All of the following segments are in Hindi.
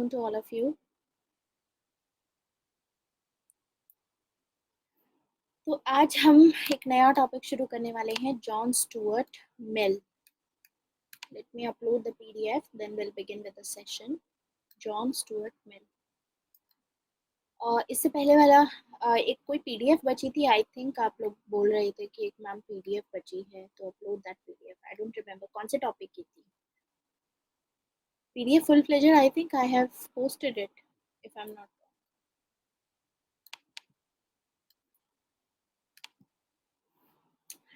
afternoon to all of you. तो आज हम एक नया टॉपिक शुरू करने वाले हैं, जॉन Stuart Mill. Let me upload the PDF, then we'll begin with the session. John Stuart Mill. इससे पहले वाला एक कोई PDF बची थी. आई थिंक आप लोग बोल रहे थे कि एक मैम PDF बची है, तो upload that PDF. I don't remember कौन से टॉपिक की थी. PDF full fledged, I think I have posted it, if I'm not wrong.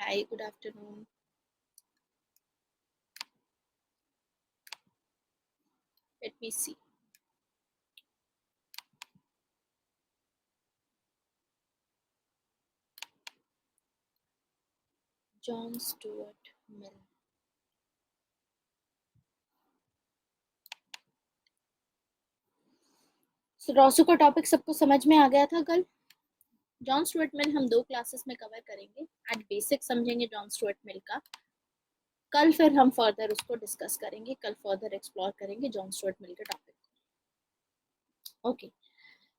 Hi, good afternoon. Let me see. John Stuart Mill. Rousseau का टॉपिक सबको समझ में आ गया था कल. जॉन स्टुअर्ट मिल हम 2 क्लासेस में कवर करेंगे. आज बेसिक समझेंगे जॉन स्टुअर्ट मिल का. कल फिर हम फर्दर उसको डिस्कस करेंगे. कल फर्दर एक्सप्लोर करेंगे जॉन स्टुअर्ट मिल के टॉपिक को. ओके,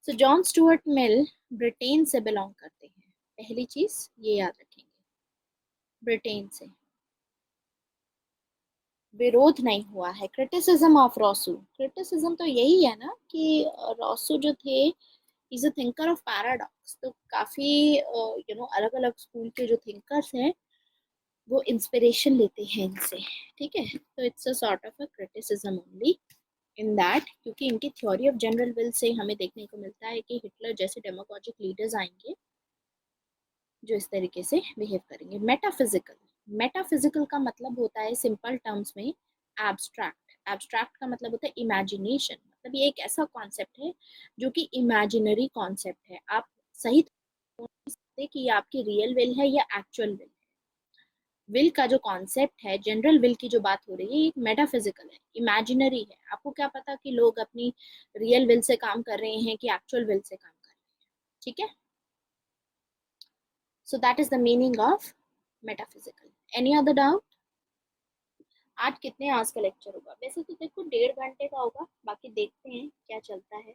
सो जॉन स्टुअर्ट मिल ब्रिटेन से बिलोंग करते हैं. पहली चीज ये याद रखेंगे, ब्रिटेन से. विरोध नहीं हुआ है. Criticism of रॉसू. क्रिटिसिज्म तो यही है ना कि रॉसू जो थे, is a thinker of paradox. तो काफी अलग अलग स्कूल के जो थिंकर्स हैं वो इंस्पिरेशन लेते हैं इनसे. ठीक है, तो it's a sort of a criticism only in that, क्योंकि इनकी theory of general will say हमें देखने को मिलता है कि हिटलर जैसे डेमोक्रेटिक लीडर्स आएंगे जो इस तरीके से बिहेव करेंगे. मेटाफिजिकल. मेटाफिजिकल का मतलब होता है सिंपल टर्म्स में एब्स्ट्रैक्ट. एब्स्ट्रैक्ट का मतलब होता है इमेजिनेशन. मतलब ये एक ऐसा कॉन्सेप्ट है जो कि इमेजिनरी कॉन्सेप्ट है. आप सही नहीं सकते कि ये आपकी रियल विल है या एक्चुअल विल. विल का जो कॉन्सेप्ट है, जनरल विल की जो बात हो रही है, एक मेटाफिजिकल है, इमेजिनरी है. आपको क्या पता कि लोग अपनी रियल विल से काम कर रहे हैं कि एक्चुअल विल से काम कर रहे हैं. ठीक है, so that is the meaning of metaphysical. Any other doubt? आज कितने आवर्स का लेक्चर होगा? वैसे तो देखो 1.5 घंटे का होगा, बाकी देखते हैं क्या चलता है.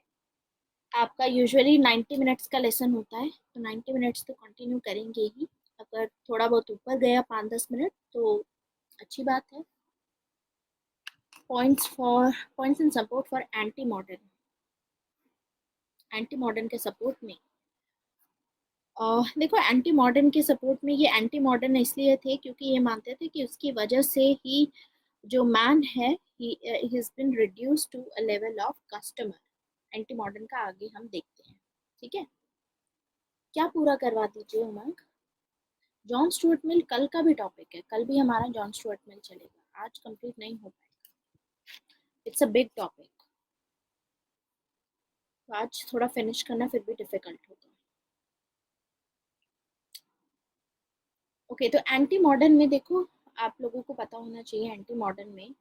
आपका यूजुअली 90 मिनट्स का लेसन होता है, तो 90 मिनट्स तो कंटिन्यू करेंगे ही. अगर थोड़ा बहुत ऊपर गया 5-10 मिनट तो अच्छी बात है. Points in support for anti modern. Anti modern के सपोर्ट में देखो, एंटी मॉडर्न के सपोर्ट में ये एंटी मॉडर्न इसलिए थे क्योंकि ये मानते थे कि उसकी वजह से ही जो मैन है he has been reduced to a level of customer. Anti modern का आगे हम देखते हैं. ठीक है, क्या पूरा करवा दीजिए उमंग. जॉन स्टुअर्ट मिल कल का भी टॉपिक है. कल भी हमारा जॉन स्टुअर्ट मिल चलेगा. आज कंप्लीट नहीं हो पाएगा. It's a big topic. तो आज थोड़ा फिनिश करना फिर भी डिफिकल्ट होगा. ओके, तो एंटी मॉडर्न में देखो, आप लोगों को पता होना चाहिए एंटी मॉडर्न में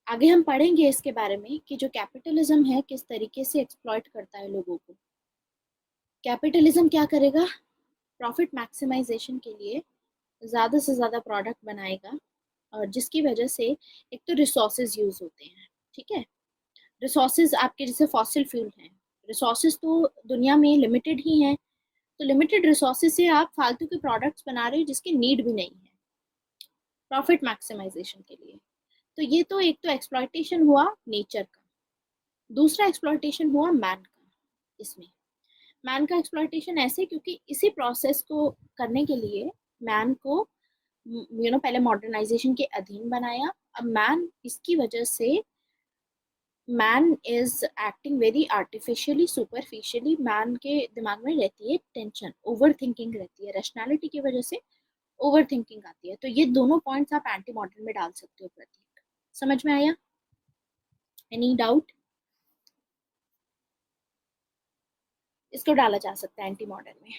आगे हम पढ़ेंगे इसके बारे में कि जो कैपिटलिज्म है किस तरीके से एक्सप्लॉइट करता है लोगों को. कैपिटलिज्म क्या करेगा? प्रॉफिट मैक्सिमाइजेशन के लिए ज़्यादा से ज़्यादा प्रोडक्ट बनाएगा, और जिसकी वजह से एक तो रिसोर्सेज यूज होते हैं. ठीक है, रिसोर्सेज आपके जैसे फॉसिल फ्यूल हैं. रिसोर्सेज तो दुनिया में लिमिटेड ही हैं, तो लिमिटेड रिसोर्सेज से आप फालतू के प्रोडक्ट्स बना रहे हो जिसकी नीड भी नहीं है प्रॉफिट मैक्सिमाइजेशन के लिए. तो ये तो एक तो एक्सप्लॉयटेशन हुआ नेचर का. दूसरा एक्सप्लॉयटेशन हुआ मैन का. इसमें मैन का एक्सप्लॉयटेशन ऐसे क्योंकि इसी प्रोसेस को करने के लिए मैन को पहले मॉडर्नाइजेशन के अधीन बनाया. अब मैन इसकी वजह से man is acting very artificially, superficially. Man के दिमाग में रहती है टेंशन, ओवर थिंकिंग रहती है. रैशनैलिटी की वजह से ओवर थिंकिंग आती है. तो ये दोनों पॉइंट्स आप एंटी मॉडर्न में डाल सकते हो. प्रतीक, समझ में आया? Any doubt? इसको डाला जा सकता है एंटी मॉडर्न में.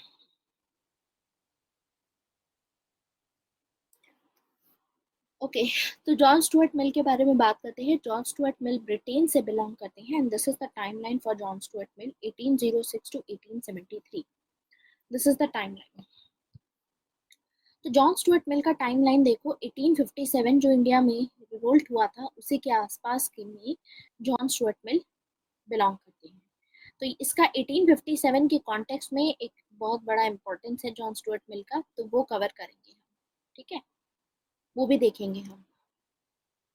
ओके, तो जॉन स्टुअर्ट मिल के बारे में बात करते हैं. जॉन स्टुअर्ट मिल ब्रिटेन से बिलोंग करते हैं, and this is the timeline for John Stuart Mill 1806 to 1873. This is the timeline. तो जॉन स्टुअर्ट मिल का टाइमलाइन देखो, 1857 जो इंडिया में रिवोल्ट हुआ था उसी के आसपास के में जॉन स्टुअर्ट मिल बिलोंग करते हैं। तो इसका 1857 के कॉन्टेक्स्ट में एक बहुत बड़ा इंपॉर्टेंस है जॉन स्टुअर्ट मिल का, तो वो कवर करेंगे हम, ठीक है, वो भी देखेंगे हम।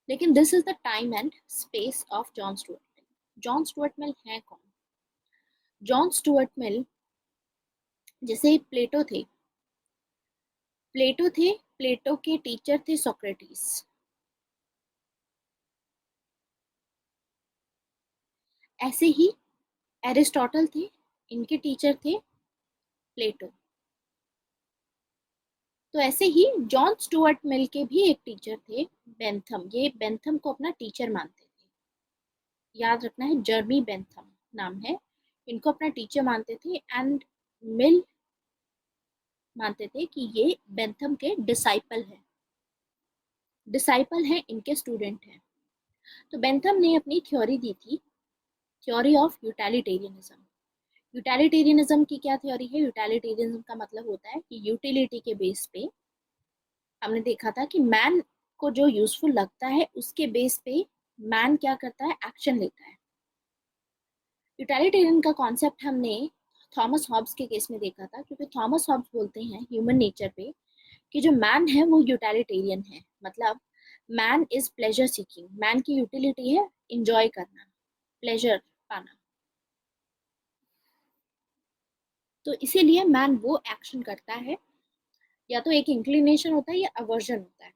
लेकिन this is the time and space of John Stuart Mill. John Stuart Mill है कौन? जॉन स्टुअर्ट मिल जैसे प्लेटो थे, प्लेटो के टीचर थे सोक्रेटिस। ऐसे ही एरिस्टोटल थे, इनके टीचर थे प्लेटो। तो ऐसे ही जॉन स्टुअर्ट मिल के भी एक टीचर थे बेंथम। ये बेंथम को अपना टीचर मानते थे, याद रखना है, जर्मी बेंथम नाम है, इनको अपना टीचर मानते थे। एंड मिल मानते थे कि ये बेंथम के डिसाइपल हैं, इनके स्टूडेंट हैं। तो बेंथम ने अपनी थ्योरी दी थी, थ्योरी ऑफ यूटिलिटेरियनिज्म। यूटिलिटेरियनिज्म की क्या थ्योरी है? यूटिलिटेरियनिज्म का मतलब होता है कि यूटिलिटी के बेस पे हमने देखा था कि मैन को जो यूजफुल लगता है उसके बेस पे मैन क्या करता है, एक्शन लेता है। यूटिलिटेरियन का कॉन्सेप्ट हमने थॉमस हॉब्स के केस में देखा था, क्योंकि थॉमस हॉब्स बोलते हैं ह्यूमन नेचर पे कि जो मैन है वो यूटिलिटेरियन है, मतलब man is pleasure seeking. Man की यूटिलिटी है इंजॉय करना, प्लेजर पाना। तो इसीलिए मैन वो एक्शन करता है, या तो एक इंक्लिनेशन होता है या अवर्जन होता है।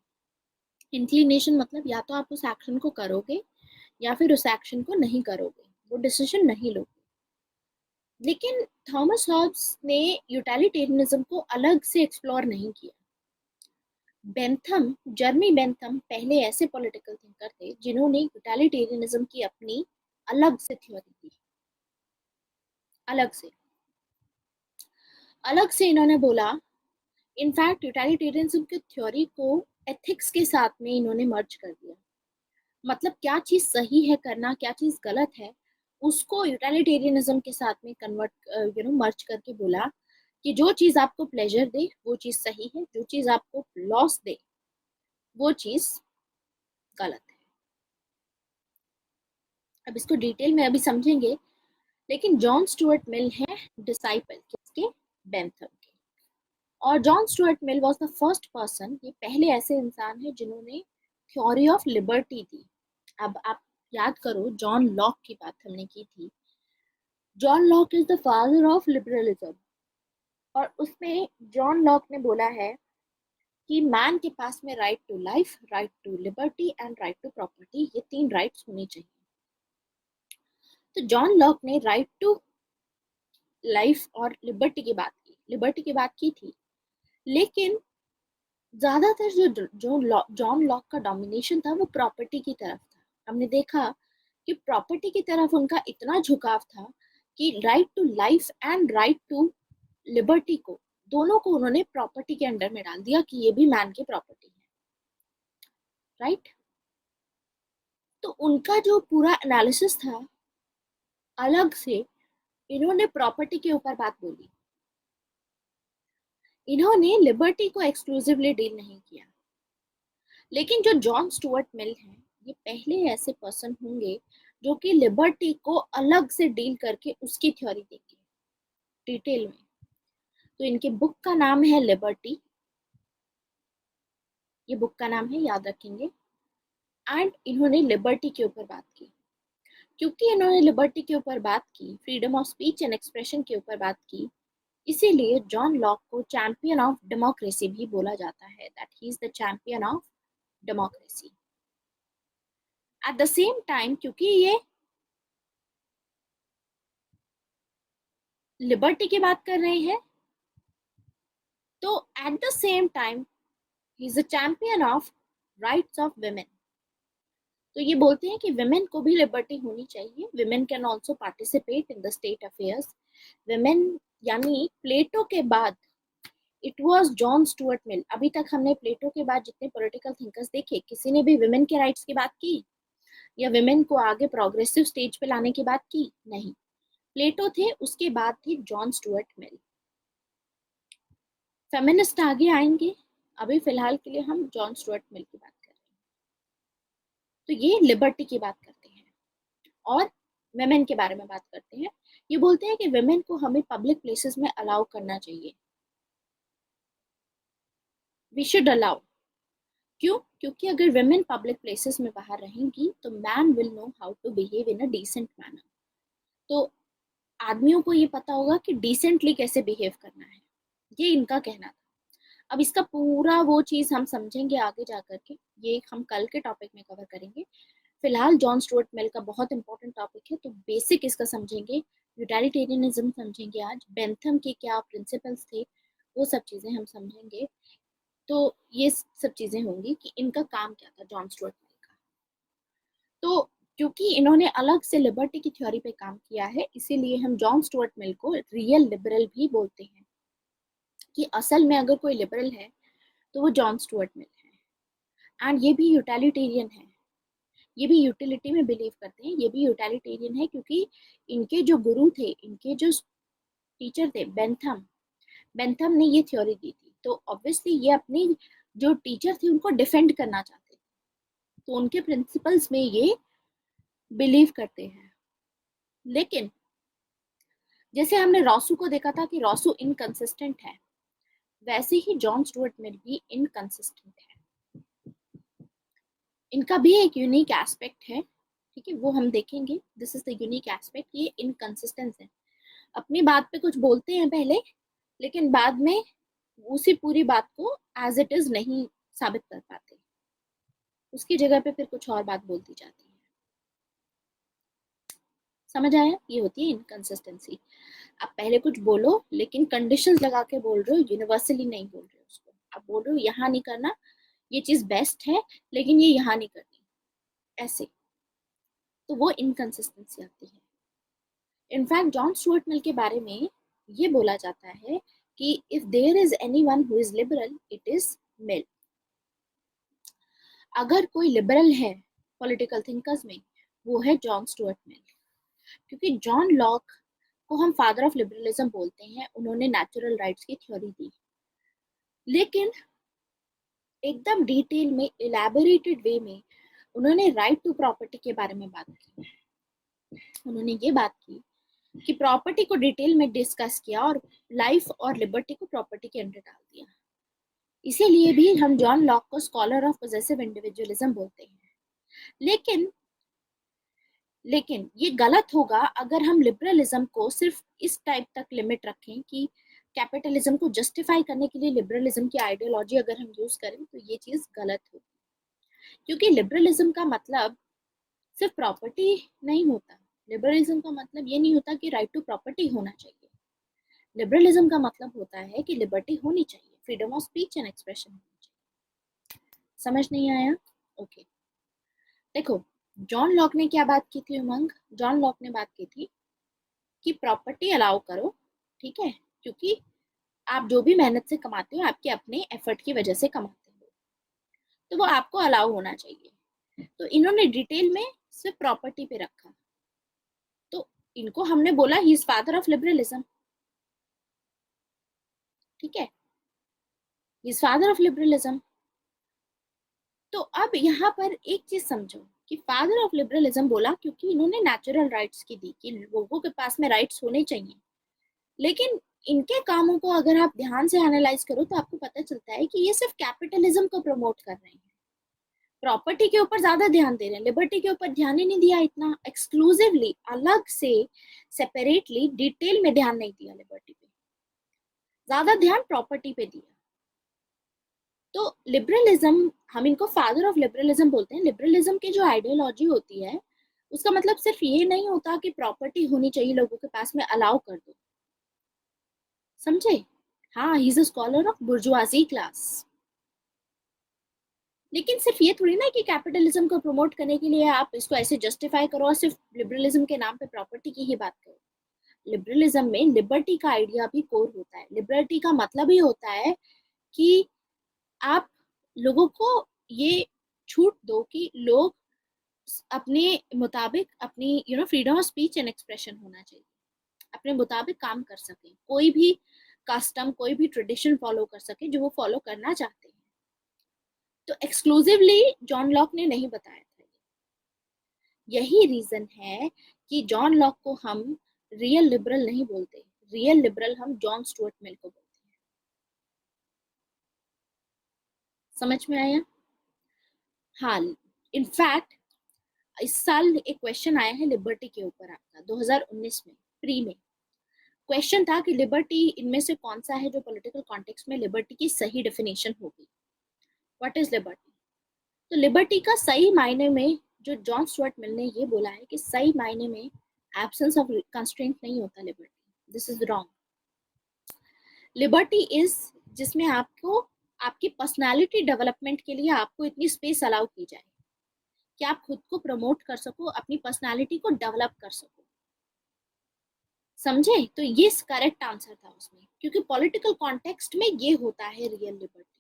इंक्लिनेशन मतलब या तो आप उस एक्शन को करोगे या फिर उस एक्शन को नहीं करोगे, वो डिसीजन नहीं लोगे। लेकिन थॉमस हॉब्स ने यूटिलिटेरियनिज्म को अलग से एक्सप्लोर नहीं किया। जर्मी बेंथम पहले ऐसे पॉलिटिकल थिंकर थे जिन्होंने यूटिलिटेरियनिज्म की अपनी अलग से थ्योरी दी। अलग से इन्होंने बोला, इनफैक्ट यूटिलिटेरियनिज्म की थ्योरी को एथिक्स के साथ में इन्होंने मर्ज कर दिया। मतलब क्या चीज सही है करना, क्या चीज गलत है, उसको यूटिलिटेरियनिज्म के साथ में कन्वर्ट मर्ज करके बोला कि जो चीज आपको प्लेजर दे वो चीज सही है, जो चीज आपको लॉस दे वो चीज गलत है। अब इसको डिटेल में अभी समझेंगे, लेकिन जॉन स्टुअर्ट मिल है डिसाइपल किसके? बेंथम के। और John Stuart Mill was the first person, ये पहले ऐसे इंसान है जिन्होंने थ्योरी ऑफ लिबर्टी दी। अब आप याद करो, जॉन लॉक की बात हमने की थी। John Locke is the father of liberalism, और उसमें जॉन लॉक ने बोला है कि मैन के पास में right to life, right to liberty and right to property, ये 3 राइट्स होनी चाहिए। तो जॉन लॉक ने राइट टू लाइफ और लिबर्टी की बात की थी। लेकिन ज्यादातर जो जॉन लॉक का डोमिनेशन था वो प्रॉपर्टी की तरफ था। हमने देखा कि प्रॉपर्टी की तरफ उनका इतना झुकाव था कि right to life and right to liberty को, दोनों को उन्होंने प्रॉपर्टी के अंडर में डाल दिया कि ये भी मैन की प्रॉपर्टी है, राइट। तो उनका जो पूरा एनालिसिस था, अलग से इन्होंने प्रॉपर्टी के ऊपर बात बोली, इन्होंने लिबर्टी को एक्सक्लूसिवली डील नहीं किया। लेकिन जो जॉन स्टुअर्ट मिल है, ये पहले ऐसे पर्सन होंगे जो कि लिबर्टी को अलग से डील करके उसकी थ्योरी देंगे डिटेल में। तो इनके बुक का नाम है लिबर्टी, ये बुक का नाम है, याद रखेंगे। एंड इन्होंने लिबर्टी के ऊपर बात की। क्योंकि इन्होंने लिबर्टी के ऊपर बात की, freedom of speech and expression के ऊपर बात की, इसीलिए जॉन लॉक को चैंपियन ऑफ डेमोक्रेसी भी बोला जाता है, that he is the champion of democracy. At the same time, क्योंकि ये लिबर्टी की बात कर रहे हैं, तो at the same time he is the champion of rights of women. तो ये बोलते हैं कि वेमेन को भी लिबर्टी होनी चाहिए, women can also participate in the state affairs. Women, यानी प्लेटो के बाद it was John Stuart Mill. अभी तक हमने प्लेटो के बाद जितने पॉलिटिकल थिंकर्स देखे, किसी ने भी विमेन के राइट्स की बात की या विमेन को आगे प्रोग्रेसिव स्टेज पे लाने की बात की? नहीं। प्लेटो थे, उसके बाद थे जॉन स्टुअर्ट मिल। फेमिनिस्ट आगे आएंगे, अभी फिलहाल के लिए हम जॉन स्टुअर्ट मिल की बात कर रहे हैं। तो ये लिबर्टी की बात करते हैं। और वेमेन के बारे में बात करते हैं। ये बोलते हैं कि वेमेन को हमें पब्लिक प्लेसेस में अलाउ करना चाहिए, वी शुड अलाउ। क्यों? क्योंकि अगर वेमेन पब्लिक प्लेसेस में बाहर रहेंगी तो man will know how to behave in a decent manner. तो आदमियों को ये पता होगा कि डिसेंटली कैसे बिहेव करना है, ये इनका कहना था। अब इसका पूरा वो चीज हम समझेंगे आगे जाकर के, ये हम कल के टॉपिक में कवर करेंगे। फिलहाल जॉन स्टुअर्ट मिल का बहुत इंपॉर्टेंट टॉपिक है, तो बेसिक इसका समझेंगे। यूटिलिटेरियनिज्म समझेंगे आज, बेंथम के क्या प्रिंसिपल्स थे, वो सब चीजें हम समझेंगे। तो ये सब चीजें होंगी कि इनका काम क्या था जॉन स्टुअर्ट मिल का। तो क्योंकि इन्होंने अलग से लिबर्टी की थ्योरी पे काम किया है, इसीलिए हम जॉन स्टुअर्ट मिल को रियल लिबरल भी बोलते हैं, कि असल में अगर कोई लिबरल है तो वो जॉन स्टुअर्ट मिल है। एंड ये भी यूटिलिटेरियन है, ये भी यूटिलिटी में बिलीव करते हैं, ये भी यूटिलिटेरियन है, क्योंकि इनके जो गुरु थे, इनके जो टीचर थे बेंथम, बेंथम ने ये थ्योरी दी थी। तो ऑब्वियसली ये अपनी जो टीचर थे उनको डिफेंड करना चाहते थे, तो उनके प्रिंसिपल्स में ये बिलीव करते हैं। लेकिन जैसे हमने रॉसू को देखा था कि रॉसू इनकंसिस्टेंट है, वैसे ही जॉन स्टुअर्ट मिल भी इनकंसिस्टेंट है। इनका भी एक यूनिक एस्पेक्ट है, ठीक है, वो हम देखेंगे। This is the unique aspect, ये इनकंसिस्टेंस है। अपनी बात पे कुछ बोलते हैं पहले, लेकिन बाद में उसी पूरी बात को एज इट इज नहीं साबित कर पाते, उसकी जगह पे फिर कुछ और बात बोलती जाती है। समझ आया? ये होती है इनकंसिस्टेंसी। आप पहले कुछ बोलो लेकिन कंडीशंस लगा के बोल रहे हो, यूनिवर्सली नहीं बोल रहे हो उसको। आप बोल रहे हो यहाँ नहीं करना, ये चीज बेस्ट है, लेकिन ये यहाँ नहीं करनी, ऐसे। तो वो इनकंसिस्टेंसी आती है। इनफैक्ट जॉन स्टुअर्ट मिल के बारे में ये बोला जाता है कि if there is anyone who is liberal it is Mill. अगर कोई लिबरल है पॉलिटिकल थिंकर्स में, वो है जॉन स्टुअर्ट मिल। क्योंकि जॉन लॉक को हम फादर ऑफ लिबरलिज्म बोलते हैं, उन्होंने नेचुरल राइट्स की थ्योरी दी, लेकिन एकदम डिटेल में इलेबोरेटेड वे में उन्होंने राइट टू प्रॉपर्टी के बारे में बात की। उन्होंने ये बात की कि प्रॉपर्टी को डिटेल में डिस्कस किया और लाइफ और लिबर्टी को प्रॉपर्टी के अंडर डाल दिया। इसीलिए भी हम जॉन लॉक को स्कॉलर ऑफ पॉसेसिव इंडिविजुअलिज्म बोलते हैं। लेकिन लेकिन ये गलत होगा अगर हम लिबरलिज्म को सिर्फ इस टाइप तक लिमिट रखें कि कैपिटलिज्म को जस्टिफाई करने के लिए लिबरलिज्म की आइडियोलॉजी अगर हम यूज करें, तो ये चीज गलत होगी। क्योंकि लिबरलिज्म का मतलब सिर्फ प्रॉपर्टी नहीं होता। लिबरलिज्म का मतलब ये नहीं होता कि राइट टू प्रॉपर्टी होना चाहिए। लिबरलिज्म का मतलब होता है कि लिबर्टी होनी चाहिए, freedom of speech and expression होनी चाहिए। समझ नहीं आया? ओके। देखो, जॉन लॉक ने क्या बात की थी उमंग? जॉन लॉक ने बात की थी कि प्रॉपर्टी अलाउ करो, ठीक है, क्योंकि आप जो भी मेहनत से कमाते हो आपके अपने एफर्ट की वजह से कमाते हो, तो वो आपको अलाउ होना चाहिए। तो इन्होंने डिटेल में सिर्फ प्रॉपर्टी पे रखा, तो इनको हमने बोला he is father of liberalism, ठीक है, he is father of liberalism. तो अब यहाँ पर एक चीज समझो कि फादर ऑफ लिबरलिज्म बोला क्योंकि इन्होंने नेचुरल राइट्स की दी कि लोगों के पास में राइट्स होने चाहिए। लेकिन इनके कामों को अगर आप ध्यान से एनालाइज करो तो आपको पता चलता है कि ये सिर्फ कैपिटलिज्म को प्रमोट कर रहे हैं, प्रॉपर्टी के ऊपर ज्यादा ध्यान दे रहे हैं, लिबर्टी के ऊपर ध्यान ही नहीं दिया इतना एक्सक्लूसिवली, अलग से सेपरेटली डिटेल में ध्यान नहीं दिया लिबर्टी पे, ज्यादा ध्यान प्रॉपर्टी पे दिया। तो लिबरलिज्म, हम इनको फादर ऑफ लिबरलिज्म बोलते हैं। लिबरलिज्म की जो आइडियोलॉजी होती है उसका मतलब सिर्फ ये नहीं होता कि प्रॉपर्टी होनी चाहिए लोगों के पास में, अलाउ कर दो, समझे? हाँ, he is a scholar of bourgeoisie class. लेकिन सिर्फ ये थोड़ी ना कि कैपिटलिज्म को प्रमोट करने के लिए आप इसको ऐसे जस्टिफाई करो और सिर्फ लिबरलिज्म के नाम पे प्रॉपर्टी की ही बात करो। लिबरलिज्म में लिबर्टी का आइडिया भी कोर होता है। लिबर्टी का मतलब ही होता है कि आप लोगों को ये छूट दो कि लोग अपने मुताबिक अपनी freedom of speech and expression होना चाहिए, अपने मुताबिक काम कर सके, कोई भी कस्टम कोई भी ट्रेडिशन फॉलो कर सके जो वो फॉलो करना चाहते हैं। तो एक्सक्लूसिवली जॉन लॉक ने नहीं बताया था। यही रीजन है कि जॉन लॉक को हम रियल लिबरल नहीं बोलते, रियल लिबरल हम जॉन स्टुअर्ट मिल को बोलते हैं। समझ में आया? हाँ, इनफैक्ट इस साल एक क्वेश्चन आया है लिबर्टी के ऊपर आपका 2019 में प्री में क्वेश्चन था कि लिबर्टी इनमें से कौन सा है जो पॉलिटिकल कॉन्टेक्स्ट में लिबर्टी की सही डेफिनेशन होगी। What is liberty? तो लिबर्टी का सही मायने में जो जॉन स्टुअर्ट मिल ने ये बोला है कि सही मायने में एब्सेंस ऑफ कंस्ट्रेंट नहीं होता liberty. This is wrong. Liberty is जिसमें आपको आपकी पर्सनालिटी डेवलपमेंट के लिए आपको इतनी स्पेस अलाउ की जाए कि आप खुद को प्रमोट कर सको, अपनी पर्सनालिटी को डेवलप कर सको। समझे? तो ये करेक्ट आंसर था उसमें, क्योंकि पॉलिटिकल कॉन्टेक्स्ट में ये होता है रियल लिबर्टी,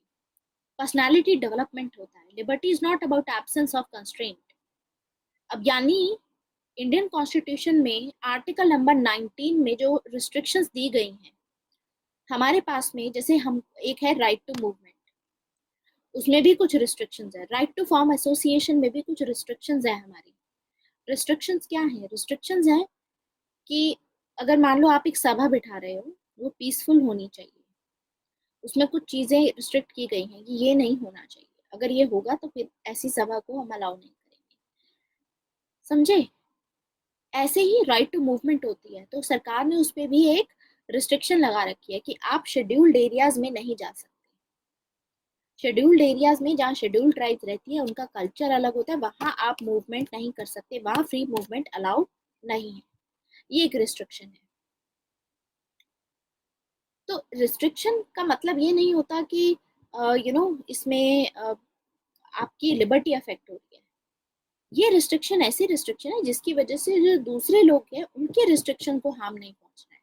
पर्सनालिटी डेवलपमेंट होता है। Liberty is not about absence of constraint. अब यानी इंडियन कॉन्स्टिट्यूशन में आर्टिकल नंबर 19 में जो रिस्ट्रिक्शंस दी गई हैं हमारे पास में, जैसे हम एक है राइट टू मूवमेंट, उसमें भी कुछ रिस्ट्रिक्शंस है। राइट टू फॉर्म एसोसिएशन में भी कुछ रिस्ट्रिक्शंस है हमारी। रिस्ट्रिक्शंस क्या है? रिस्ट्रिक्शंस है कि अगर मान लो आप एक सभा बिठा रहे हो, वो पीसफुल होनी चाहिए। उसमें कुछ चीजें रिस्ट्रिक्ट की गई हैं कि ये नहीं होना चाहिए, अगर ये होगा तो फिर ऐसी सभा को हम अलाउ नहीं करेंगे। समझे? ऐसे ही राइट टू मूवमेंट होती है, तो सरकार ने उस पर भी एक रिस्ट्रिक्शन लगा रखी है कि आप शेड्यूल्ड एरियाज में नहीं जा सकते। शेड्यूल्ड एरियाज में जहाँ शेड्यूल्ड ट्राइब्स रहती है, उनका कल्चर अलग होता है, वहां आप मूवमेंट नहीं कर सकते, वहां फ्री मूवमेंट अलाउ नहीं है। ये एक रिस्ट्रिक्शन है। तो रिस्ट्रिक्शन का मतलब ये नहीं होता कि इसमें आपकी लिबर्टी अफेक्ट हो रही है। ये रिस्ट्रिक्शन ऐसी रिस्ट्रिक्शन है जिसकी वजह से जो दूसरे लोग हैं उनके रिस्ट्रिक्शन को हार्म नहीं पहुंच रहा है,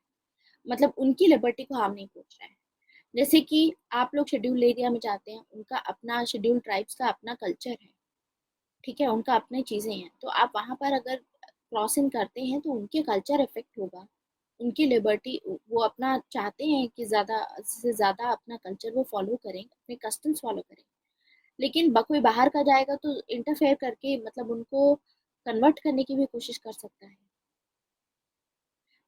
मतलब उनकी लिबर्टी को हार्म नहीं पहुंच रहा है। जैसे कि आप लोग शेड्यूल एरिया में जाते हैं, उनका अपना शेड्यूल ट्राइब्स का अपना कल्चर है, ठीक है, उनका अपनी चीजें हैं, तो आप वहां पर अगर क्रॉसिंग करते हैं तो उनके कल्चर इफेक्ट होगा, उनकी लिबर्टी, वो अपना चाहते हैं कि ज्यादा से ज्यादा अपना कल्चर वो फॉलो करें, अपने कस्टम्स फॉलो करें। लेकिन कोई बाहर का जाएगा तो इंटरफेयर करके मतलब उनको कन्वर्ट करने की भी कोशिश कर सकता है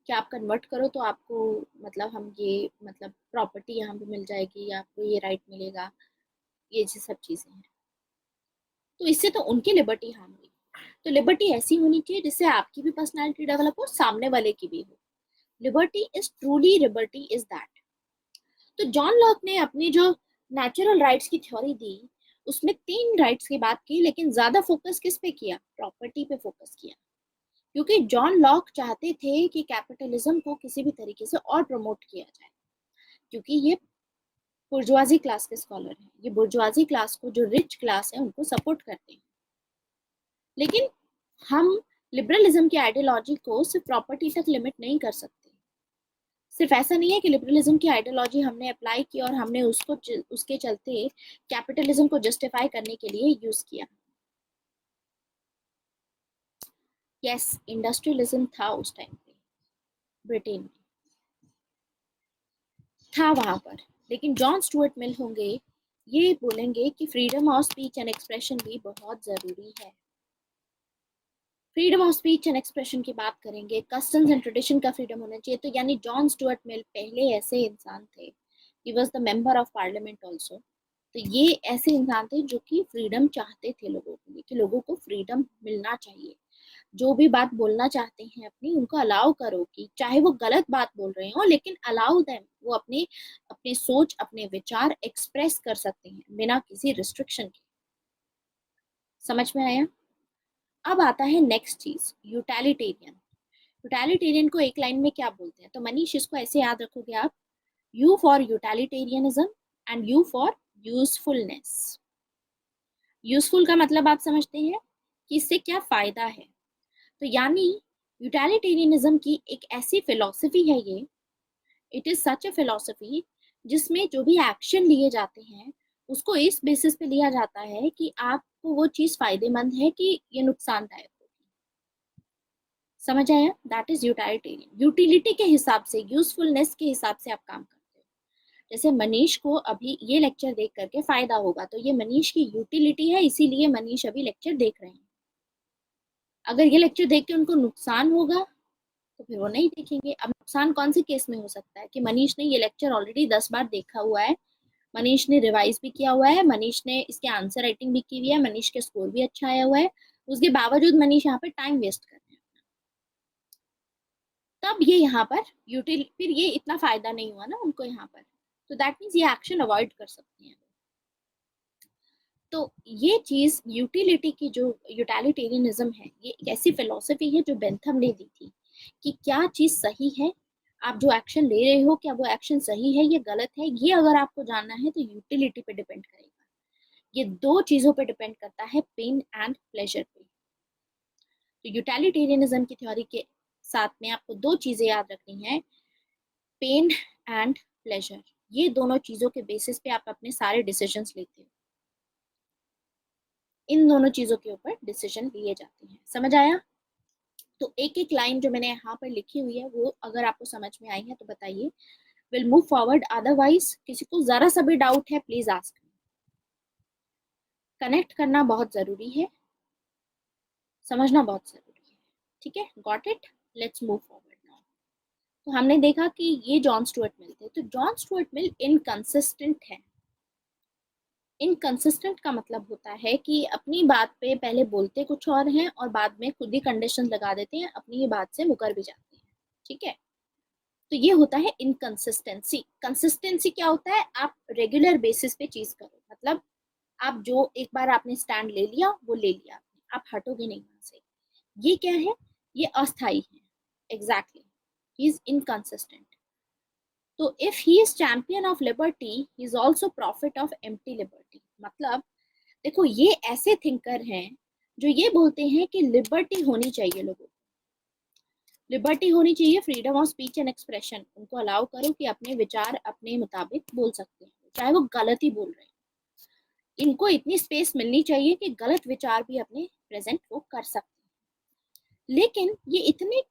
कि आप कन्वर्ट करो तो आपको मतलब हम ये मतलब प्रॉपर्टी यहाँ पे मिल जाएगी, आपको ये राइट मिलेगा, ये सब चीजें हैं। तो इससे तो उनकी लिबर्टी हार्म हुई। तो लिबर्टी ऐसी होनी चाहिए जिससे आपकी भी पर्सनालिटी डेवलप हो, सामने वाले की भी हो। Liberty is truly liberty is that. तो जॉन लॉक ने अपनी जो नेचुरल राइट्स की थ्योरी दी, उसमें 3 राइट्स की बात की, लेकिन ज्यादा फोकस किस पे किया? प्रॉपर्टी पे फोकस किया, क्योंकि जॉन लॉक चाहते थे कि कैपिटलिज्म को किसी भी तरीके से और प्रमोट किया जाए, क्योंकि ये बुर्जुआजी क्लास के स्कॉलर हैं, ये बुर्जुआजी क्लास को, जो रिच क्लास है, उनको सपोर्ट करते हैं। लेकिन हम लिबरलिज्म की आइडियोलॉजी को सिर्फ प्रॉपर्टी तक लिमिट नहीं कर सकते। सिर्फ ऐसा नहीं है कि लिबरलिज्म की आइडियोलॉजी हमने अप्लाई की और हमने उसको उसके चलते कैपिटलिज्म को जस्टिफाई करने के लिए यूज किया। यस, इंडस्ट्रियलिज्म था उस टाइम पे ब्रिटेन में, था वहां पर। लेकिन जॉन स्टुअर्ट मिल होंगे, ये बोलेंगे कि freedom of speech and expression भी बहुत जरूरी है। Freedom of speech and expression की बात करेंगे, कस्टम्स एंड ट्रेडिशन का फ्रीडम होना चाहिए। तो यानी जॉन स्टुअर्ट मिल पहले ऐसे इंसान थे, he was the member of parliament also. तो ये ऐसे इंसान थे जो कि फ्रीडम चाहते थे लोगों के लिए, कि लोगों को फ्रीडम मिलना चाहिए, जो भी बात बोलना चाहते हैं अपनी, उनको अलाउ करो, कि चाहे वो गलत बात बोल रहे हो लेकिन अलाउ देम, वो अपने अपने सोच, अपने विचार एक्सप्रेस कर सकते हैं बिना किसी रिस्ट्रिक्शन के। समझ में आया? अब आता है नेक्स्ट चीज, यूटिलिटेरियन। यूटिलिटेरियन को एक लाइन में क्या बोलते हैं? तो मनीष इसको ऐसे याद रखोगे आप, you for utilitarianism and you for usefulness. Useful का मतलब आप समझते हैं कि इससे क्या फायदा है। तो यानी यूटिलिटेरियनिज्म की एक ऐसी फिलॉसफी है ये, it is such a philosophy जिसमें जो भी एक्शन लिए जाते हैं उसको इस बेसिस पे लिया जाता है कि आपको वो चीज फायदेमंद है कि ये नुकसानदायक होगी। समझ आया? That is utilitarian. यूटिलिटी के हिसाब से, यूजफुलनेस के हिसाब से आप काम करते हो। जैसे मनीष को अभी ये लेक्चर देख करके फायदा होगा, तो ये मनीष की यूटिलिटी है, इसीलिए मनीष अभी लेक्चर देख रहे हैं। अगर ये लेक्चर देख के उनको नुकसान होगा तो फिर वो नहीं देखेंगे। अब नुकसान कौन से केस में हो सकता है कि मनीष ने ये लेक्चर ऑलरेडी 10 बार देखा हुआ है, मनीष ने रिवाइज भी किया हुआ है, मनीष ने इसके आंसर राइटिंग भी की हुई है, मनीष के स्कोर भी अच्छा आया हुआ है, उसके बावजूद मनीष यहाँ पे टाइम वेस्ट कर रहे हैं। तब ये यहाँ पर फिर ये इतना फायदा नहीं हुआ ना उनको यहाँ पर, तो दैट मीन्स ये एक्शन अवॉइड कर सकते हैं। तो ये चीज यूटिलिटी की जो यूटिलिटेरियनिज्म है, ये एक ऐसी फिलोसफी है जो बेंथम ने दी थी कि क्या चीज सही है, आप जो एक्शन ले रहे हो क्या वो एक्शन सही है या गलत है, ये अगर आपको जानना है तो यूटिलिटी पे डिपेंड करेगा। ये दो चीजों पे डिपेंड करता है, पेन एंड प्लेजर पे। तो यूटिलिटेरियनिज्म की थ्योरी के साथ में आपको दो चीजें याद रखनी है, पेन एंड प्लेजर। ये दोनों चीजों के बेसिस पे आप अपने सारे डिसीजंस लेते हो, इन दोनों चीजों के ऊपर डिसीजन लिए जाते हैं। समझ आया? तो एक एक लाइन जो मैंने यहाँ पर लिखी हुई है वो अगर आपको समझ में आई है तो बताइए, विल मूव फॉरवर्ड, अदरवाइज किसी को जरा सा भी डाउट है प्लीज आस्क। कनेक्ट करना बहुत जरूरी है, समझना बहुत जरूरी है। ठीक है, got it? Let's move forward now. तो हमने देखा कि ये जॉन स्टुअर्ट मिल थे। तो जॉन स्टुअर्ट मिल इनकंसिस्टेंट है। इनकंसिस्टेंट का मतलब होता है कि अपनी बात पे पहले बोलते कुछ और हैं और बाद में खुद ही कंडीशन लगा देते हैं, अपनी ही बात से मुकर भी जाते हैं। ठीक है, तो ये होता है इनकंसिस्टेंसी। कंसिस्टेंसी क्या होता है? आप रेगुलर बेसिस पे चीज करो, मतलब आप जो एक बार आपने स्टैंड ले लिया वो ले लिया आपने, आप हटोगे नहीं वहां से। ये क्या है? ये अस्थाई है। Exactly, he is inconsistent. तो if he is champion of liberty, he is also prophet of empty liberty. मतलब देखो, ये ऐसे थिंकर हैं जो ये बोलते हैं कि लिबर्टी होनी चाहिए, लोगों को लिबर्टी होनी चाहिए, freedom of speech and expression, उनको अलाउ करो कि अपने विचार अपने मुताबिक बोल सकते हैं, चाहे वो गलत ही बोल रहे हैं। इनको इतनी स्पेस मिलनी चाहिए कि गलत विचार भी अपने प्रेजेंट वो कर सकते हैं। लेकिन ये इतने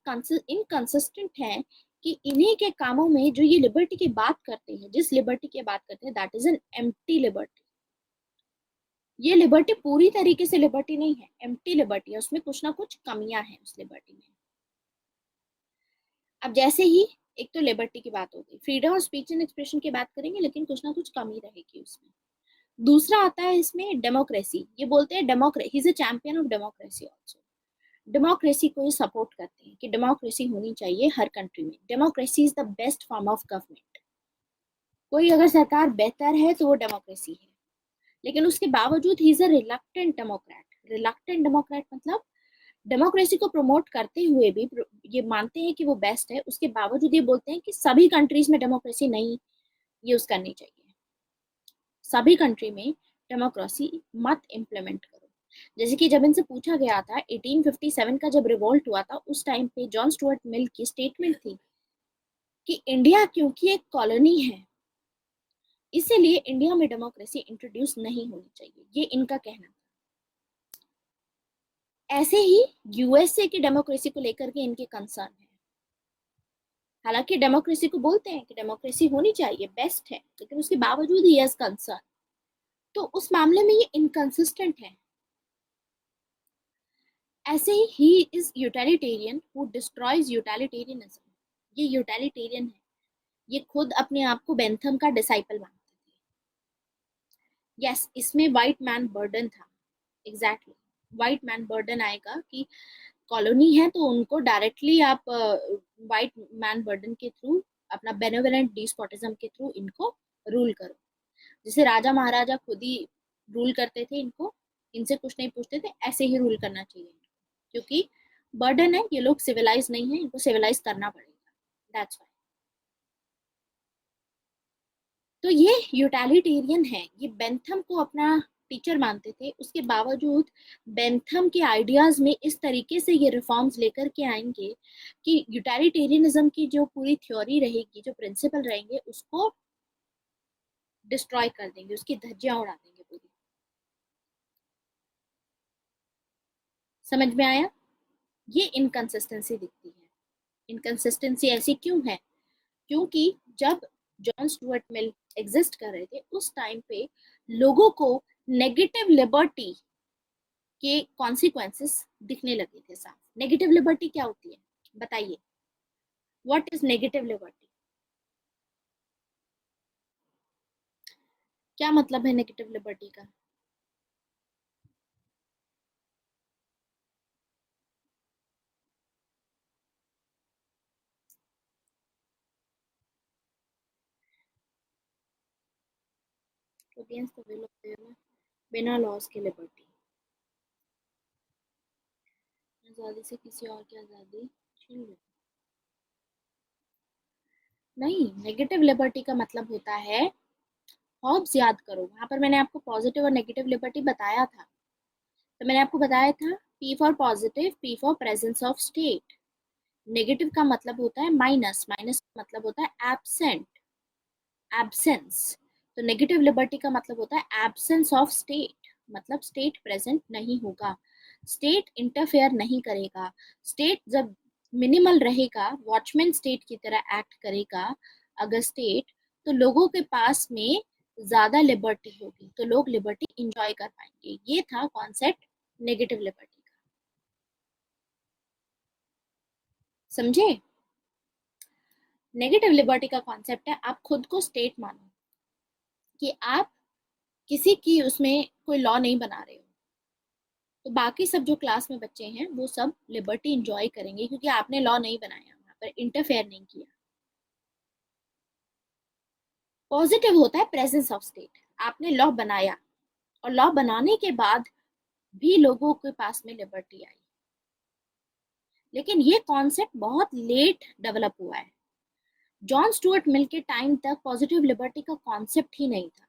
इनकंसिस्टेंट हैं कि इन्हीं के कामों में जो ये लिबर्टी की बात करते हैं, जिस लिबर्टी की बात करते हैं, that is an empty liberty. ये लिबर्टी पूरी तरीके से लिबर्टी नहीं है, एम्प्टी लिबर्टी है, उसमें कुछ ना कुछ कमियां हैं उस लिबर्टी में। अब जैसे ही एक तो लिबर्टी की बात हो गई, freedom of speech and expression की बात करेंगे लेकिन कुछ ना कुछ कमी रहेगी उसमें। दूसरा आता है इसमें डेमोक्रेसी। ये बोलते हैं democracy, he is a champion of democracy also. Democracy को ये सपोर्ट करते हैं कि डेमोक्रेसी होनी चाहिए हर कंट्री में, democracy is the best form of government. कोई अगर सरकार बेहतर है तो वो डेमोक्रेसी है। लेकिन उसके बावजूद he is a reluctant Democrat. Reluctant Democrat मतलब डेमोक्रेसी को प्रमोट करते हुए भी ये मानते हैं कि वो बेस्ट है, उसके बावजूद ये बोलते हैं कि सभी कंट्रीज में डेमोक्रेसी नहीं यूज करनी चाहिए, सभी कंट्री में डेमोक्रेसी मत इम्प्लीमेंट करो। जैसे कि जब इनसे पूछा गया था 1857 का जब रिवोल्ट हुआ था, उस टाइम पे जॉन स्टुअर्ट मिल की स्टेटमेंट थी कि इंडिया क्योंकि एक कॉलोनी है इसीलिए इंडिया में डेमोक्रेसी इंट्रोड्यूस नहीं होनी चाहिए, ये इनका कहना था। ऐसे ही यूएसए की डेमोक्रेसी को लेकर के इनके कंसर्न है। हालांकि डेमोक्रेसी को बोलते हैं कि डेमोक्रेसी होनी चाहिए, बेस्ट है, लेकिन उसके बावजूद ही एज कंसर्न, तो उस मामले में ये इनकंसिस्टेंट है। ऐसे he is utilitarian who destroys utilitarianism. ये यूटिलिटेरियन है, ये खुद अपने आप को बेंथम का डिसाइपल मानते थे। यस, इसमें व्हाइट मैन बर्डन था। एग्जैक्टली, व्हाइट मैन बर्डन आएगा कि कॉलोनी है तो उनको डायरेक्टली आप व्हाइट मैन बर्डन के थ्रू, अपना बेनेवलेंट डिस्पोटिज्म के थ्रू इनको रूल करो। जैसे राजा महाराजा खुद ही रूल करते थे इनको, इनसे कुछ नहीं पूछते थे, ऐसे ही रूल करना चाहिए क्योंकि बर्डन है, ये लोग सिविलाइज नहीं है, इनको सिविलाइज करना पड़ेगा, दैट्स व्हाई। तो ये यूटिलिटेरियन है, ये बेंथम को अपना टीचर मानते थे, उसके बावजूद बेंथम के आइडियाज में इस तरीके से ये रिफॉर्म्स लेकर के आएंगे कि यूटिलिटेरियनिज्म की जो पूरी थ्योरी रहेगी, जो प्रिंसिपल रहेंगे, उसको डिस्ट्रॉय कर देंगे, उसकी धज्जियां उड़ा देंगे पूरी। समझ में आया? ये इनकंसिस्टेंसी दिखती है। इनकंसिस्टेंसी ऐसी क्यों है? क्योंकि जब जॉन स्टुअर्ट मिल एग्जिस्ट कर रहे थे उस टाइम पे लोगों को नेगेटिव लिबर्टी के कॉन्सिक्वेंसेस दिखने लगे थे साफ। नेगेटिव लिबर्टी क्या होती है बताइए, व्हाट इज नेगेटिव लिबर्टी? क्या मतलब है नेगेटिव लिबर्टी का? Against the will of their, बिना लॉस के लिबर्टी, आजादी से किसी और की आजादी छीन लो। नहीं, नेगेटिव लिबर्टी का मतलब होता है, हॉब्स याद करो, वहां पर मैंने आपको पॉजिटिव और नेगेटिव लिबर्टी बताया था। तो मैंने आपको बताया था, P for positive, P for presence of state. Negative का मतलब होता है माइनस, माइनस का मतलब होता है एब्सेंट, एब्सेंस। तो नेगेटिव लिबर्टी का मतलब होता है एब्सेंस ऑफ स्टेट, मतलब स्टेट प्रेजेंट नहीं होगा, स्टेट इंटरफेयर नहीं करेगा। स्टेट जब मिनिमल रहेगा, वॉचमैन स्टेट की तरह एक्ट करेगा अगर स्टेट, तो लोगों के पास में ज्यादा लिबर्टी होगी, तो लोग लिबर्टी इंजॉय कर पाएंगे। ये था कॉन्सेप्ट नेगेटिव लिबर्टी का, समझे? नेगेटिव लिबर्टी का कॉन्सेप्ट है, आप खुद को स्टेट मानो, कि आप किसी की उसमें कोई लॉ नहीं बना रहे हो, तो बाकी सब जो क्लास में बच्चे हैं वो सब लिबर्टी इंजॉय करेंगे, क्योंकि आपने लॉ नहीं बनाया, वहां पर इंटरफेयर नहीं किया। पॉजिटिव होता है प्रेजेंस ऑफ स्टेट, आपने लॉ बनाया और लॉ बनाने के बाद भी लोगों के पास में लिबर्टी आई, लेकिन ये कॉन्सेप्ट बहुत लेट डेवलप हुआ है। जॉन स्टुअर्ट मिल के टाइम तक पॉजिटिव लिबर्टी का कॉन्सेप्ट ही नहीं था,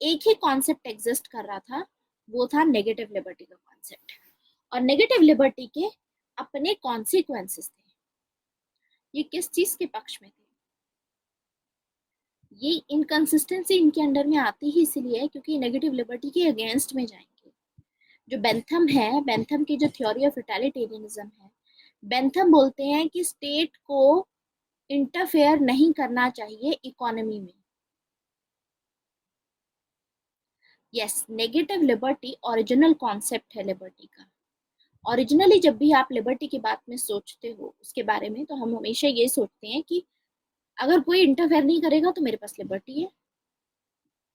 एक ही कॉन्सेप्ट एग्जिस्ट कर रहा था, वो था नेगेटिव लिबर्टी का कॉन्सेप्ट। और नेगेटिव लिबर्टी के अपने कॉन्सिक्वेंसेस थे। ये किस चीज के पक्ष में थे? ये इनकंसिस्टेंसी इनके अंडर में आती ही इसलिए है क्योंकि नेगेटिव लिबर्टी के अगेंस्ट में जाएंगे। जो बेंथम है, बेंथम की जो थ्योरी ऑफ टोटलिटेरियनिज्म है, बेंथम बोलते हैं कि स्टेट को इंटरफेयर नहीं करना चाहिए इकोनॉमी में। Yes, negative liberty original concept है लिबर्टी का। ओरिजिनली जब भी आप लिबर्टी की बात में सोचते हो उसके बारे में, तो हम हमेशा ये सोचते हैं कि अगर कोई इंटरफेयर नहीं करेगा तो मेरे पास लिबर्टी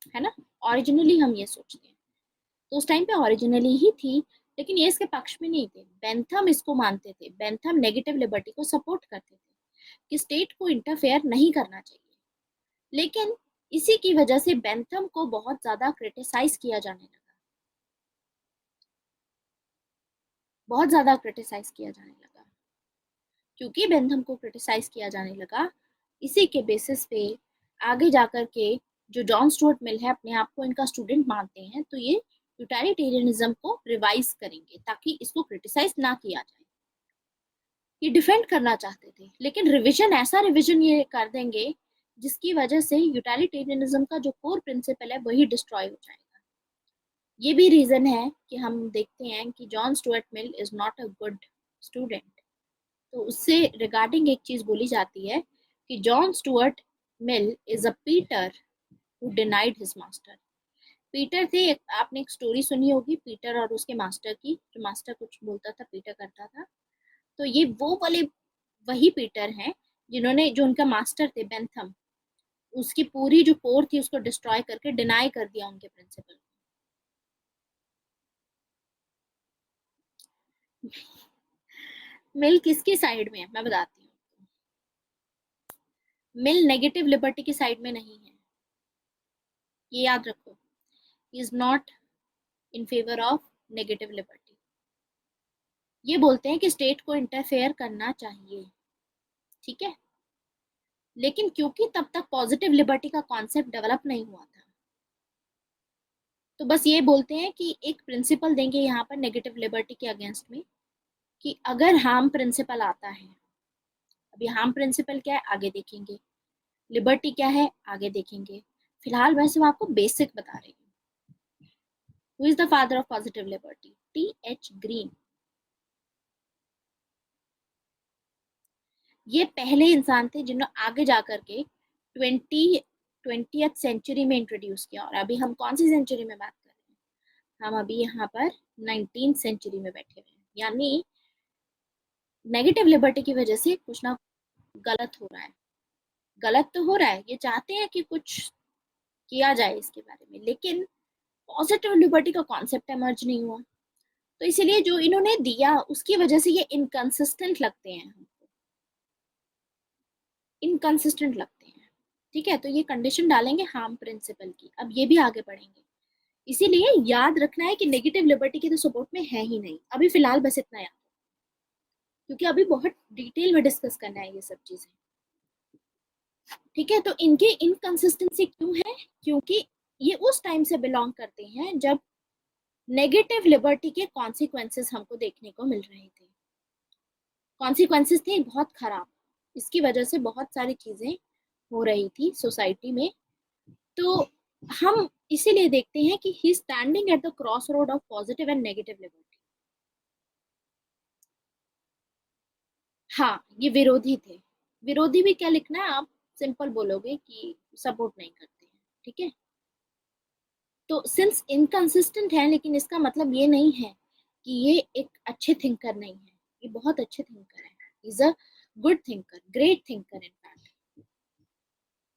है ना? ओरिजिनली हम ये सोचते हैं, तो उस टाइम पे ओरिजिनली ही थी, लेकिन ये इसके पक्ष में नहीं थे। बेंथम इसको मानते थे, बेंथम नेगेटिव लिबर्टी को सपोर्ट करते थे कि स्टेट को इंटरफेयर नहीं करना चाहिए। लेकिन इसी की वजह से बेंथम को बहुत ज्यादा क्रिटिसाइज किया जाने लगा, बहुत ज्यादा क्रिटिसाइज किया जाने लगा। क्योंकि बेंथम को क्रिटिसाइज किया जाने लगा, इसी के बेसिस पे आगे जाकर के जो जॉन स्टुअर्ट मिल है अपने आप को इनका स्टूडेंट मानते हैं, तो ये यूटिलिटेरियनिज्म को रिवाइज करेंगे ताकि इसको क्रिटिसाइज ना किया जाए। ये डिफेंड करना चाहते थे, लेकिन रिवीजन, ऐसा रिवीजन ये कर देंगे जिसकी वजह से यूटिलिटेरियनिज्म का जो कोर प्रिंसिपल है वही डिस्ट्रॉय हो जाएगा। ये भी रीजन है कि हम देखते हैं कि John Stuart mill is not a good student. तो उससे रिगार्डिंग एक चीज बोली जाती है कि John Stuart mill is a Peter who denied his master. Peter थे, आपने एक स्टोरी सुनी होगी पीटर और उसके मास्टर की, जो मास्टर कुछ बोलता था पीटर करता था। तो ये वो वाले वही पीटर हैं जिन्होंने, जो उनका मास्टर थे बेंथम, उसकी पूरी जो कोर थी उसको डिस्ट्रॉय करके डिनाई कर दिया उनके प्रिंसिपल। मिल किसकी साइड में है मैं बताती हूँ। मिल नेगेटिव लिबर्टी की साइड में नहीं है, ये याद रखो। Is not in favour of negative liberty. ये बोलते हैं कि स्टेट को इंटरफेयर करना चाहिए, ठीक है, लेकिन क्योंकि तब तक पॉजिटिव लिबर्टी का कॉन्सेप्ट डेवलप नहीं हुआ था, तो बस ये बोलते हैं कि एक प्रिंसिपल देंगे यहाँ पर नेगेटिव लिबर्टी के अगेंस्ट में, कि अगर हार्म प्रिंसिपल आता है, अभी हार्म प्रिंसिपल क्या है आगे देखेंगे, लिबर्टी क्या है आगे देखेंगे, फिलहाल वैसे मैं आपको बेसिक बता रही हूँ। Who is the father of positive liberty? T.H. Green. ये पहले इंसान थे जिन्होंने आगे जाकर के 20th सेंचुरी में इंट्रोड्यूस किया। और अभी हम कौन सी सेंचुरी में बात कर रहे हैं? हम अभी यहाँ पर 19th सेंचुरी में बैठे हुए हैं, यानी नेगेटिव लिबर्टी की वजह से कुछ ना गलत हो रहा है। गलत तो हो रहा है, ये चाहते हैं कि कुछ किया जाए इसके बारे में, लेकिन पॉजिटिव लिबर्टी का कॉन्सेप्ट एमर्ज नहीं हुआ। तो इसीलिए जो इन्होंने दिया उसकी वजह से ये इनकंसिस्टेंट लगते हैं, हमको इनकंसिस्टेंट लगते हैं। ठीक है, तो ये कंडीशन डालेंगे हार्म प्रिंसिपल की, अब ये भी आगे पढ़ेंगे। इसीलिए याद रखना है कि नेगेटिव लिबर्टी के तो सपोर्ट में है ही नहीं, अभी फिलहाल बस इतना याद, क्योंकि अभी बहुत डिटेल में डिस्कस करना है ये सब चीजें। ठीक है, तो इनकी इनकंसिस्टेंसी क्यों है? क्योंकि ये उस टाइम से बिलोंग करते हैं जब नेगेटिव लिबर्टी के कॉन्सिक्वेंसेस हमको देखने को मिल रहे थे। कॉन्सिक्वेंसेस थे बहुत खराब, इसकी वजह से बहुत सारी चीजें हो रही थी सोसाइटी में। तो हम इसीलिए देखते हैं कि he standing at the cross road of positive and negative liberty. हाँ, ये विरोधी थे। विरोधी भी क्या लिखना है, आप सिंपल बोलोगे कि सपोर्ट नहीं करते हैं। ठीक है, तो सिंस इनकंसिस्टेंट है, लेकिन इसका मतलब ये नहीं है कि ये एक अच्छे थिंकर नहीं है। ये बहुत अच्छे थिंकर है, is a good thinker, great thinker in fact.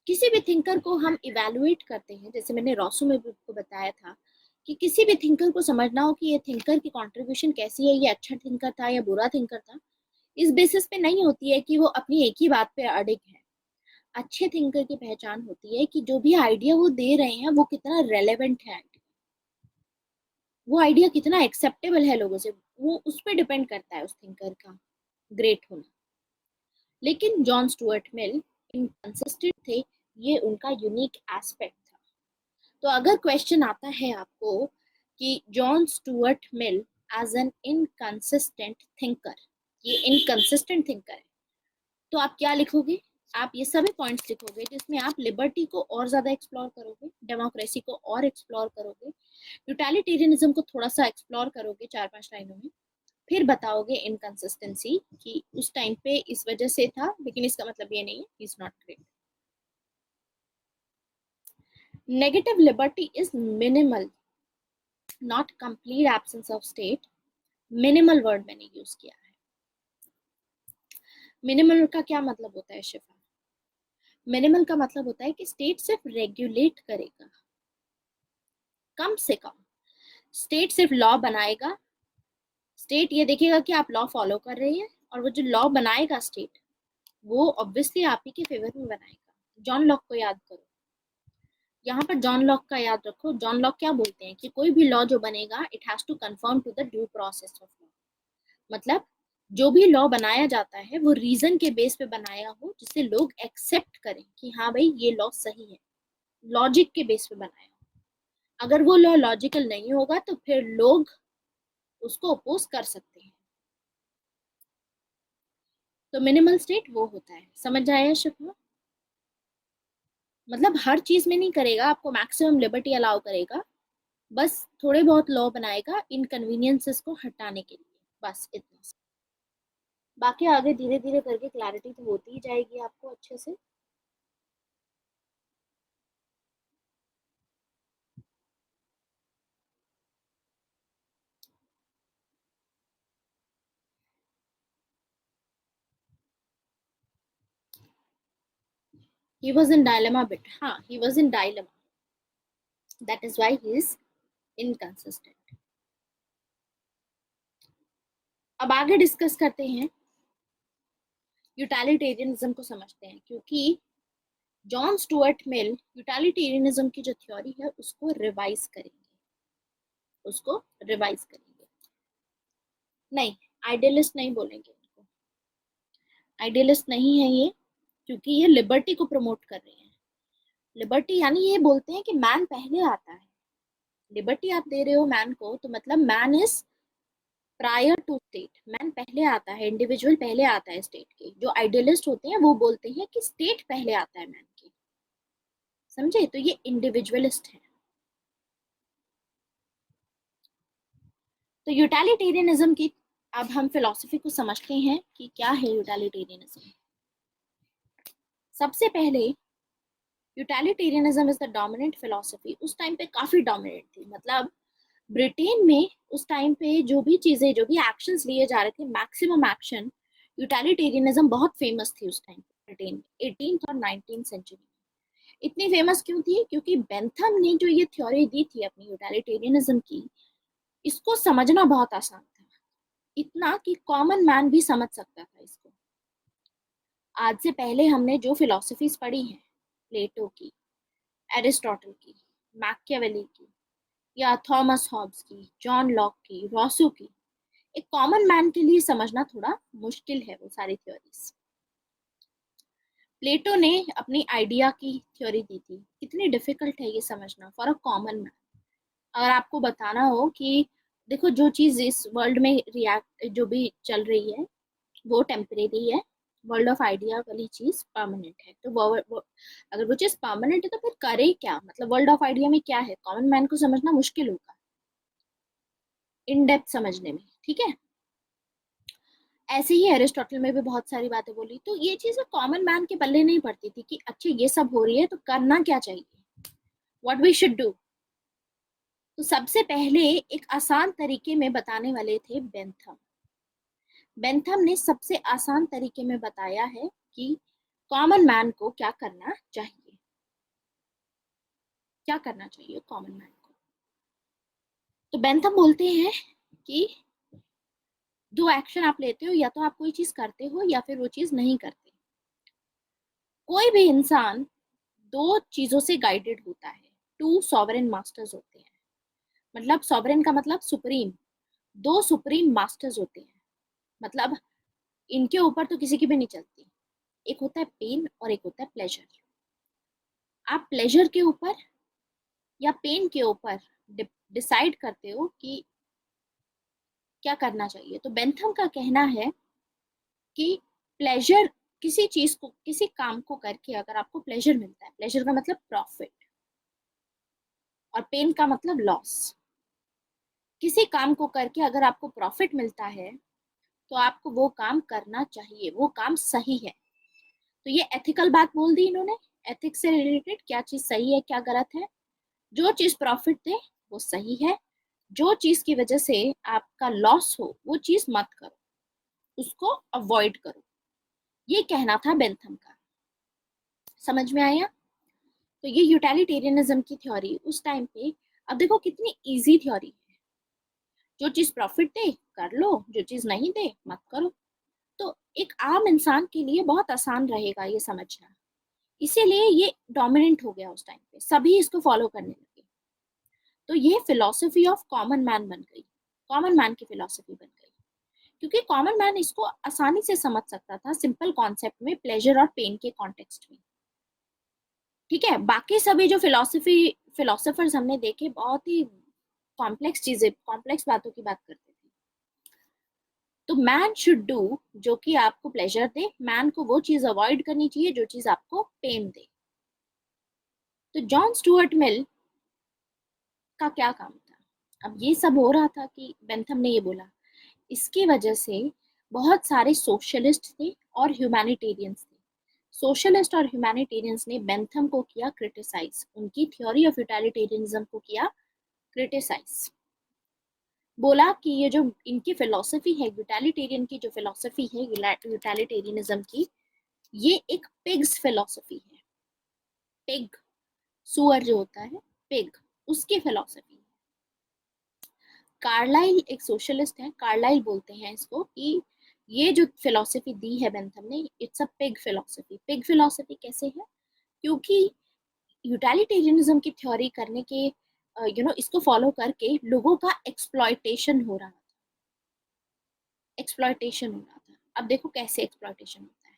किसी भी थिंकर को हम इवेलुएट करते हैं, जैसे मैंने रॉसो में भी आपको बताया था कि किसी भी थिंकर को समझना हो कि ये थिंकर की कंट्रीब्यूशन कैसी है, ये अच्छा थिंकर था या बुरा थिंकर था, इस बेसिस पे नहीं होती है कि वो अपनी एक ही बात पे अडिग है। अच्छे थिंकर की पहचान होती है कि जो भी आइडिया वो दे रहे हैं वो कितना रेलेवेंट है, वो आइडिया कितना एक्सेप्टेबल है लोगों से, वो उस पर डिपेंड करता है उस थिंकर का ग्रेट होना। लेकिन जॉन स्टुअर्ट मिल इनकंसिस्टेंट थे, ये उनका यूनिक एस्पेक्ट था। तो अगर क्वेश्चन आता है आपको कि John Stuart Mill as an inconsistent thinker, ये इनकंसिस्टेंट थिंकर है, तो आप क्या लिखोगे? आप ये सभी पॉइंट्स लिखोगे जिसमें आप लिबर्टी को और ज्यादा एक्सप्लोर करोगे, डेमोक्रेसी को और एक्सप्लोर करोगे, यूटिलिटेरियनिज्म को थोड़ा सा एक्सप्लोर करोगे 4-5 लाइनों में, फिर बताओगे इनकंसिस्टेंसी कि उस टाइम पे इस वजह से था, लेकिन इसका मतलब ये नहीं है is not great. Negative liberty is minimal, not complete absence of state. Minimal word मैंने यूज किया है। मिनिमल का क्या मतलब होता है शिफा? मिनिमल का मतलब होता है कि स्टेट सिर्फ रेगुलेट करेगा, कम से कम। स्टेट सिर्फ लॉ बनाएगा, स्टेट ये देखेगा कि आप लॉ फॉलो कर रहे हैं, और वो जो लॉ बनाएगा स्टेट, वो ऑब्वियसली आप ही के फेवर में बनाएगा। जॉन लॉक को याद करो, यहाँ पर जॉन लॉक का याद रखो। जॉन लॉक क्या बोलते हैं कि कोई भी लॉ जो बनेगा it has to conform to the due process of law. मतलब जो भी लॉ बनाया जाता है वो रीजन के बेस पे बनाया हो, जिससे लोग एक्सेप्ट करें कि हाँ भाई ये लॉ सही है, लॉजिक के बेस पे बनाया हो। अगर वो लॉ लॉजिकल नहीं होगा तो फिर लोग उसको अपोज कर सकते हैं। तो मिनिमल स्टेट वो होता है, समझ आया शिफा? मतलब हर चीज में नहीं करेगा, आपको मैक्सिमम लिबर्टी अलाउ करेगा, बस थोड़े बहुत लॉ बनाएगा इनकन्वीनियंसेस को हटाने के लिए, बस इतना। बाकी आगे धीरे धीरे करके क्लैरिटी तो होती ही जाएगी आपको अच्छे से। He was in dilemma bit, हाँ he was in dilemma, that is why he is inconsistent। अब आगे डिस्कस करते हैं, यूटिलिटेरियनिज्म को समझते हैं, क्योंकि जॉन स्टुअर्ट मिल यूटिलिटेरियनिज्म की जो थ्योरी है उसको रिवाइज करेंगे, उसको रिवाइज करेंगे। नहीं, आइडियलिस्ट नहीं बोलेंगे इनको, आइडियलिस्ट नहीं है ये, क्योंकि ये लिबर्टी को प्रमोट कर रहे हैं। लिबर्टी यानी ये बोलते हैं कि मैन पहले आता है। लिबर्टी आप दे रहे हो मैन को, तो मतलब man is prior to state, man पहले आता है, इंडिविजुअल पहले आता है स्टेट के। जो आइडियलिस्ट होते हैं वो बोलते हैं कि स्टेट पहले आता है मैन के। समझे? तो ये इंडिविजुअलिस्ट है। तो यूटिलिटेरियनिज्म की अब हम फिलॉसफी को समझते हैं कि क्या है यूटिलिटेरियनिज्म। सबसे पहले utilitarianism is the dominant philosophy. उस टाइम पे काफी डोमिनेंट थी, मतलब ब्रिटेन में उस टाइम पे जो भी चीजें, जो भी एक्शंस लिए जा रहे थे, मैक्सिमम एक्शन, यूटिलिटेरियनिज्म बहुत फेमस थी उस टाइम पे ब्रिटेन में, 18th और 19th सेंचुरी में। इतनी फेमस क्यों थी? क्योंकि बेंथम ने जो ये थ्योरी दी थी अपनी यूटिलिटेरियनिज्म की, इसको समझना बहुत आसान था, इतना कि कॉमन मैन भी समझ सकता था इसको। आज से पहले हमने जो फिलोसफीज पढ़ी हैं, प्लेटो की, एरिस्टोटल की, मैकियावेली की, या थॉमस हॉब्स की, जॉन लॉक की, रॉसो की, एक कॉमन मैन के लिए समझना थोड़ा मुश्किल है वो सारी थ्योरीज। प्लेटो ने अपनी आइडिया की थ्योरी दी थी, कितनी डिफिकल्ट है ये समझना फॉर अ कॉमन मैन। अगर आपको बताना हो कि देखो, जो चीज इस वर्ल्ड में रिएक्ट जो भी चल रही है वो टेम्परेरी है, वर्ल्ड ऑफ आइडिया वाली चीज परमानेंट है, तो अगर वो चीज परमानेंट है तो फिर करे क्या, मतलब वर्ल्ड ऑफ आइडिया में क्या है, कॉमन मैन को समझना मुश्किल होगा इन डेप्थ समझने में, ठीक है। ऐसे ही एरिस्टोटल में भी बहुत सारी बातें बोली, तो ये चीजें कॉमन मैन के पल्ले नहीं पड़ती थी कि अच्छा ये सब हो रही है तो करना क्या चाहिए, व्हाट वी शुड डू। तो सबसे पहले एक आसान तरीके में बताने वाले थे बेंथम। बेंथम ने सबसे आसान तरीके में बताया है कि कॉमन मैन को क्या करना चाहिए, क्या करना चाहिए कॉमन मैन को। तो बेंथम बोलते हैं कि दो एक्शन आप लेते हो, या तो आप कोई चीज करते हो या फिर वो चीज नहीं करते। कोई भी इंसान दो चीजों से गाइडेड होता है, टू सॉवरेन मास्टर्स होते हैं, मतलब सॉवरेन का मतलब सुप्रीम, दो सुप्रीम मास्टर्स होते हैं, मतलब इनके ऊपर तो किसी की भी नहीं चलती। एक होता है पेन और एक होता है प्लेजर। आप प्लेजर के ऊपर या पेन के ऊपर डिसाइड करते हो कि क्या करना चाहिए। तो बेंथम का कहना है कि प्लेजर, किसी चीज को, किसी काम को करके अगर आपको प्लेजर मिलता है, प्लेजर का मतलब प्रॉफिट और पेन का मतलब लॉस, किसी काम को करके अगर आपको प्रॉफिट मिलता है तो आपको वो काम करना चाहिए, वो काम सही है। तो ये एथिकल बात बोल दी इन्होंने, एथिक्स से रिलेटेड क्या चीज सही है क्या गलत है। जो चीज प्रॉफिट दे वो सही है, जो चीज की वजह से आपका लॉस हो वो चीज मत करो, उसको अवॉइड करो। ये कहना था बेंथम का। समझ में आया? तो ये यूटिलिटेरियनिज्म की थ्योरी उस टाइम पे, अब देखो कितनी इजी थ्योरी है, जो चीज प्रॉफिट दे कर लो, जो चीज नहीं दे मत करो। तो एक आम इंसान के लिए बहुत आसान रहेगा ये समझना, इसीलिए ये डोमिनेंट हो गया उस टाइम पे, सभी इसको फॉलो करने लगे। तो ये फिलोसफी ऑफ कॉमन मैन बन गई, कॉमन मैन की फिलोसफी बन गई, क्योंकि कॉमन मैन इसको आसानी से समझ सकता था सिंपल कॉन्सेप्ट में, प्लेजर और पेन के कॉन्टेक्स्ट में, ठीक है। बाकी सभी जो फिलोसफर्स हमने देखे बहुत ही कॉम्प्लेक्स चीजें, कॉम्प्लेक्स बातों की बात करते थे। तो मैन शुड डू जो कि आपको प्लेजर दे, मैन को वो चीज अवॉइड करनी चाहिए जो चीज आपको पेन दे। तो जॉन स्टुअर्ट मिल का क्या काम था? अब ये सब हो रहा था कि बेंथम ने ये बोला, इसकी वजह से बहुत सारे सोशलिस्ट थे और ह्यूमैनिटेरियंस थे। सोशलिस्ट और ह्यूमैनिटेरियंस ने बेंथम को किया क्रिटिसाइज, उनकी थ्योरी ऑफ यूटिलिटेरियनिज्म को किया क्रिटिसाइज। बोला कि ये जो इनकी फिलोसफी है, यूटिलिटेरियन की जो फिलोसफी है यूटिलिटेरियनिज्म की, ये एक पिग्स फिलोसफी है। पिग, सुअर जो होता है, पिग, उसकी फिलोसफी। कार्लाइल एक सोशलिस्ट है, कार्लाइल बोलते हैं इसको कि ये जो फिलोसफी दी है बेंथम ने, it's a pig philosophy. Pig philosophy कैसे है? क्योंकि यूटिलिटेरियनिज्म की थ्योरी करने के इसको फॉलो करके लोगों का एक्सप्लॉयटेशन हो रहा था, एक्सप्लॉयटेशन हो रहा था। अब देखो कैसे एक्सप्लॉयटेशन होता है।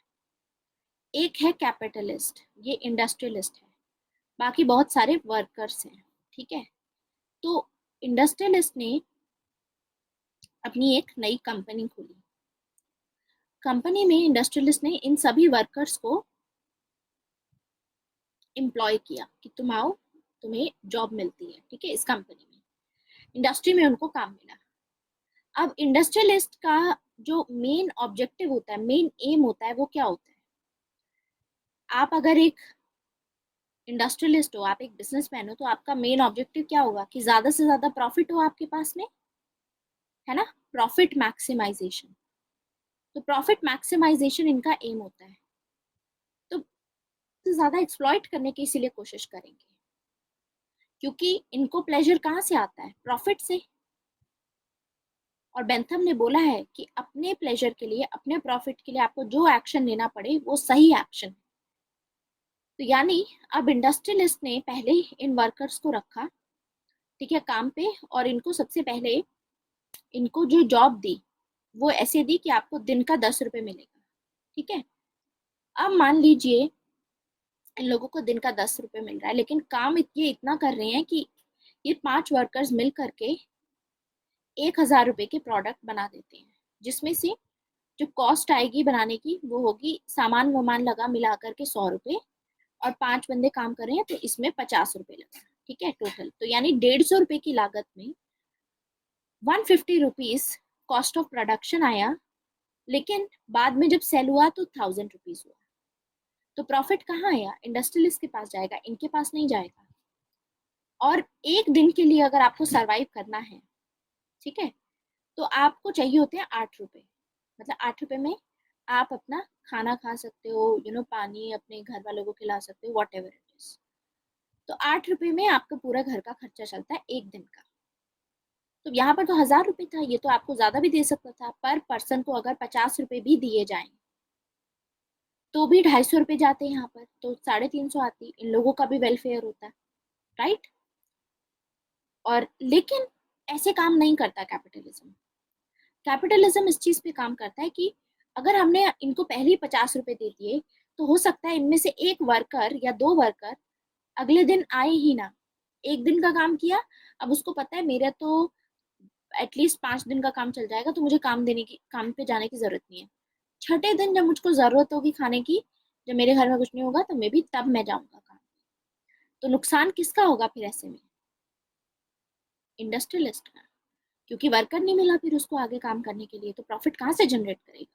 एक है कैपिटलिस्ट, ये इंडस्ट्रियलिस्ट है, बाकी बहुत सारे वर्कर्स हैं, ठीक है। तो इंडस्ट्रियलिस्ट ने अपनी एक नई कंपनी खोली, कंपनी में इंडस्ट्रियलिस्ट ने इन सभी वर्कर्स को एम्प्लॉय किया कि तुम आओ, तुम्हें जॉब मिलती है, ठीक है, इस कंपनी में, इंडस्ट्री में उनको काम मिला। अब इंडस्ट्रियलिस्ट का जो मेन ऑब्जेक्टिव होता है, मेन एम होता है, वो क्या होता है? आप अगर एक इंडस्ट्रियलिस्ट हो, आप एक बिजनेसमैन हो, तो आपका मेन ऑब्जेक्टिव क्या होगा कि ज्यादा से ज्यादा प्रॉफिट हो आपके पास में, है ना, प्रॉफिट मैक्सिमाइजेशन। तो प्रॉफिट मैक्सिमाइजेशन इनका एम होता है, तो ज्यादा एक्सप्लॉइट करने की इसीलिए कोशिश करेंगे, क्योंकि इनको प्लेजर कहाँ से आता है, प्रॉफिट से। और बेंथम ने बोला है कि अपने प्लेजर के लिए, अपने प्रॉफिट के लिए आपको जो एक्शन लेना पड़े वो सही एक्शन। तो यानी अब इंडस्ट्रियलिस्ट ने पहले इन वर्कर्स को रखा, ठीक है, काम पे, और इनको सबसे पहले इनको जो जॉब दी वो ऐसे दी कि आपको दिन का 10 रुपए मिलेगा, ठीक है। अब मान लीजिए इन लोगों को दिन का 10 रुपए मिल रहा है, लेकिन काम ये इतना कर रहे हैं कि ये 5 वर्कर्स मिल करके 1,000 रुपए के प्रोडक्ट बना देते हैं, जिसमें से जो कॉस्ट आएगी बनाने की वो होगी सामान वामान लगा मिला करके 100 रुपए, और 5 बंदे काम कर रहे हैं तो इसमें 50 रुपए लगा, ठीक है, टोटल। तो यानी 150 रुपए की लागत में 150 रुपीज कॉस्ट ऑफ प्रोडक्शन आया, लेकिन बाद में जब सेल हुआ तो 1,000 रुपीज हुआ। तो प्रॉफिट कहाँ आया, इंडस्ट्रियलिस्ट के पास जाएगा, इनके पास नहीं जाएगा। और एक दिन के लिए अगर आपको सरवाइव करना है, ठीक है, तो आपको चाहिए होते हैं 8 रुपए। मतलब 8 रुपए में आप अपना खाना खा सकते हो, पानी अपने घर वालों को खिला सकते हो, वॉट एवर इट इज। तो 8 रुपए में आपका पूरा घर का खर्चा चलता है एक दिन का। तो यहाँ पर तो 1,000 रुपए था, ये तो आपको ज्यादा भी दे सकता था। पर पर्सन को अगर 50 रुपए भी दिए जाएं तो भी 250 रुपए जाते हैं यहाँ पर, तो 350 आती, इन लोगों का भी वेलफेयर होता है, राइट। और लेकिन ऐसे काम नहीं करता कैपिटलिज्म। कैपिटलिज्म इस चीज पे काम करता है कि अगर हमने इनको पहले ही 50 रुपए दे दिए तो हो सकता है इनमें से एक वर्कर या दो वर्कर अगले दिन आए ही ना। एक दिन का काम किया, अब उसको पता है मेरा तो एटलीस्ट 5 दिन का काम चल जाएगा, तो मुझे काम पे जाने की जरूरत नहीं है। छठे दिन जब मुझको जरूरत होगी खाने की, जब मेरे घर में कुछ नहीं होगा, तो मैं भी तब मैं जाऊंगा काम। तो नुकसान किसका होगा फिर ऐसे में, इंडस्ट्रियलिस्ट का, क्योंकि वर्कर नहीं मिला फिर उसको आगे काम करने के लिए, तो प्रॉफिट कहाँ से जनरेट करेगा।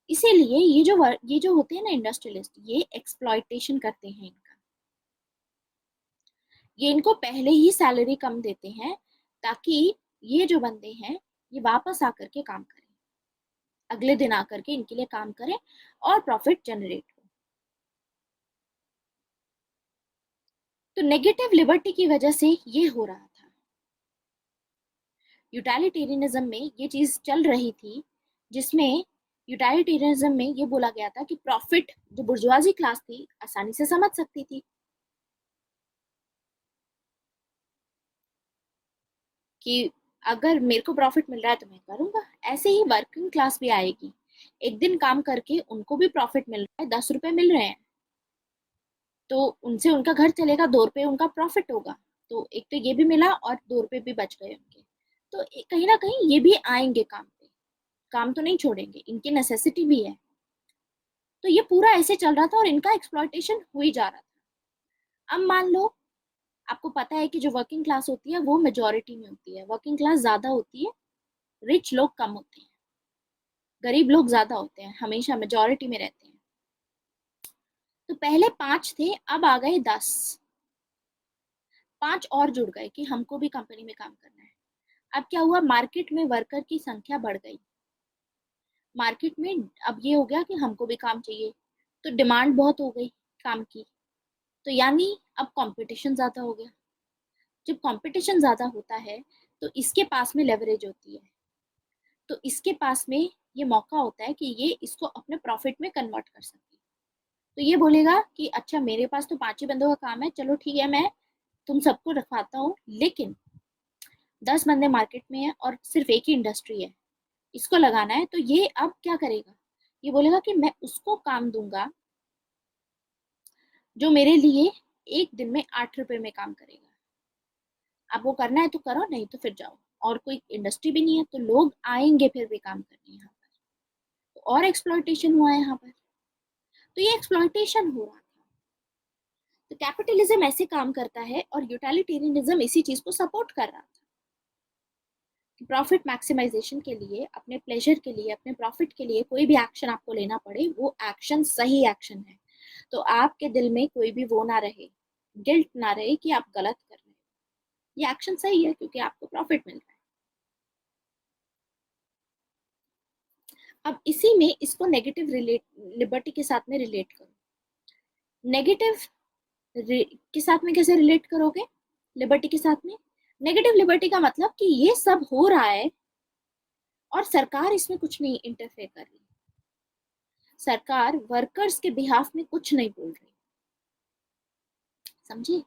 इसीलिए ये जो होते हैं ना इंडस्ट्रियलिस्ट, ये एक्सप्लॉइटेशन करते हैं इनका। ये इनको पहले ही सैलरी कम देते हैं ताकि ये जो बंदे हैं ये वापस आकर के काम करें, अगले दिन आकर के इनके लिए काम करें और प्रॉफिट जनरेट हो। तो नेगेटिव लिबर्टी की वजह से ये हो रहा था। यूटिलिटेरियनिज्म में ये चीज चल रही थी, जिसमें यूटिलिटेरियनिज्म में ये बोला गया था कि प्रॉफिट जो बुर्जुआजी क्लास थी आसानी से समझ सकती थी कि अगर मेरे को प्रॉफिट मिल रहा है तो मैं करूंगा। ऐसे ही वर्किंग क्लास भी आएगी, एक दिन काम करके उनको भी प्रॉफिट मिल रहा है, 10 रुपए मिल रहे हैं, तो उनसे उनका घर चलेगा, 2 रुपए उनका प्रॉफिट होगा। तो एक तो ये भी मिला और 2 रुपए भी बच गए उनके। तो कहीं ना कहीं ये भी आएंगे काम पे, काम तो नहीं छोड़ेंगे, इनकी नेसेसिटी भी है। तो ये पूरा ऐसे चल रहा था और इनका एक्सप्लॉइटेशन हो ही जा रहा था। अब मान लो आपको पता है कि जो वर्किंग क्लास होती है वो मेजोरिटी में होती है, वर्किंग क्लास ज्यादा होती है, रिच लोग कम होते हैं, गरीब लोग ज्यादा होते हैं, हमेशा मेजोरिटी में रहते हैं। तो पहले 5 थे, अब आ गए 10, 5 और जुड़ गए कि हमको भी कंपनी में काम करना है। अब क्या हुआ, मार्केट में वर्कर की संख्या बढ़ गई, मार्केट में अब ये हो गया कि हमको भी काम चाहिए, तो डिमांड बहुत हो गई काम की। तो यानी अब कंपटीशन ज्यादा हो गया। जब कंपटीशन ज्यादा होता है तो इसके पास में लेवरेज होती है, तो इसके पास में ये मौका होता है कि ये इसको अपने प्रॉफिट में कन्वर्ट कर सकती है। तो ये बोलेगा कि अच्छा मेरे पास तो 5 ही बंदों का काम है, चलो ठीक है, मैं तुम सबको रखवाता हूँ, लेकिन 10 बंदे मार्केट में है और सिर्फ एक ही इंडस्ट्री है, इसको लगाना है। तो ये अब क्या करेगा, ये बोलेगा कि मैं उसको काम दूंगा जो मेरे लिए एक दिन में 8 रुपए में काम करेगा। आपको करना है तो करो, नहीं तो फिर जाओ, और कोई इंडस्ट्री भी नहीं है तो लोग आएंगे फिर भी काम करने यहाँ पर। तो और एक्सप्लॉइटेशन हुआ है यहाँ पर, तो ये एक्सप्लॉइटेशन हो रहा था। तो कैपिटलिज्म ऐसे काम करता है और यूटिलिटेरियनिज्म इसी चीज को सपोर्ट कर रहा था कि प्रॉफिट मैक्सिमाइजेशन के लिए, अपने प्लेजर के लिए, अपने प्रॉफिट के लिए कोई भी एक्शन आपको लेना पड़े वो एक्शन सही एक्शन है। तो आपके दिल में कोई भी वो ना रहे गिल्ट ना रहे कि आप गलत कर रहे हो, ये एक्शन सही है क्योंकि आपको प्रॉफिट मिल रहा है। अब इसी में इसको नेगेटिव रिलेट लिबर्टी के साथ में रिलेट करो। नेगेटिव के साथ में कैसे रिलेट करोगे लिबर्टी के साथ में? नेगेटिव लिबर्टी का मतलब कि ये सब हो रहा है और सरकार इसमें कुछ नहीं इंटरफेयर कर रही, सरकार वर्कर्स के बिहाफ में कुछ नहीं बोल रही, समझी?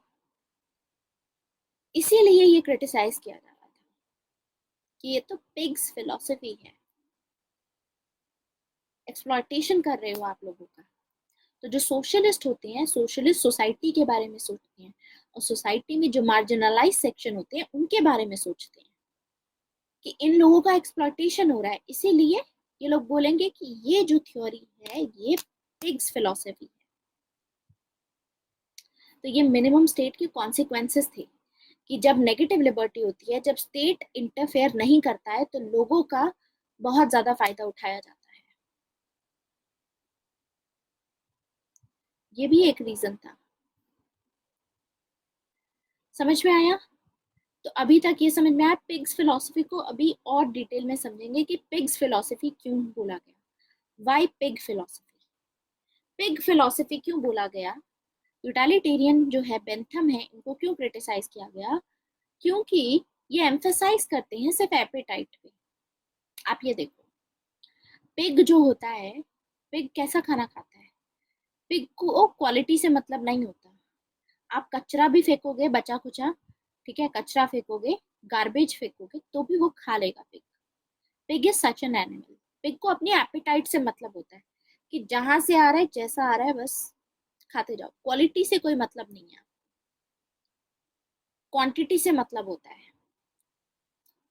इसीलिए ये क्रिटिसाइज किया जा रहा था कि ये तो पिग्स फिलोसफी है, एक्सप्लॉयटेशन कर रहे हो आप लोगों का। तो जो सोशलिस्ट होते हैं, सोशलिस्ट सोसाइटी के बारे में सोचते हैं और सोसाइटी में जो मार्जिनलाइज सेक्शन होते हैं उनके बारे में सोचते हैं कि इन लोगों का एक्सप्लॉयटेशन हो रहा है, इसीलिए ये लोग बोलेंगे कि ये जो थ्योरी है ये पिग्स फिलोसफी है। तो ये मिनिमम स्टेट के कॉन्सिक्वेंसेस थे कि जब नेगेटिव लिबर्टी होती है, जब स्टेट इंटरफेयर नहीं करता है, तो लोगों का बहुत ज्यादा फायदा उठाया जाता है। ये भी एक रीजन था। समझ में आया? तो अभी तक ये समझ में आया पिग्स फिलोसफी को। अभी और डिटेल में समझेंगे कि पिग्स फिलोसफी क्यों बोला गया, why pig philosophy. Pig philosophy क्यों बोला गया, यूटिलिटेरियन जो है बेंथम है, इनको क्यों क्रिटिसाइज किया गया? क्योंकि ये एम्फेसाइज करते हैं सिर्फ एपेटाइट पे। आप ये देखो, पिग जो होता है, पिग कैसा खाना खाता है? पिग को क्वालिटी से मतलब नहीं होता। आप कचरा भी फेंकोगे बचा खुचा, ठीक है, कचरा फेंकोगे, गार्बेज फेंकोगे, तो भी वो खा लेगा pig. Pig is such an animal. Pig को अपनी एपेटाइट से मतलब होता है कि जहां से आ रहा है, जैसा आ रहा है, बस खाते जाओ। क्वालिटी से कोई मतलब नहीं है, क्वांटिटी से मतलब होता है।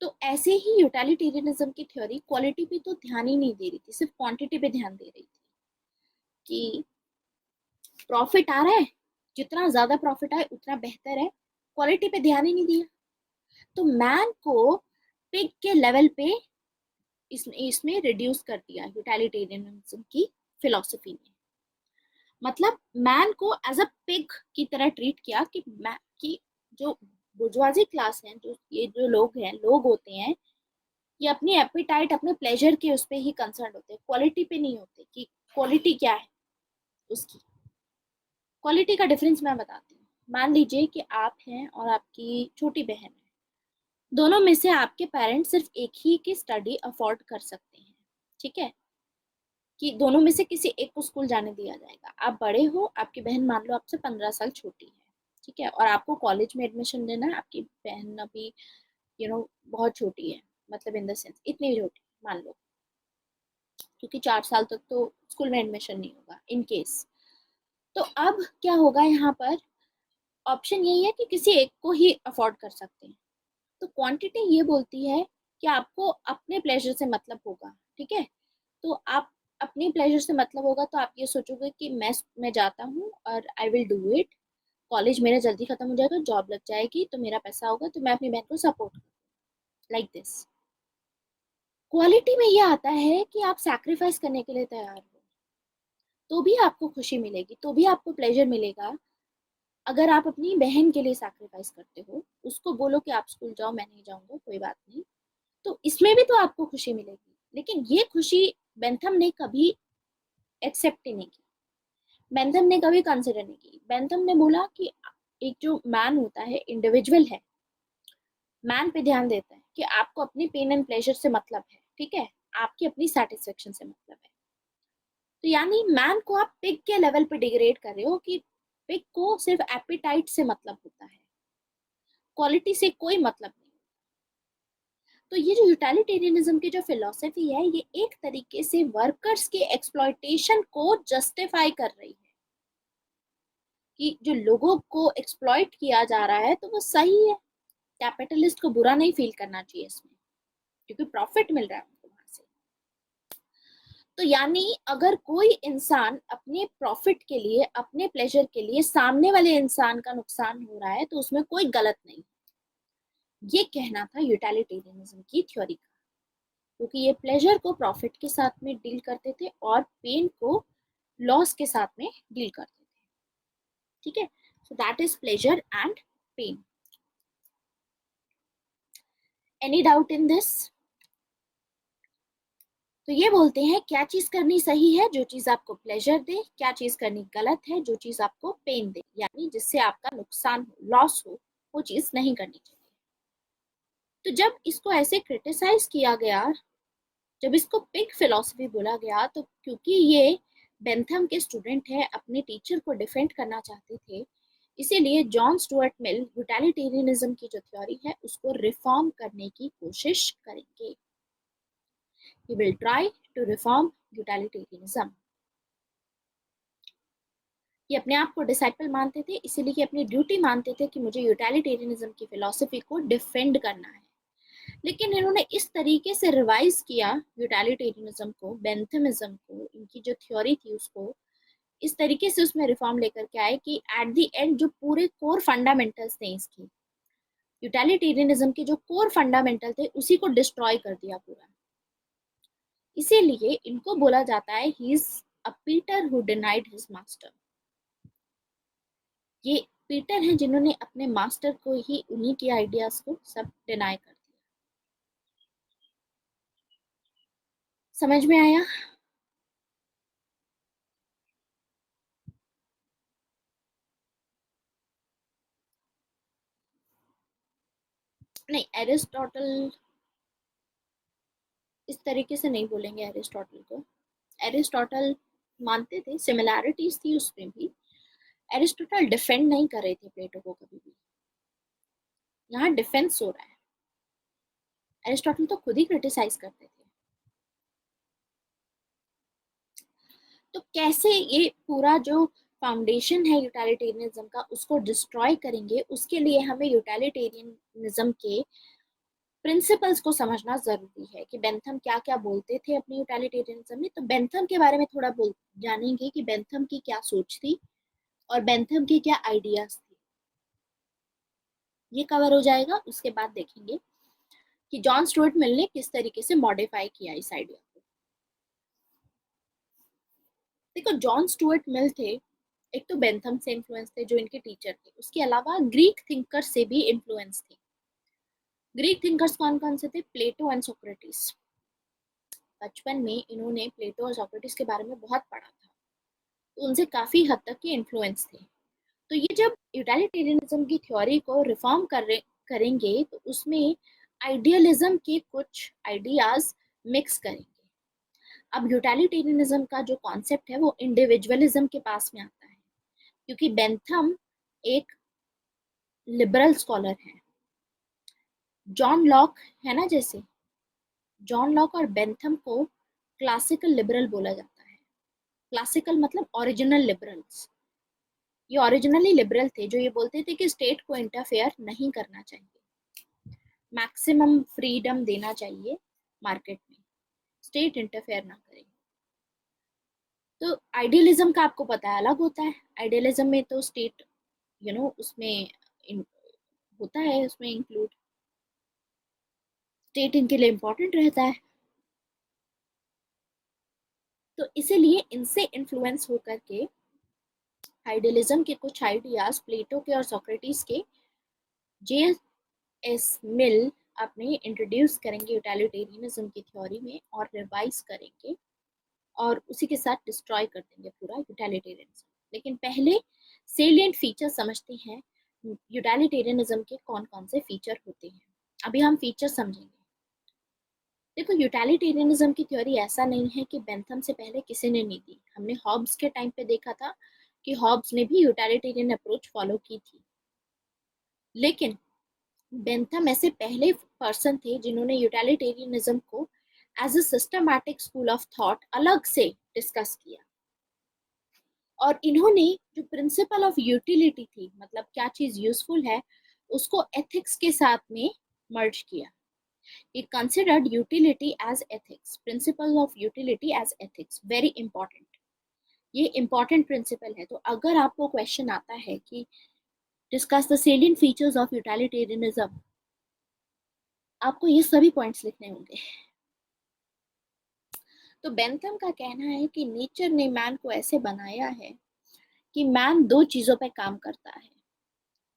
तो ऐसे ही यूटिलिटेरियनिज्म की थ्योरी क्वालिटी पे तो ध्यान ही नहीं दे रही थी, सिर्फ क्वांटिटी पे ध्यान दे रही थी कि प्रॉफिट आ रहा है, जितना ज्यादा प्रॉफिट आए उतना बेहतर है, क्वालिटी पे ध्यान ही नहीं दिया। तो मैन को पिग के लेवल पे इसमें इसमें रिड्यूस कर दिया यूटिलिटेरियनिज्म की फिलोसफी में। मतलब मैन को एज अ पिग की तरह ट्रीट किया कि जो बुर्जुआजी क्लास है, जो ये जो लोग हैं, लोग होते हैं, ये अपनी एपिटाइट, अपने प्लेजर के उस पे ही कंसर्न होते हैं, क्वालिटी पे नहीं होते कि क्वालिटी क्या है उसकी। क्वालिटी का डिफरेंस मैं बताती हूँ। मान लीजिए कि आप हैं और आपकी छोटी बहन है, दोनों में से आपके पेरेंट्स सिर्फ एक ही की स्टडी अफोर्ड कर सकते हैं, ठीक है, कि दोनों में से किसी एक को स्कूल जाने दिया जाएगा। आप बड़े हो, आपकी बहन मान लो आपसे 15 साल छोटी है, ठीक है, और आपको कॉलेज में एडमिशन लेना है। आपकी बहन अभी बहुत छोटी है, मतलब इन द सेंस इतनी छोटी मान लो, क्योंकि 4 साल तक तो स्कूल में एडमिशन नहीं होगा इन केस। तो अब क्या होगा यहाँ पर, ऑप्शन यही है कि किसी एक को ही अफोर्ड कर सकते हैं। तो क्वांटिटी ये बोलती है कि आपको अपने प्लेजर से मतलब होगा, ठीक है। तो आप अपनी प्लेजर से मतलब होगा तो आप ये सोचोगे कि मैं जाता हूँ और I will do it, college मेरा जल्दी खत्म हो जाएगा, जॉब लग जाएगी तो मेरा पैसा होगा, तो मैं अपनी बहन को सपोर्ट करूँ, लाइक दिस। क्वालिटी में ये आता है कि आप सैक्रिफाइस करने के लिए तैयार हो, तो भी आपको खुशी मिलेगी, तो भी आपको प्लेजर मिलेगा। अगर आप अपनी बहन के लिए सैक्रिफाइस करते हो, उसको बोलो कि आप स्कूल जाओ, मैं नहीं जाऊंगा, कोई बात नहीं, तो इसमें भी तो आपको खुशी मिलेगी। लेकिन ये खुशी बेंथम ने कभी एक्सेप्ट ही नहीं की, बेंथम ने कभी कंसिडर नहीं की। बेंथम ने बोला कि एक जो मैन होता है, इंडिविजुअल है, मैन पे ध्यान देता है कि आपको अपनी पेन एंड प्लेजर से मतलब है, ठीक है, आपकी अपनी सेटिस्फेक्शन से मतलब है। तो यानी मैन को आप पिग के लेवल पे डिग्रेड कर रहे हो कि पिग को सिर्फ एपिटाइट से मतलब होता है, क्वालिटी से कोई मतलब नहीं। तो ये जो यूटिलिटेरियनिज्म की जो फिलॉसफी है, ये एक तरीके से वर्कर्स के एक्सप्लॉयटेशन को जस्टिफाई कर रही है कि जो लोगों को एक्सप्लॉइट किया जा रहा है तो वो सही है। कैपिटलिस्ट को बुरा नहीं फील करना चाहिए इसमें, क्योंकि प्रॉफिट मिल रहा है उनको वहां से। तो यानी अगर कोई इंसान अपने प्रॉफिट के लिए, अपने प्लेजर के लिए सामने वाले इंसान का नुकसान हो रहा है तो उसमें कोई गलत नहीं। ये कहना था यूटिलिटेरियनिज्म की थ्योरी का, क्योंकि ये प्लेजर को प्रॉफिट के साथ में डील करते थे और पेन को लॉस के साथ में डील करते थे, ठीक है। So that is pleasure and pain. Any doubt in this? तो ये बोलते हैं क्या चीज करनी सही है, जो चीज आपको प्लेजर दे, क्या चीज करनी गलत है, जो चीज आपको पेन दे, यानी जिससे आपका नुकसान हो, लॉस हो, वो चीज नहीं करनी चाहिए। तो जब इसको ऐसे क्रिटिसाइज किया गया, जब इसको पिग फिलॉसफी बोला गया, तो क्योंकि ये बेंथम के स्टूडेंट है, अपने टीचर को डिफेंड करना चाहते थे, इसीलिए जॉन स्टुअर्ट मिल यूटिलिटेरियनिज्म की जो थ्योरी है उसको रिफॉर्म करने की कोशिश करेंगे। He will try to reform utilitarianism. ये अपने आप को डिसाइपल मानते थे, इसीलिए ये अपनी ड्यूटी मानते थे कि मुझे यूटिलिटेरियनिज्म की फिलॉसफी को डिफेंड करना है। लेकिन इन्होंने इस तरीके से रिवाइज किया यूटिलिटेरियनिज्म को, बेंथमिज्म को, इनकी जो थ्योरी थी उसको इस तरीके से उसमें रिफॉर्म लेकर के आए कि एट द एंड जो पूरे कोर फंडामेंटल्स थे इसकी, यूटिलिटेरियनिज्म के जो कोर फंडामेंटल थे, उसी को डिस्ट्रॉय कर दिया पूरा। इसीलिए इनको बोला जाता है he is a Peter who denied his master. ये पीटर हैं जिन्होंने अपने मास्टर को ही, उन्हीं के आइडियाज को सब डिनाई कर दिया। समझ में आया? नहीं, एरिस्टोटल इस तरीके से नहीं बोलेंगे एरिस्टोटल को। एरिस्टोटल मानते थे, सिमिलैरिटीज थी उसमें भी। एरिस्टोटल डिफेंड नहीं कर रहे थे प्लेटो को कभी भी, यहाँ डिफेंस हो रहा है। एरिस्टोटल तो खुद ही क्रिटिसाइज करते थे। तो कैसे ये पूरा जो फाउंडेशन है यूटिलिटेरियनिज्म का उसको डिस्ट्रॉय करेंगे, उसके लिए हमें यूटिलिटेरियनिज्म के प्रिंसिपल्स को समझना जरूरी है कि बेंथम क्या क्या बोलते थे अपने यूटिलिटेरियनिज्म में। तो बेंथम के बारे में थोड़ा जानेंगे कि बेंथम की क्या सोच थी और बेंथम की क्या आइडियाज थी, ये कवर हो जाएगा। उसके बाद देखेंगे कि जॉन स्टुअर्ट मिल ने किस तरीके से मॉडिफाई किया इस आइडिया को। देखो, जॉन स्टुअर्ट मिल थे, एक तो बेंथम से इन्फ्लुएंस थे जो इनके टीचर थे, उसके अलावा ग्रीक थिंकर से भी इन्फ्लुएंस थे। ग्रीक थिंकर्स कौन कौन से थे? प्लेटो एंड सोक्रेटिस। बचपन में इन्होंने प्लेटो और सोक्रेटिस के बारे में बहुत पढ़ा था, तो उनसे काफी हद तक के इन्फ्लुएंस थे। तो ये जब यूटिलिटेरियनिज्म की थ्योरी को रिफॉर्म करेंगे तो उसमें आइडियलिज्म के कुछ आइडियाज मिक्स करेंगे। अब यूटिलिटेरियनिज्म का जो कॉन्सेप्ट है वो इंडिविजुअलिज्म के पास में आता है, क्योंकि बेंथम एक लिबरल स्कॉलर है। जॉन लॉक है ना, जैसे जॉन लॉक और बेंथम को क्लासिकल लिबरल बोला जाता है। क्लासिकल मतलब ओरिजिनल लिबरल्स। ये ओरिजिनली लिबरल थे, जो ये बोलते थे कि स्टेट को इंटरफेयर नहीं करना चाहिए, मैक्सिमम फ्रीडम देना चाहिए मार्केट में, स्टेट इंटरफेयर ना करे। तो आइडियलिज्म का आपको पता है अलग होता है। आइडियलिज्म में तो स्टेट उसमें होता है, उसमें इंक्लूड स्टेट इनके लिए इम्पोर्टेंट रहता है। तो इसीलिए इनसे इन्फ्लुएंस होकर के आइडियलिज्म के कुछ आइडियाज प्लेटो के और सोक्रेटिस के जे एस मिल अपने इंट्रोड्यूस करेंगे यूटिलिटेरियनिज्म की थ्योरी में और रिवाइज करेंगे और उसी के साथ डिस्ट्रॉय कर देंगे पूरा यूटिलिटेरियनिज्म। लेकिन पहले सेलिएंट फीचर समझते हैं यूटिलिटेरियनिज्म के कौन कौन से फीचर होते हैं। अभी हम फीचर समझेंगे। देखो, यूटिलिटेरियनिज्म की थ्योरी ऐसा नहीं है कि बेंथम से पहले किसी ने नहीं दी। हमने हॉब्स के टाइम पे देखा था कि हॉब्स ने भी यूटिलिटेरियन अप्रोच फॉलो की थी, लेकिन बेंथम ऐसे पहले पर्सन थे जिन्होंने यूटिलिटेरियनिज्म को as a systematic school of thought अलग से डिस्कस किया। और इन्होंने जो प्रिंसिपल ऑफ यूटिलिटी थी, मतलब क्या चीज यूजफुल है, उसको एथिक्स के साथ में मर्ज किया। He considered utility as ethics, principle of utility as ethics, very important. ये important principle है। तो अगर आपको क्वेश्चन आता है कि discuss the salient features of utilitarianism, आपको ये सभी पॉइंट्स लिखने होंगे। तो बेंथम का कहना है कि नेचर ने मैन को ऐसे बनाया है कि मैन दो चीजों पे काम करता है।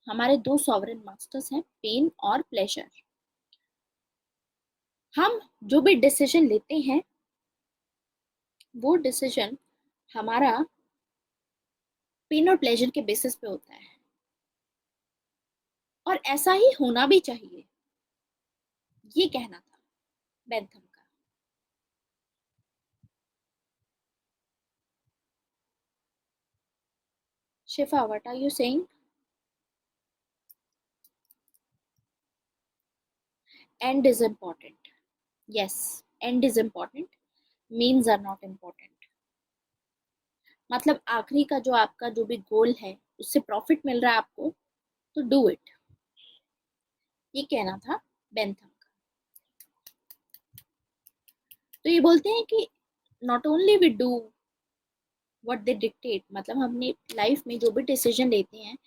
हमारे दो सॉवरेन मास्टर्स हैं, पेन और प्लेजर। हम जो भी डिसीजन लेते हैं वो डिसीजन हमारा पेन और प्लेजर के बेसिस पे होता है, और ऐसा ही होना भी चाहिए, ये कहना था बेंथम का। Shifa, what are you saying? End is important. Yes, end is important, means are not important. मतलब आखिरी का जो आपका जो भी गोल है उससे प्रॉफिट मिल रहा है आपको, तो डू इट, ये कहना था बेंथम का। तो ये बोलते हैं कि not only we do what they dictate, मतलब हमने लाइफ में जो भी डिसीजन लेते हैं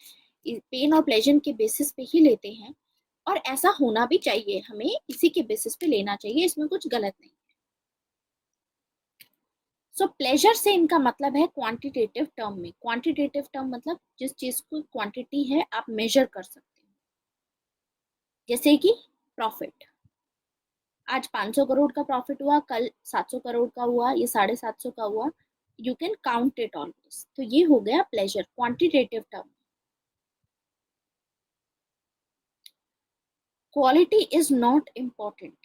पेन और प्लेजर के बेसिस पे ही लेते हैं, और ऐसा होना भी चाहिए, हमें इसी के बेसिस पे लेना चाहिए, इसमें कुछ गलत नहीं। सो प्लेजर से इनका मतलब है क्वांटिटेटिव टर्म में। क्वांटिटेटिव टर्म मतलब जिस चीज को क्वांटिटी है आप मेजर कर सकते हैं, जैसे कि प्रॉफिट। आज 500 करोड़ का प्रॉफिट हुआ, कल 700 करोड़ का हुआ, ये 750 का हुआ, you can count it always. तो ये हो गया pleasure, quantitative term. Quality is not important,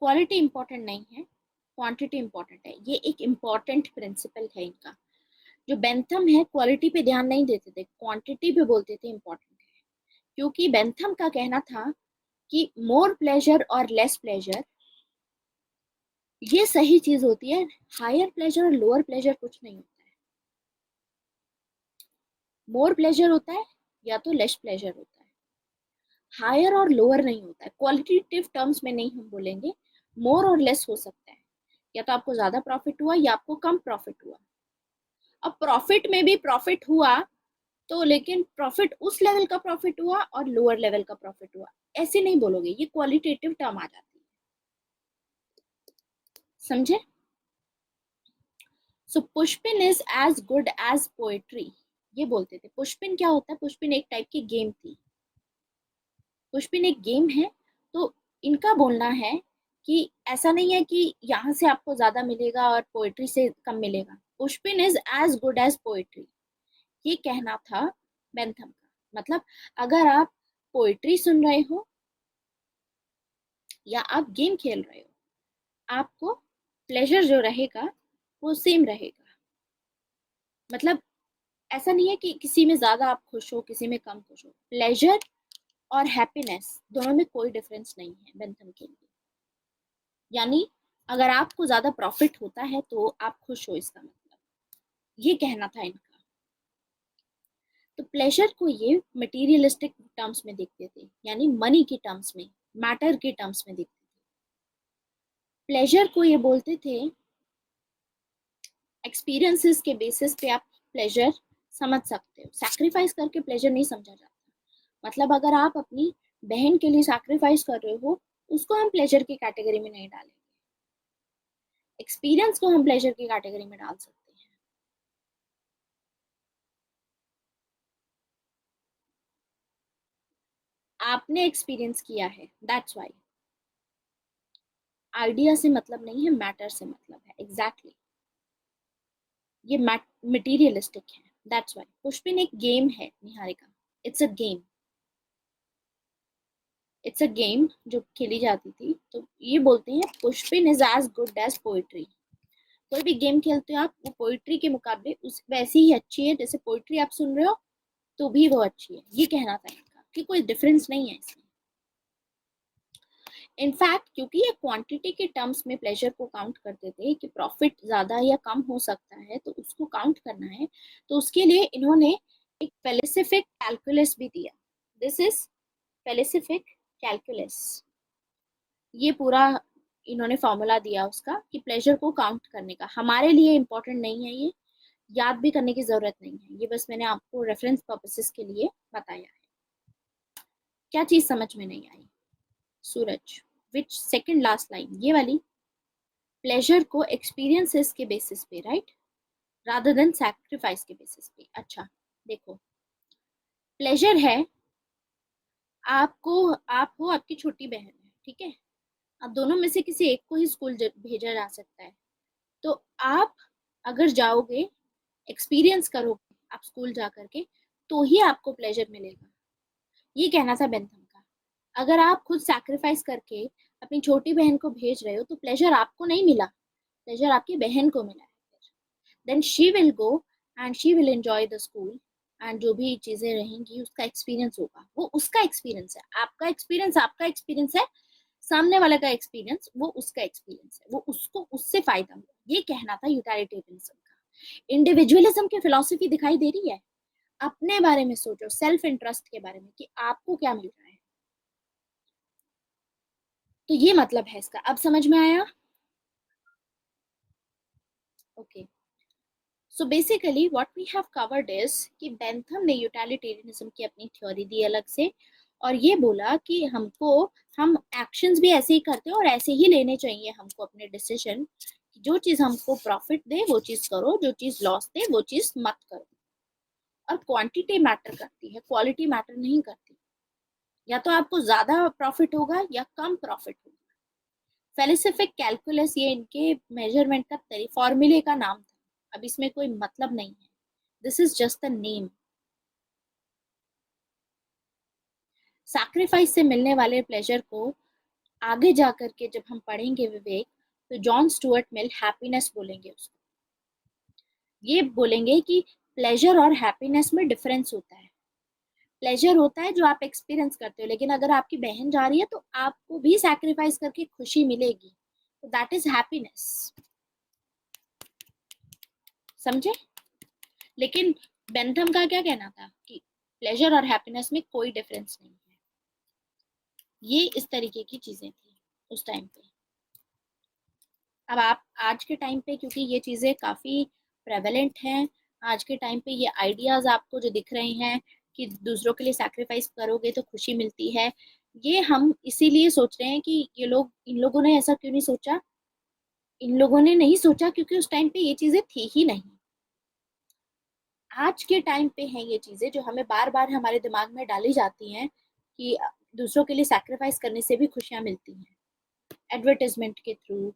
quality important नहीं है, क्वांटिटी इंपॉर्टेंट है। ये एक इम्पॉर्टेंट प्रिंसिपल है इनका। जो बेंथम है क्वालिटी पे ध्यान नहीं देते थे, क्वांटिटी पे बोलते थे इम्पोर्टेंट है, क्योंकि बेंथम का कहना था कि मोर प्लेजर और लेस प्लेजर ये सही चीज होती है, हायर प्लेजर और लोअर प्लेजर कुछ नहीं होता है। मोर प्लेजर होता है या तो लेस प्लेजर होता है, हायर और लोअर नहीं होता है। क्वालिटेटिव टर्म्स में नहीं हम बोलेंगे, मोर और लेस हो सकता है, या तो आपको ज्यादा प्रॉफिट हुआ या आपको कम प्रॉफिट हुआ। अब प्रॉफिट में भी प्रॉफिट हुआ तो, लेकिन प्रॉफिट उस लेवल का प्रॉफिट हुआ और लोअर लेवल का प्रॉफिट हुआ, ऐसे नहीं बोलोगे, ये क्वालिटेटिव टर्म आ जाती है। समझे? So pushpin is as good as poetry, ये बोलते थे। पुष्पिन क्या होता है? पुष्पिन एक टाइप की गेम थी, पुष्पिन एक गेम है। तो इनका बोलना है कि ऐसा नहीं है कि यहाँ से आपको ज्यादा मिलेगा और पोएट्री से कम मिलेगा। Pushpin is as good as poetry, ये कहना था बेंथम का। मतलब अगर आप पोएट्री सुन रहे हो या आप गेम खेल रहे हो, आपको प्लेजर जो रहेगा वो सेम रहेगा। मतलब ऐसा नहीं है कि किसी में ज्यादा आप खुश हो किसी में कम खुश हो, प्लेजर और हैप्पीनेस दोनों में कोई डिफरेंस नहीं है बेंथम के लिए। यानी अगर आपको ज्यादा प्रॉफिट होता है तो आप खुश हो, इसका मतलब ये कहना था इनका। तो प्लेजर को ये मटेरियलिस्टिक टर्म्स में देखते थे, यानी मनी के टर्म्स में, मैटर के टर्म्स में देखते थे। प्लेजर को ये बोलते थे एक्सपीरियंसेस के बेसिस पे आप प्लेजर समझ सकते हो, सैक्रिफाइस करके प्लेजर नहीं समझा जाता। मतलब अगर आप अपनी बहन के लिए सैक्रिफाइस कर रहे हो, उसको हम प्लेजर की कैटेगरी में नहीं डालेंगे, एक्सपीरियंस को हम प्लेजर की कैटेगरी में डाल सकते हैं। आपने एक्सपीरियंस किया है, दैट्स वाई। आइडिया से मतलब नहीं है, मैटर से मतलब है, एग्जैक्टली exactly. ये मटीरियलिस्टिक है, दैट्स वाई। पुष्पिन एक गेम है Niharika, it's a game, it's a game जो खेली जाती थी। तो ये बोलते हैं pushpin is as good as poetry. कोई भी गेम खेलते हो आप, वो पोइट्री के मुकाबले उस वैसी ही अच्छी है जैसे पोइट्री आप सुन रहे हो तो भी वो अच्छी है, ये कहना था इनका, कि कोई डिफरेंस नहीं है इसमें। इनफैक्ट क्योंकि ये क्वांटिटी के टर्म्स में प्लेजर को काउंट करते थे कि प्रॉफिट ज्यादा या कम हो सकता है तो उसको काउंट करना है, तो उसके लिए इन्होंने एक फेलिसिफिक कैलकुलस भी दिया। दिस इज फेलिसिफिक कैलकुलस, ये पूरा इन्होंने फॉर्मूला दिया उसका कि प्लेजर को काउंट करने का। हमारे लिए इंपॉर्टेंट नहीं है, ये याद भी करने की जरूरत नहीं है, ये बस मैंने आपको रेफरेंस पर्पसेस के लिए बताया है। क्या चीज समझ में नहीं आई? सूरज, विच सेकंड लास्ट लाइन, ये वाली, प्लेजर को एक्सपीरियंसेस के बेसिस पे, राइट? रादर देन सैक्रिफाइस के बेसिस पे। अच्छा देखो, प्लेजर है आपको, आप हो, आपकी छोटी बहन है, ठीक है, अब दोनों में से किसी एक को ही स्कूल भेजा जा सकता है, तो आप अगर जाओगे, एक्सपीरियंस करोगे आप स्कूल जा करके, तो ही आपको प्लेजर मिलेगा। ये कहना था बेंथम का। अगर आप खुद सैक्रिफाइस करके अपनी छोटी बहन को भेज रहे हो तो प्लेजर आपको नहीं मिला, प्लेजर आपकी बहन को मिला है। Then she will go and she will enjoy the school, and जो भी चीजें रहेंगी उसका एक्सपीरियंस होगा, वो उसका एक्सपीरियंस है, आपका एक्सपीरियंस है, सामने वाले का एक्सपीरियंस वो उसका एक्सपीरियंस है, वो उसको उससे फायदा हुआ। ये कहना था यूटिलिटेरियनिज्म का। इंडिविजुअलिज्म की फिलॉसफी दिखाई दे रही है। अपने बारे में सोचो, सेल्फ इंटरेस्ट के बारे में कि आपको क्या मिल रहा है। तो ये मतलब है इसका, अब समझ में आया? Okay, so basically what we have covered is कि बेंथम ने यूटिलिटेरियनिज्म की अपनी थ्योरी दी अलग से, और ये बोला कि हम एक्शंस भी ऐसे ही करते हैं और ऐसे ही लेने चाहिए हमको अपने डिसीजन। जो चीज हमको प्रॉफिट दे वो चीज करो, जो चीज लॉस दे वो चीज मत करो। और क्वांटिटी मैटर करती है, क्वालिटी मैटर नहीं करती। या तो आपको ज्यादा प्रॉफिट होगा या कम प्रॉफिट होगा। फेलिसिफिक कैलकुलस ये इनके मेजरमेंट का फॉर्मूले का नाम था। अब इसमें कोई मतलब नहीं है, this is just the name. Sacrifice से मिलने वाले प्लेजर को आगे जाकर के जब हम पढ़ेंगे विवेक, तो जॉन स्टुअर्ट मिल हैप्पीनेस बोलेंगे उसको। ये बोलेंगे कि प्लेजर और हैप्पीनेस में डिफरेंस होता है। प्लेजर होता है जो आप एक्सपीरियंस करते हो, लेकिन अगर आपकी बहन जा रही है तो आपको भी सैक्रिफाइस करके खुशी मिलेगी, तो दैट इज हैप्पीनेस। समझे? लेकिन बेंथम का क्या कहना था कि प्लेजर और हैप्पीनेस में कोई डिफरेंस नहीं है। ये इस तरीके की चीजें थी उस टाइम पे। अब आप आज के टाइम पे, क्योंकि ये चीजें काफी प्रेवलेंट हैं, आज के टाइम पे ये आइडियाज आपको जो दिख रहे हैं कि दूसरों के लिए सैक्रिफाइस करोगे तो खुशी मिलती है, ये हम इसीलिए सोच रहे हैं कि ये लोग, इन लोगों ने ऐसा क्यों नहीं सोचा। इन लोगों ने नहीं सोचा क्योंकि उस टाइम पे ये चीजें थी ही नहीं। आज के टाइम पे हैं ये चीजें जो हमें बार बार हमारे दिमाग में डाली जाती हैं कि दूसरों के लिए सैक्रिफाइस करने से भी खुशियां मिलती हैं, एडवर्टाइजमेंट के थ्रू,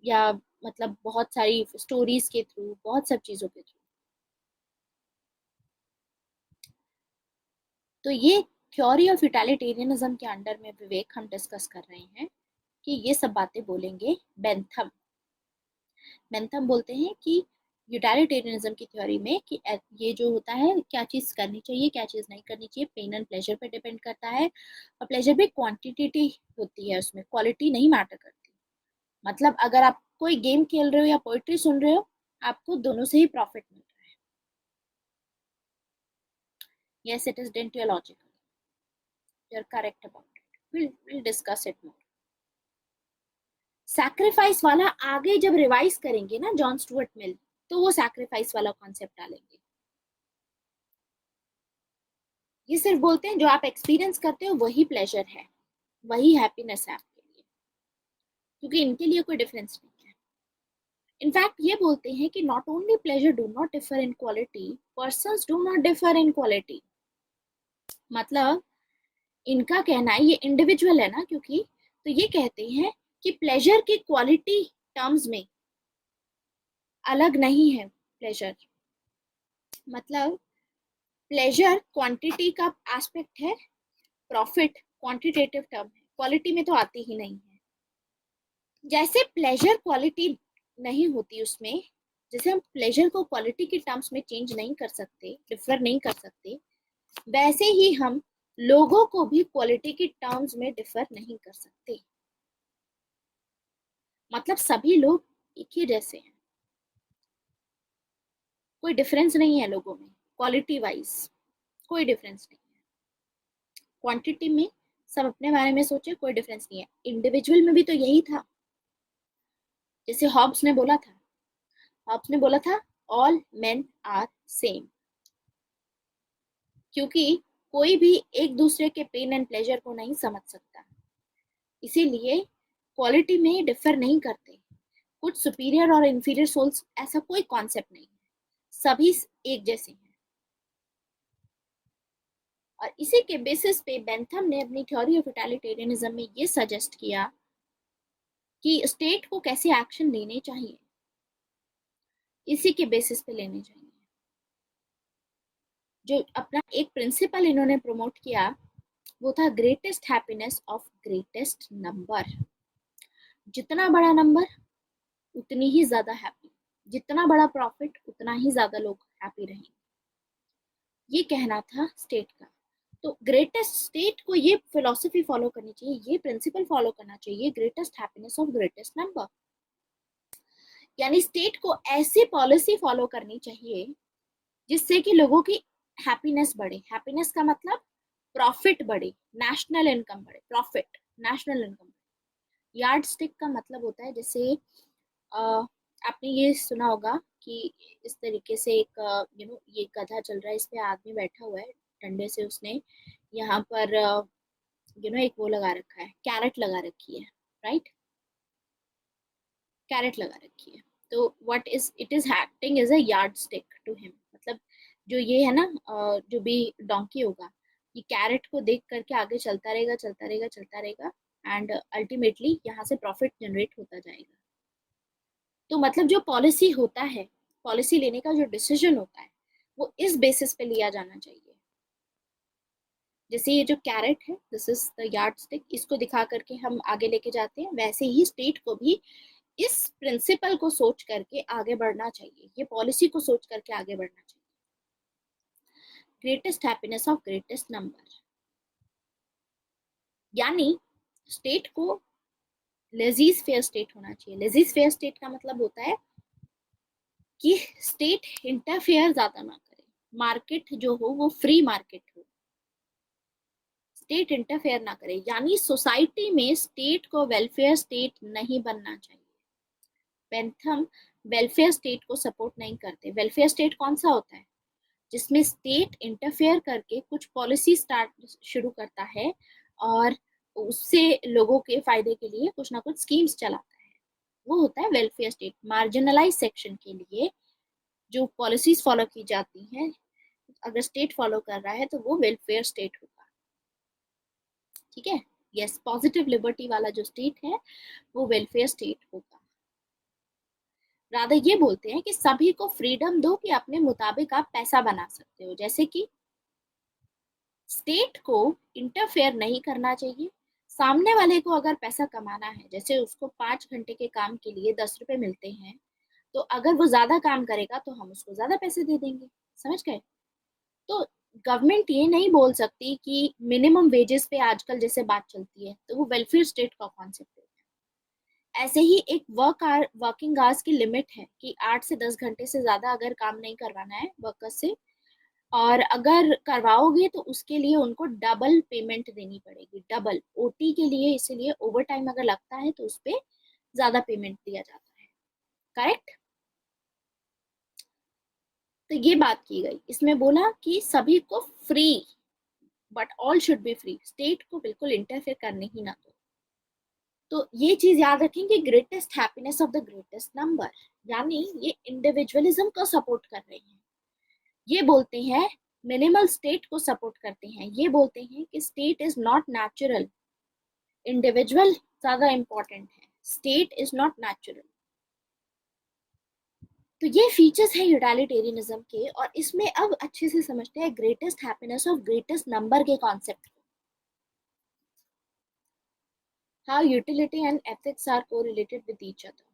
या मतलब बहुत सारी स्टोरीज के थ्रू, बहुत सब चीजों के थ्रू। तो ये थ्योरी ऑफ यूटिलिटेरियनिज्म के अंडर में विवेक हम डिस्कस कर रहे हैं कि ये सब बातें बोलेंगे बेंथम। बेंथम बोलते हैं कि यूटिलिटेरियनिज्म की थ्योरी में कि ये जो होता है, क्या चीज करनी चाहिए क्या चीज नहीं करनी चाहिए, पेन एंड प्लेजर पे डिपेंड करता है। और प्लेजर भी क्वांटिटी होती है, उसमें क्वालिटी नहीं मैटर करती। मतलब अगर आप कोई गेम खेल रहे हो या पोइट्री सुन रहे हो, आपको दोनों से ही प्रॉफिट मिल रहा है। yes, it is deontological, you're correct about it, we'll discuss it more। Sacrifice वाला आगे जब रिवाइज करेंगे ना जॉन स्टुअर्ट मिल, तो वो सैक्रिफाइस वाला कॉन्सेप्ट डालेंगे। ये सिर्फ बोलते हैं जो आप एक्सपीरियंस करते हो वही प्लेजर है, वही हैप्पीनेस है आपके लिए, क्योंकि इनके लिए कोई डिफरेंस नहीं है। इनफैक्ट ये बोलते हैं कि not only pleasure do not differ in quality, persons do not differ in quality. मतलब इनका कहना है, ये इंडिविजुअल है ना क्योंकि, तो ये कहते हैं कि प्लेजर की क्वालिटी टर्म्स में अलग नहीं है प्लेजर। मतलब प्लेजर क्वांटिटी का एस्पेक्ट है, प्रॉफिट क्वांटिटेटिव टर्म है, क्वालिटी में तो आती ही नहीं है। जैसे प्लेजर क्वालिटी नहीं होती उसमें, जैसे हम प्लेजर को क्वालिटी के टर्म्स में चेंज नहीं कर सकते, डिफर नहीं कर सकते, वैसे ही हम लोगों को भी क्वालिटी के टर्म्स में डिफर नहीं कर सकते। मतलब सभी लोग एक ही जैसे हैं, कोई डिफरेंस नहीं है लोगों में, क्वालिटी वाइज कोई डिफरेंस नहीं है। क्वांटिटी में सब अपने बारे में सोचे, कोई डिफरेंस नहीं है। इंडिविजुअल में भी तो यही था, जैसे हॉब्स ने बोला था, हॉब्स ने बोला था ऑल मेन आर सेम, क्योंकि कोई भी एक दूसरे के पेन एंड प्लेजर को नहीं समझ सकता, इसीलिए क्वालिटी में डिफर नहीं करते। कुछ सुपीरियर और इंफीरियर सोल्स, ऐसा कोई कॉन्सेप्ट नहीं है। सभी एक जैसे हैं। और इसी के बेसिस पे बेंथम ने अपनी थ्योरी ऑफ टोटलिटेरियनिज्म में ये सजेस्ट किया कि स्टेट को कैसे एक्शन लेने चाहिए, इसी के बेसिस पे लेने चाहिए। जो अपना एक प्रिंसिपल इन्होंने प्रमोट किया वो था greatest happiness of greatest number. जितना बड़ा नंबर उतनी ही ज्यादा हैप्पी, जितना बड़ा प्रॉफिट उतना ही ज्यादा लोग हैप्पी रहेंगे, ये कहना था स्टेट का। तो ग्रेटेस्ट स्टेट को ये फिलॉसफी फॉलो करनी चाहिए, ये प्रिंसिपल फॉलो करना चाहिए, greatest happiness of greatest number. यानी स्टेट को ऐसी पॉलिसी फॉलो करनी चाहिए जिससे कि लोगों की हैप्पीनेस बढ़े। हैप्पीनेस का मतलब प्रॉफिट बढ़े, नेशनल इनकम बढ़े, profit national income. Yard stick का मतलब होता है जैसे आपने ये सुना होगा कि इस तरीके से एक ये गधा चल रहा है, इस पे आदमी बैठा हुआ है, डंडे से उसने यहाँ पर एक वो लगा रखा है, कैरेट लगा रखी है, राइट, कैरेट लगा रखी है। तो what is it is acting as a yardstick to him. मतलब जो ये है ना, जो भी डोंकी होगा, ये कैरेट को देख करके आगे चलता रहेगा, चलता रहेगा, चलता रहेगा, एंड अल्टीमेटली यहाँ से प्रॉफिट जनरेट होता जाएगा। तो मतलब जो पॉलिसी होता है, पॉलिसी लेने का जो डिसीजन होता है, वो इस बेसिस पे लिया जाना चाहिए। जैसे ये जो कैरेट है, this is the yard stick, इसको दिखा करके हम आगे लेके जाते हैं, वैसे ही स्टेट को भी इस प्रिंसिपल को सोच करके आगे बढ़ना चाहिए, ये पॉलिसी को सोच करके आगे बढ़ना चाहिए। Greatest happiness of greatest number, यानी स्टेट को लेजीज फेयर स्टेट होना चाहिए। लेजीज फेयर स्टेट का मतलब होता है कि स्टेट इंटरफेयर ज्यादा ना करे, मार्केट जो हो वो फ्री मार्केट हो, स्टेट इंटरफेयर ना करे। यानी सोसाइटी में स्टेट को वेलफेयर स्टेट नहीं बनना चाहिए। बेंथम वेलफेयर स्टेट को सपोर्ट नहीं करते। वेलफेयर स्टेट कौन सा होता है? जिसमें स्टेट इंटरफेयर करके कुछ पॉलिसी स्टार्ट शुरू करता है और उससे लोगों के फायदे के लिए कुछ ना कुछ स्कीम्स चलाता है, वो होता है वेलफेयर स्टेट। मार्जिनलाइज सेक्शन के लिए जो पॉलिसीज फॉलो की जाती हैं, अगर स्टेट फॉलो कर रहा है तो वो वेलफेयर स्टेट होगा। ठीक है, यस, पॉजिटिव लिबर्टी वाला जो स्टेट है वो वेलफेयर स्टेट होगा। राधा ये बोलते हैं कि सभी को फ्रीडम दो कि अपने मुताबिक आप पैसा बना सकते हो। जैसे कि स्टेट को इंटरफेयर नहीं करना चाहिए। सामने वाले को अगर पैसा कमाना है, जैसे उसको 5 घंटे के काम के लिए 10 रुपए मिलते हैं, तो अगर वो ज्यादा काम करेगा तो हम उसको ज्यादा पैसे दे देंगे। समझ गए? तो गवर्नमेंट ये नहीं बोल सकती कि मिनिमम वेजेस पे आजकल जैसे बात चलती है, तो वो वेलफेयर स्टेट का कॉन्सेप्ट है। ऐसे ही एक वर्किंग आवर्स की लिमिट है कि 8 से 10 घंटे से ज्यादा अगर काम नहीं करवाना है वर्कर्स से, और अगर करवाओगे तो उसके लिए उनको डबल पेमेंट देनी पड़ेगी, डबल ओटी के लिए। इसीलिए ओवर टाइम अगर लगता है तो उस पर ज्यादा पेमेंट दिया जाता है। करेक्ट? तो ये बात की गई, इसमें बोला कि सभी को free, but all should be free, state को बिल्कुल इंटरफेयर करने ही ना दो। तो ये चीज याद रखें कि greatest happiness of the greatest number, यानी ये इंडिविजुअलिज्म को सपोर्ट कर रही है। ये बोलते हैं, मिनिमल स्टेट को सपोर्ट करते हैं, ये बोलते हैं कि state is not natural, individual ज्यादा इंपॉर्टेंट है, स्टेट इज नॉट नेचुरल। तो ये फीचर्स है यूटिलिटेरियनिज्म के, और इसमें अब अच्छे से समझते हैं greatest happiness of greatest number के कॉन्सेप्ट को। How utility and ethics are correlated with each other.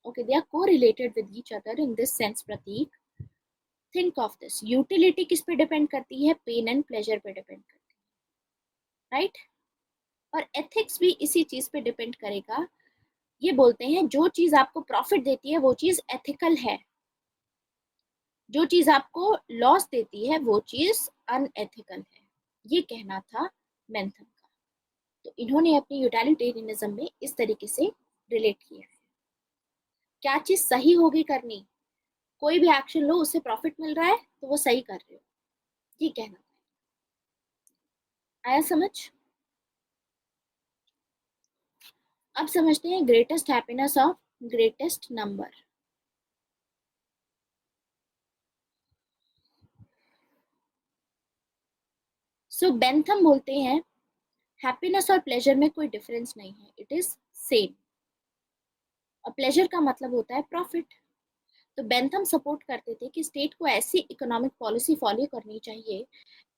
Okay, they are correlated with each other in this sense, Prateek. Think of this. Utility किस पे डिपेंड करती है? पेन एंड प्लेजर पे डिपेंड करती है, राइट? और एथिक्स भी इसी चीज पे डिपेंड करेगा। ये बोलते हैं जो चीज आपको प्रॉफिट देती है वो चीज एथिकल है, जो चीज आपको लॉस देती है वो चीज अनएथिकल है, ये कहना था बेंथम का। तो इन्होंने अपनी यूटिलिटेरियनिज्म में इस तरीके से रिलेट किया है। क्या चीज सही होगी करनी, कोई भी एक्शन लो उससे प्रॉफिट मिल रहा है तो वो सही कर रहे हो, ये कहना है। आया समझ? अब समझते हैं greatest happiness of greatest number. So Bentham बोलते हैं हैप्पीनेस और प्लेजर में कोई डिफरेंस नहीं है, इट इज सेम। और प्लेजर का मतलब होता है प्रॉफिट। तो बेंथम सपोर्ट करते थे कि स्टेट को ऐसी इकोनॉमिक पॉलिसी फॉलो करनी चाहिए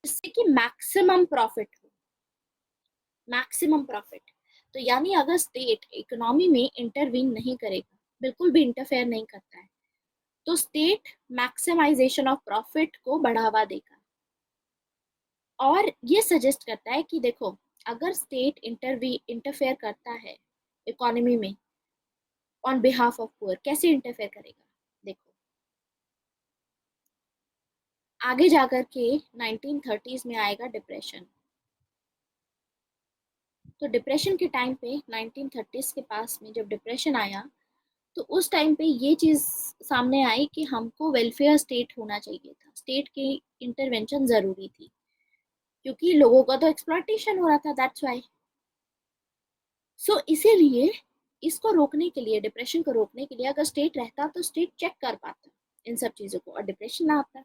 जिससे कि मैक्सिमम प्रॉफिट हो, मैक्सिमम प्रॉफिट। तो यानी अगर स्टेट इकोनॉमी में इंटरवीन नहीं करेगा, बिल्कुल भी इंटरफेयर नहीं करता है, तो स्टेट मैक्सिमाइजेशन ऑफ प्रॉफिट को बढ़ावा देगा। और ये सजेस्ट करता है कि देखो, अगर स्टेट इंटरफेयर करता है इकोनॉमी में ऑन बिहाफ ऑफ पुअर, कैसे इंटरफेयर करेगा? देखो, आगे जाकर के 1930s में आएगा डिप्रेशन। तो डिप्रेशन के टाइम पे 1930s के पास में जब डिप्रेशन आया, तो उस टाइम पे ये चीज सामने आई कि हमको वेलफेयर स्टेट होना चाहिए था, स्टेट की इंटरवेंशन जरूरी थी, क्योंकि लोगों का तो एक्सप्लॉइटेशन हो रहा था, दैट्स व्हाई। सो इसीलिए इसको रोकने के लिए, डिप्रेशन को रोकने के लिए, अगर स्टेट रहता तो स्टेट चेक कर पाता इन सब चीजों को और डिप्रेशन ना आता।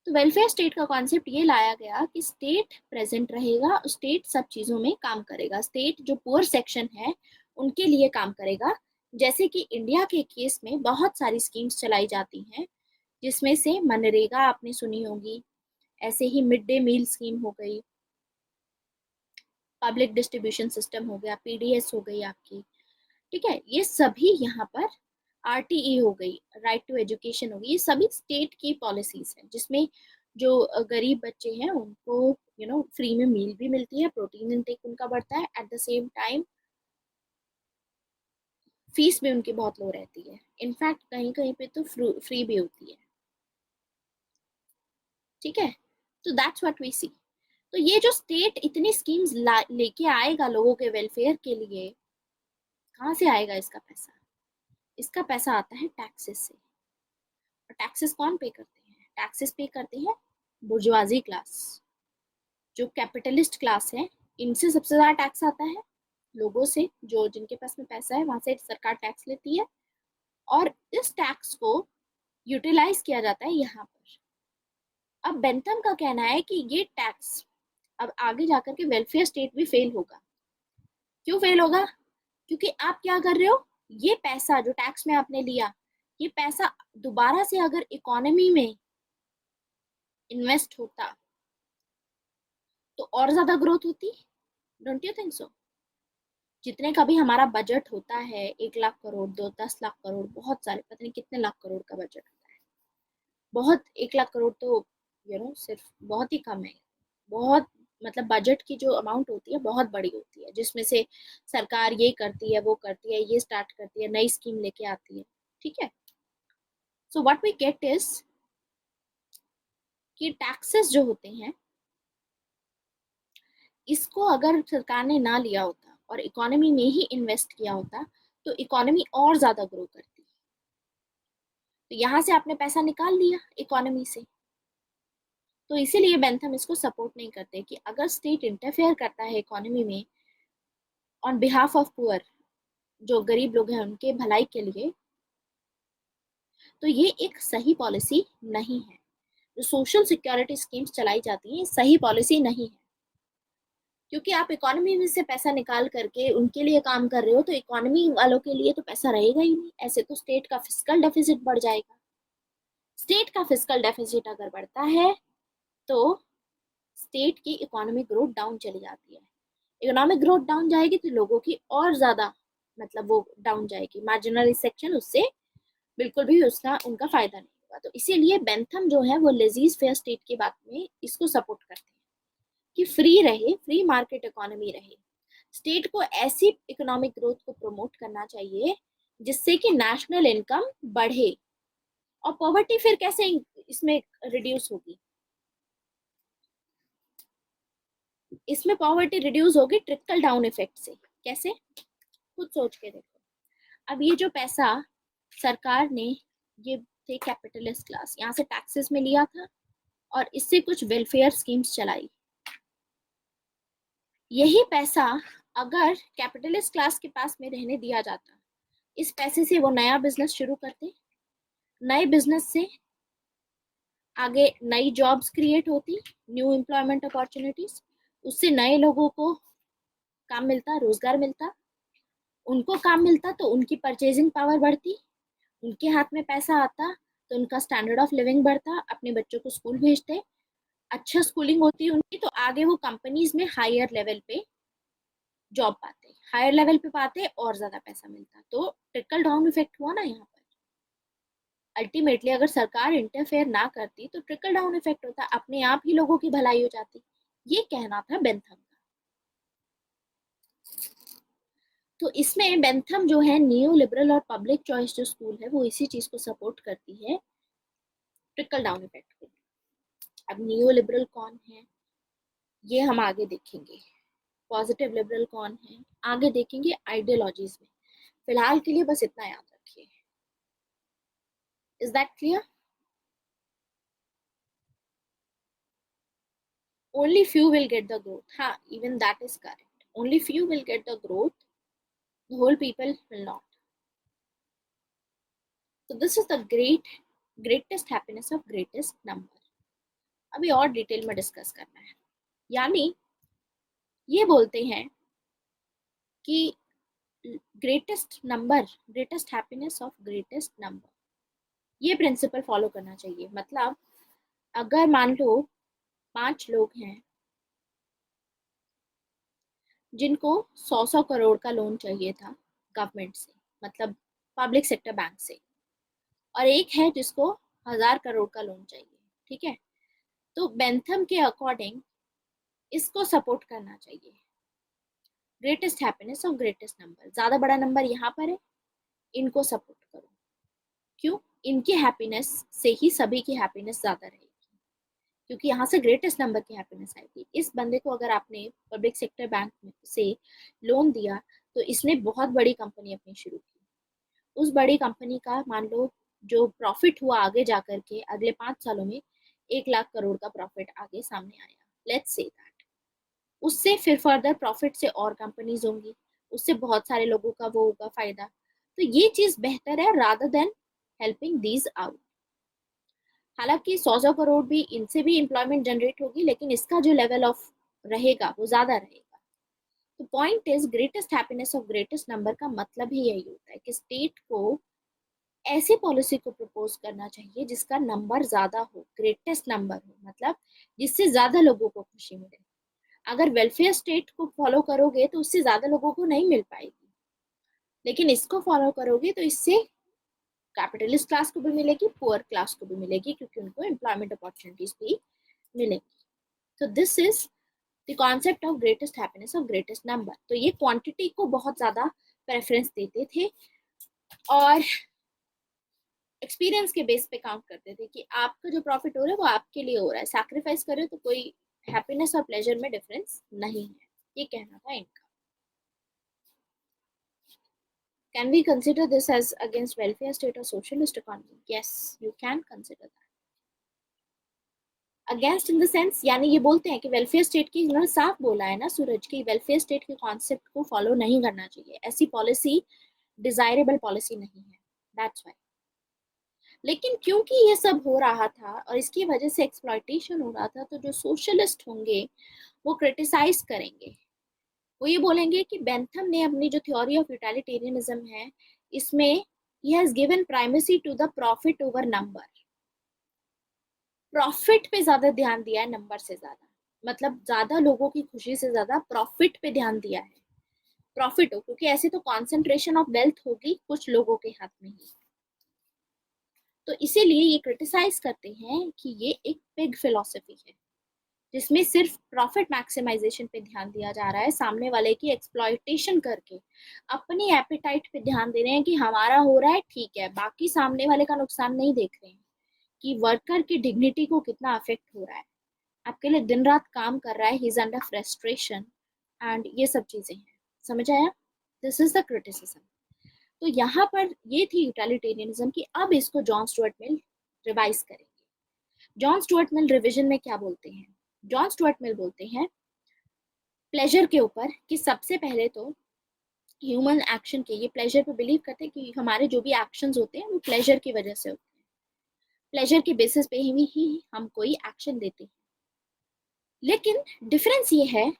तो वेलफेयर स्टेट का कॉन्सेप्ट ये लाया गया कि स्टेट प्रेजेंट रहेगा, स्टेट सब चीजों में काम करेगा, स्टेट जो पुअर सेक्शन है उनके लिए काम करेगा। जैसे कि इंडिया के केस में बहुत सारी स्कीम्स चलाई जाती हैं, जिसमें से मनरेगा आपने सुनी होगी, ऐसे ही मिड डे मील स्कीम हो गई, पब्लिक डिस्ट्रीब्यूशन सिस्टम हो गया, पीडीएस हो गई आपकी, ठीक है, ये सभी यहाँ पर आरटीई हो गई, राइट टू एजुकेशन हो गई, ये सभी स्टेट की पॉलिसीज हैं, जिसमें जो गरीब बच्चे हैं उनको फ्री में मील भी मिलती है, प्रोटीन इनटेक उनका बढ़ता है, at the same time fees भी उनकी बहुत लो रहती है, इनफैक्ट कहीं कहीं पे तो फ्री भी होती है, ठीक है। तो दैट्स व्हाट वी सी। तो ये जो स्टेट इतनी स्कीम्स लेके आएगा लोगों के वेलफेयर के लिए, कहाँ से आएगा इसका पैसा? इसका पैसा आता है टैक्सेस से। और टैक्सेस कौन पे करते हैं? टैक्सेस पे करते हैं बुर्जुआजी क्लास, जो कैपिटलिस्ट क्लास है, इनसे सबसे ज्यादा टैक्स आता है, लोगों से, जो जिनके पास में पैसा है वहां से सरकार टैक्स लेती है, और इस टैक्स को यूटिलाइज किया जाता है यहाँ पर। अब बेंथम का कहना है कि ये टैक्स अब आगे जाकर के वेलफेयर स्टेट भी फेल होगा। क्यों फेल होगा? क्योंकि आप क्या कर रहे हो, ये पैसा जो टैक्स में आपने लिया, ये पैसा दोबारा से अगर इकोनॉमी में इन्वेस्ट होता तो और ज्यादा ग्रोथ होती। Don't you think so? जितने का भी हमारा बजट होता है, 1 लाख करोड़, 10 लाख करोड़, बहुत सारे, पता नहीं कितने लाख करोड़ का बजट होता है, बहुत, 1 लाख करोड़ तो सिर्फ बहुत ही कम है। बहुत, मतलब बजट की जो अमाउंट होती है बहुत बड़ी होती है, जिसमें से सरकार ये करती है, वो करती है, ये स्टार्ट करती है, नई स्कीम लेके आती है, ठीक है। So what we get is कि टैक्सेस जो होते हैं, इसको अगर सरकार ने ना लिया होता और इकोनॉमी में ही इन्वेस्ट किया होता, तो इकोनॉमी और ज्यादा ग्रो करती। तो यहाँ से आपने पैसा निकाल लिया इकोनॉमी से। तो इसीलिए बेंथम इसको सपोर्ट नहीं करते कि अगर स्टेट इंटरफेयर करता है इकोनॉमी में ऑन बिहाफ ऑफ पुअर, जो गरीब लोग हैं उनके भलाई के लिए, तो ये एक सही पॉलिसी नहीं है। जो सोशल सिक्योरिटी स्कीम्स चलाई जाती हैं, सही पॉलिसी नहीं है, क्योंकि आप इकोनॉमी में से पैसा निकाल करके उनके लिए काम कर रहे हो, तो इकोनॉमी वालों के लिए तो पैसा रहेगा ही नहीं, ऐसे तो स्टेट का फिस्कल डेफिसिट बढ़ जाएगा। स्टेट का फिस्कल डेफिसिट अगर बढ़ता है तो स्टेट की इकोनॉमिक ग्रोथ डाउन चली जाती है। इकोनॉमिक ग्रोथ डाउन जाएगी तो लोगों की और ज्यादा, मतलब वो डाउन जाएगी, मार्जिनल सेक्शन उससे बिल्कुल भी उसका उनका फायदा नहीं होगा। तो इसीलिए बेंथम जो है वो लेजीज फेयर स्टेट की बात में इसको सपोर्ट करते हैं कि फ्री रहे, फ्री मार्केट इकोनॉमी रहे, स्टेट को ऐसी इकोनॉमिक ग्रोथ को प्रमोट करना चाहिए जिससे कि नेशनल इनकम बढ़े। और पॉवर्टी फिर कैसे इसमें रिड्यूस होगी? इसमें पॉवर्टी रिड्यूस होगी ट्रिकल डाउन इफेक्ट से। कैसे? खुद सोच के देखो। अब ये जो पैसा सरकार ने, ये थे कैपिटलिस्ट क्लास, यहाँ से टैक्सेस में लिया था और इससे कुछ वेलफेयर स्कीम्स चलाई। यही पैसा अगर कैपिटलिस्ट क्लास के पास में रहने दिया जाता, इस पैसे से वो नया बिजनेस शुरू करते, नए बिजनेस से आगे नई जॉब्स क्रिएट होती, न्यू एम्प्लॉयमेंट अपॉर्चुनिटीज, उससे नए लोगों को काम मिलता, रोजगार मिलता, उनको काम मिलता तो उनकी परचेजिंग पावर बढ़ती, उनके हाथ में पैसा आता तो उनका स्टैंडर्ड ऑफ लिविंग बढ़ता, अपने बच्चों को स्कूल भेजते, अच्छा स्कूलिंग होती उनकी, तो आगे वो कंपनीज में हायर लेवल पे जॉब पाते, हायर लेवल पे पाते और ज्यादा पैसा मिलता, तो ट्रिकल डाउन इफेक्ट हुआ ना यहाँ पर। अल्टीमेटली अगर सरकार इंटरफेयर ना करती तो ट्रिकल डाउन इफेक्ट होता, अपने आप ही लोगों की भलाई हो जाती। ये कहना था बेंथम का। तो इसमें बेंथम जो है नियो लिबरल और पब्लिक चॉइस जो स्कूल है वो इसी चीज को सपोर्ट करती है, ट्रिकल डाउन इफेक्ट को। अब नियो लिबरल कौन है ये हम आगे देखेंगे, पॉजिटिव लिबरल कौन है आगे देखेंगे आइडियोलॉजीज में। फिलहाल के लिए बस इतना याद रखिए। Is that clear? Only few will get the growth. हाँ, even that is correct. Only few will get the growth. The whole people will not. So this is the greatest happiness of greatest number. अभी और डिटेल में डिस्कस करना है। यानी ये बोलते हैं कि greatest happiness of greatest number, ये प्रिंसिपल फॉलो करना चाहिए। मतलब अगर मान लो 5 लोग हैं जिनको 100 करोड़ का लोन चाहिए था गवर्नमेंट से, मतलब पब्लिक सेक्टर बैंक से, और एक है जिसको 1000 करोड़ का लोन चाहिए, ठीक है, तो बेंथम के अकॉर्डिंग इसको सपोर्ट करना चाहिए। Greatest happiness of greatest number, ज्यादा बड़ा नंबर यहाँ पर है, इनको सपोर्ट करो। क्यों? इनकी हैप्पीनेस से ही सभी की हैप्पीनेस ज्यादा रहेगी, क्योंकि यहाँ से ग्रेटेस्ट नंबर की हैप्पीनेस आएगी। इस बंदे को अगर आपने पब्लिक सेक्टर बैंक से लोन दिया तो इसने बहुत बड़ी कंपनी अपनी शुरू की, उस बड़ी कंपनी का मान लो जो प्रॉफिट हुआ आगे जाकर के अगले 5 सालों में 1 लाख करोड़ का प्रॉफिट आगे सामने आया, लेट्स से दैट। उससे फिर फर्दर प्रॉफिट से और कंपनीज होंगी, उससे बहुत सारे लोगों का वो होगा फायदा। तो ये चीज बेहतर है rather than helping these out. हालांकि 100 करोड़ भी इनसे भी एम्प्लॉयमेंट जनरेट होगी, लेकिन इसका जो लेवल ऑफ रहेगा वो ज्यादा रहेगा। तो point is greatest happiness of greatest number का मतलब ही यही होता है कि स्टेट को ऐसी पॉलिसी को प्रपोज करना चाहिए जिसका नंबर ज्यादा हो, ग्रेटेस्ट नंबर हो, मतलब जिससे ज्यादा लोगों को खुशी मिले। अगर वेलफेयर स्टेट को फॉलो करोगे तो उससे ज्यादा लोगों को नहीं मिल पाएगी, लेकिन इसको फॉलो करोगे तो इससे कैपिटलिस्ट क्लास को भी मिलेगी, पुअर क्लास को भी मिलेगी, क्योंकि उनको एम्प्लॉयमेंट अपॉर्चुनिटीज भी मिलेगी। तो this is the concept of greatest happiness of greatest number. तो ये क्वांटिटी को बहुत ज्यादा प्रेफरेंस देते थे और एक्सपीरियंस के बेस पे काउंट करते थे कि आपका जो प्रॉफिट हो रहा है वो आपके लिए हो रहा है, सैक्रिफाइस करे तो कोई हैप्पीनेस और प्लेजर में डिफरेंस नहीं है, ये कहना था इनका। Can we consider this as against welfare state or socialist economy? Yes, you can consider that. Against in the sense यानी ये बोलते हैं कि वेलफेयर स्टेट की, इन्होंने साफ बोला है ना सूरज की, वेलफेयर स्टेट के कॉन्सेप्ट को फॉलो नहीं करना चाहिए, ऐसी पॉलिसी डिजायरेबल पॉलिसी नहीं है, दैट्स व्हाई। लेकिन क्योंकि ये सब हो रहा था और इसकी वजह से एक्सप्लॉयटेशन हो रहा था, तो जो सोशलिस्ट होंगे वो क्रिटिसाइज करेंगे, वो ये बोलेंगे कि बेंथम ने अपनी जो थ्योरी ऑफ यूटिलिटेरियनिज्म है इसमें he has given primacy to the profit over number, profit पे ज्यादा ध्यान दिया है नंबर से ज्यादा, मतलब ज्यादा लोगों की खुशी से ज्यादा प्रॉफिट पे ध्यान दिया है। प्रॉफिट हो, क्योंकि ऐसे तो कॉन्सेंट्रेशन ऑफ वेल्थ होगी कुछ लोगों के हाथ में ही। तो इसीलिए ये क्रिटिसाइज करते हैं कि ये एक पिग फिलोसफी है जिसमें सिर्फ प्रॉफिट मैक्सिमाइजेशन पे ध्यान दिया जा रहा है, सामने वाले की एक्सप्लॉयटेशन करके अपनी एपिटाइट पे ध्यान दे रहे हैं कि हमारा हो रहा है ठीक है, बाकी सामने वाले का नुकसान नहीं देख रहे हैं कि वर्कर की डिग्निटी को कितना अफेक्ट हो रहा है, आपके लिए दिन रात काम कर रहा है, he is under frustration and ये सब चीजें हैं। समझ आया? This is the criticism. तो यहाँ पर ये थी यूटिलिटेरियनिज्म की। अब इसको जॉन स्टुअर्ट मिल रिवाइज करेंगे। जॉन स्टुअर्ट मिल रिविजन में क्या बोलते हैं? जॉन स्टुअर्ट मिल बोलते हैं प्लेजर के ऊपर कि सबसे पहले तो ह्यूमन एक्शन के, ये प्लेजर पे बिलीव करते हैं कि हमारे जो भी एक्शंस होते हैं वो प्लेजर की वजह से होते हैं। प्लेजर के बेसिस पे ही हम कोई एक्शन देते हैं। लेकिन डिफरेंस ये है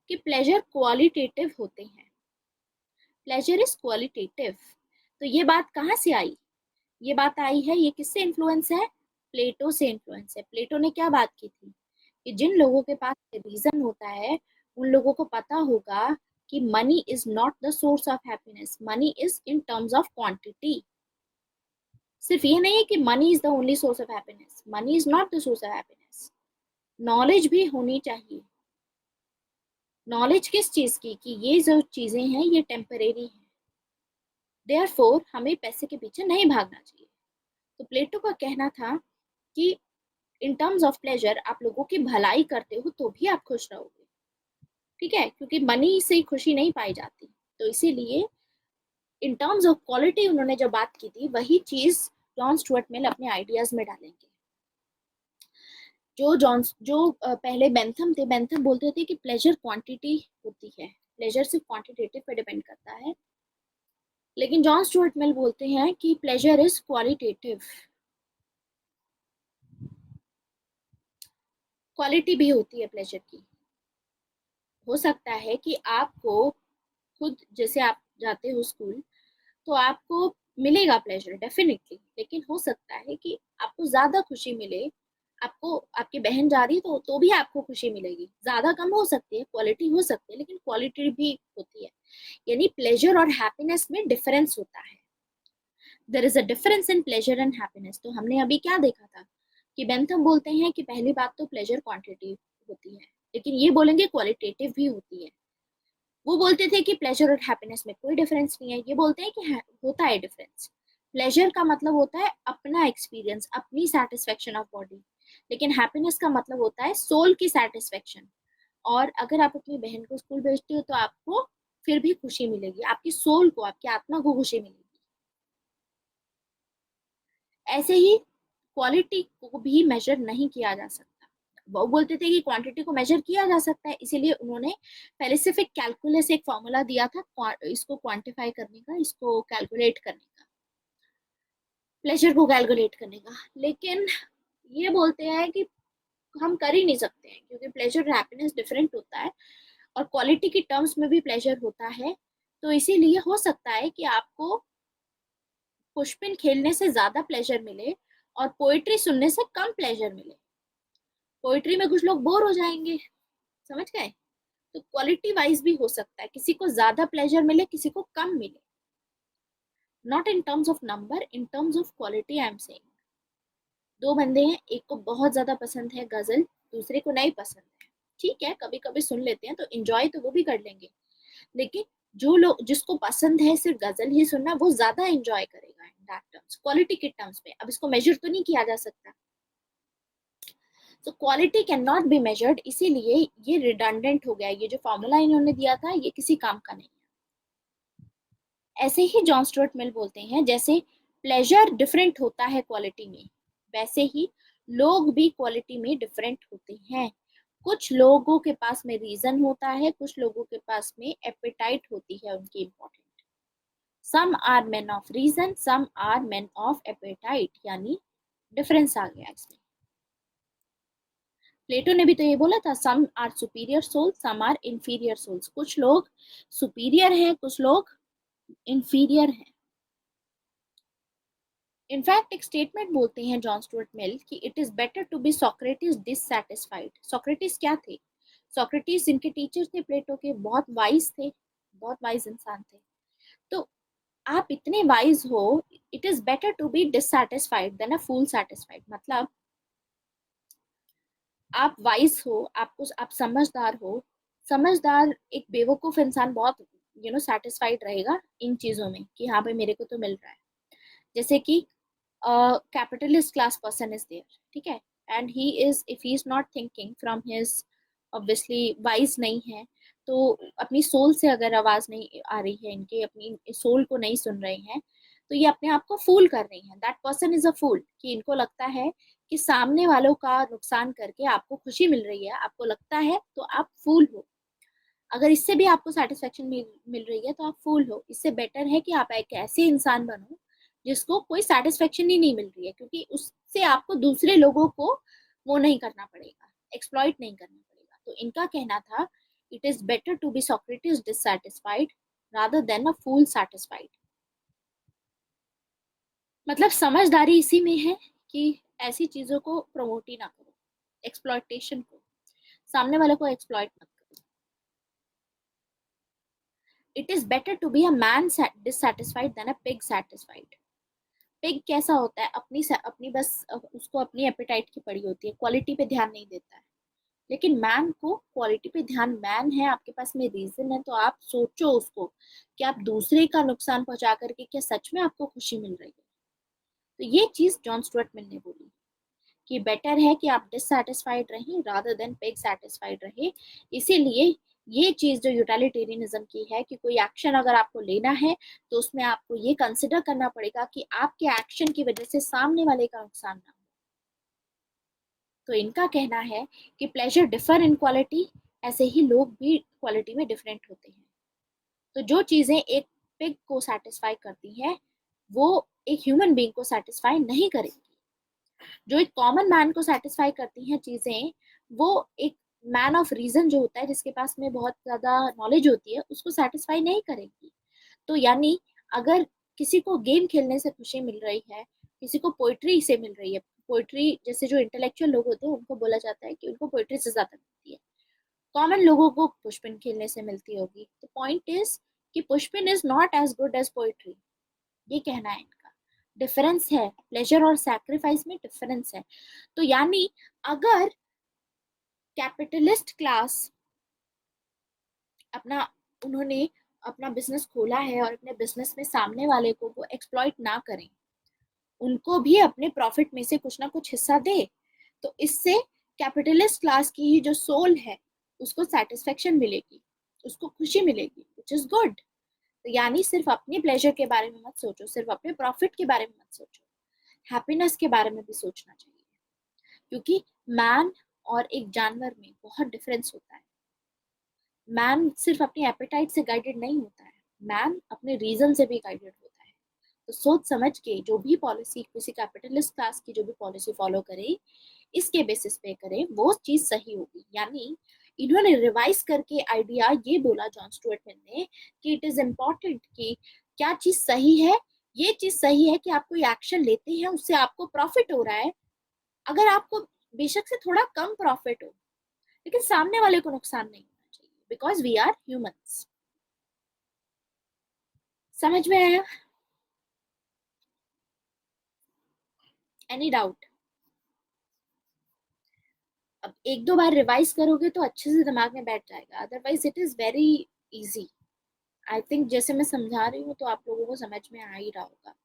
कि प्लेजर क्वालिटेटिव होते हैं, प्लेजर इज क्वालिटेटिव। तो ये बात कहाँ से आई? ये बात आई है, ये किससे इन्फ्लुएंस है? प्लेटो से इन्फ्लुएंस है। प्लेटो ने क्या बात की थी कि जिन लोगों के पास रीजन होता है उन लोगों को पता होगा कि money is not the source of happiness, money is in terms of quantity. सिर्फ ये नहीं है कि money is the only source of happiness, money is not the source of happiness. Knowledge भी होनी चाहिए। नॉलेज किस चीज की? कि ये जो चीजें हैं ये टेम्परेरी हैं, देयरफॉर हमें पैसे के पीछे नहीं भागना चाहिए। तो प्लेटो का कहना था कि इन टर्म्स ऑफ प्लेजर आप लोगों की भलाई करते हो तो भी आप खुश रहोगे, ठीक है, क्योंकि मनी से खुशी नहीं पाई जाती। तो इसीलिए इन टर्म्स ऑफ क्वालिटी उन्होंने जो बात की थी वही चीज जॉन स्टुअर्ट मिल अपने आइडियाज में डालेंगे। पहले बेंथम थे, बेंथम बोलते थे कि प्लेजर क्वांटिटी होती है, प्लेजर सिर्फ क्वांटिटेटिव पे डिपेंड करता है। लेकिन जॉन स्टुअर्ट मिल बोलते हैं कि प्लेजर इज क्वालिटेटिव, क्वालिटी भी होती है प्लेजर की। हो सकता है कि आपको खुद, जैसे आप जाते हो स्कूल, तो आपको मिलेगा प्लेजर डेफिनेटली, लेकिन हो सकता है कि आपको ज्यादा खुशी मिले। आपको आपकी बहन जा रही तो भी आपको खुशी मिलेगी, ज्यादा कम हो सकती है, क्वालिटी हो सकती है, लेकिन क्वालिटी भी होती है। यानी प्लेजर और हैप्पीनेस में डिफरेंस होता है। There is a difference in pleasure and happiness. तो हमने अभी क्या देखा था कि बेंथम बोलते हैं कि पहली बात तो प्लेजर क्वांटिटी होती है, लेकिन ये बोलेंगे क्वालिटेटिव भी होती है। वो बोलते थे कि प्लेजर और हैप्पीनेस में कोई डिफरेंस नहीं है, ये बोलते हैं कि होता है डिफरेंस। प्लेजर का मतलब होता है अपना एक्सपीरियंस, अपनी सेटिस्फेक्शन ऑफ बॉडी, लेकिन हैप्पीनेस का मतलब होता है सोल की सेटिस्फेक्शन। और अगर आप अपनी बहन को स्कूल भेजते हो तो आपको फिर भी खुशी मिलेगी, आपकी सोल को, आपकी आत्मा को खुशी मिलेगी। ऐसे ही क्वालिटी को भी मेजर नहीं किया जा सकता। वो बोलते थे कि क्वांटिटी को मेजर किया जा सकता है, इसीलिए उन्होंने पहले सिर्फ एक कैलकुलस, एक फॉर्मूला दिया था इसको क्वांटिफाई करने का, इसको कैलकुलेट करने का, प्लेजर को कैलकुलेट करने का। लेकिन ये बोलते हैं कि हम कर ही नहीं सकते हैं, क्योंकि प्लेजर और हैप्पीनेस डिफरेंट होता है और क्वालिटी की टर्म्स में भी प्लेजर होता है। तो इसीलिए हो सकता है कि आपको पुष्पिन खेलने से ज्यादा प्लेजर मिले और पोएट्री सुनने से कम प्लेजर मिले। पोएट्री में कुछ लोग बोर हो जाएंगे, समझ गए? तो क्वालिटी वाइज भी हो सकता है, किसी को ज्यादा प्लेजर मिले, किसी को कम मिले। Not in terms of number, in terms of quality I am saying. दो बंदे हैं, एक को बहुत ज्यादा पसंद है गजल, दूसरे को नहीं पसंद है, ठीक है, कभी कभी सुन लेते हैं तो एंजॉय तो वो भी कर लेंगे। लेकिन जो लोग, जिसको पसंद है सिर्फ गजल ही सुनना, वो ज्यादा एंजॉय करेगा इन दैट टर्म्स, क्वालिटी के टर्म्स में। अब इसको मेजर तो नहीं किया जा सकता, तो quality can not be measured, इसीलिए ये रिडंडेंट हो गया। ये जो फॉर्मूला इन्होंने दिया था ये किसी काम का नहीं है। ऐसे ही जॉन स्टुअर्ट मिल बोलते हैं, जैसे प्लेजर डिफरेंट होता है क्वालिटी में, वैसे ही लोग भी क्वालिटी में डिफरेंट होते हैं। कुछ लोगों के पास में रीजन होता है, कुछ लोगों के पास में एपेटाइट होती है उनकी important. Some are men of reason, some are men of appetite, यानी डिफरेंस आ गया इसमें। प्लेटो ने भी तो ये बोला था, some are superior souls, some are inferior souls. कुछ लोग सुपीरियर हैं, कुछ लोग इंफीरियर हैं। इनफैक्ट एक स्टेटमेंट बोलते हैं जॉन स्टुअर्ट मिल कि it is better to be Socrates dissatisfied. Socrates क्या थे? सोक्रेटिस जिनके टीचर थे प्लेटो के, बहुत वाइज थे, बहुत वाइज इंसान थे। तो आप इतने वाइज हो, it is better to be dissatisfied than a fool satisfied. मतलब आप वाइज हो, आपको, आप समझदार हो। समझदार एक बेवकूफ इंसान बहुत सेटिस्फाइड रहेगा इन चीजों में कि हाँ भाई मेरे को तो मिल रहा है। जैसे कि capitalist class person is there, ठीक है, and he is, if he is not thinking from his, obviously wise नहीं है, तो अपनी सोल से अगर आवाज नहीं आ रही है इनके, अपनी सोल को नहीं सुन रहे हैं, तो ये अपने आप को फूल कर रही हैं। दैट पर्सन इज अ फूल, कि इनको लगता है कि सामने वालों का नुकसान करके आपको खुशी मिल रही है, आपको लगता है, तो आप फूल हो। अगर इससे भी आपको सेटिस्फेक्शन मिल रही है तो आप फूल हो। इससे बेटर है कि आप एक ऐसे इंसान बनो जिसको कोई सेटिस्फेक्शन ही नहीं मिल रही है, क्योंकि उससे आपको दूसरे लोगों को वो नहीं करना पड़ेगा, एक्सप्लॉइट नहीं करना पड़ेगा। तो इनका कहना था, it is better to be Socrates dissatisfied rather than a fool satisfied. मतलब समझदारी इसी में है कि ऐसी चीजों को प्रमोट ही ना करो, एक्सप्लॉइटेशन को, सामने वाले को एक्सप्लॉइट मत करो। It is better to be a man dissatisfied than a pig satisfied. Pig कैसा होता है, अपनी बस उसको अपनी एपेटाइट की पड़ी होती है, क्वालिटी पे ध्यान नहीं देता है। लेकिन मैन को क्वालिटी पे ध्यान, मैन है, आपके पास में रीजन है, तो आप सोचो उसको कि आप दूसरे का नुकसान पहुंचा करके क्या सच में आपको खुशी मिल रही है। तो ये चीज जॉन स्टुअर्ट मिल ने बोली कि बेटर है कि आप डिससैटिस्फाइड रहें रादर देन पिग सैटिस्फाइड रहे। इसीलिए ये चीज जो यूटिलिटेरियनिज्म की है कि कोई एक्शन अगर आपको लेना है तो उसमें आपको ये कंसिडर करना पड़ेगा कि आपके एक्शन की वजह से सामने वाले का नुकसान ना हो। तो इनका कहना है कि प्लेजर डिफर इन क्वालिटी, ऐसे ही लोग भी क्वालिटी में डिफरेंट होते हैं। तो जो चीजें एक पिग को सेटिस्फाई करती हैं वो एक ह्यूमन बीइंग को सेटिस्फाई नहीं करेगी। जो एक कॉमन मैन को सेटिस्फाई करती हैं चीजें, वो एक मैन ऑफ रीजन जो होता है, जिसके पास में बहुत ज्यादा नॉलेज होती है, उसको सेटिस्फाई नहीं करेगी। तो यानी अगर किसी को गेम खेलने से खुशी मिल रही है, किसी को पोइट्री से मिल रही है, पोइट्री जैसे जो इंटेलेक्चुअल लोग होते हैं उनको बोला जाता है कि उनको पोइट्री से ज्यादा मिलती है, कॉमन लोगों को पुष्पिन खेलने से मिलती होगी। तो पॉइंट इज कि pushpin is not as good as poetry, ये कहना है इनका। डिफरेंस है, प्लेजर और सैक्रिफाइस में डिफरेंस है। तो यानी अगर कैपिटलिस्ट क्लास अपना उन्होंने अपना बिजनेस खोला है और अपने बिजनेस में सामने वाले को वो एक्सप्लॉइट ना करें, उनको भी अपने प्रॉफिट में से कुछ ना कुछ हिस्सा दे, तो इससे कैपिटलिस्ट क्लास की ही जो सोल है उसको सेटिस्फेक्शन मिलेगी, उसको खुशी मिलेगी, विच इज गुड। तो यानी सिर्फ अपने प्लेजर के बारे में मत सोचो, सिर्फ अपने प्रॉफिट के बारे में मत सोचो, हैप्पीनेस के बारे में भी सोचना चाहिए। क्योंकि मैन और एक जानवर में बहुत डिफरेंस होता है। मैन सिर्फ अपनी एपेटाइट से गाइडेड नहीं होता है, मैन अपने रीजन से भी गाइडेड होता है। तो सोच समझ के जो भी पॉलिसी किसी कैपिटलिस्ट क्लास की जो भी पॉलिसी फॉलो करे, इसके बेसिस पे करे, वो चीज सही होगी। यानी इन्होंने रिवाइज करके आइडिया ये बोला जॉन स्टुअर्ट मिल ने कि इट इज इम्पोर्टेंट कि क्या चीज सही है। ये चीज सही है कि आप कोई एक्शन लेते हैं उससे आपको प्रॉफिट हो रहा है, अगर आपको बेशक से थोड़ा कम प्रॉफिट हो, लेकिन सामने वाले को नुकसान नहीं होना चाहिए, बिकॉज वी आर ह्यूमंस। समझ में आया? Any doubt? अब एक दो बार रिवाइज करोगे तो अच्छे से दिमाग में बैठ जाएगा, otherwise it is very easy. I think जैसे मैं समझा रही हूँ तो आप लोगों को समझ में आ ही रहा होगा।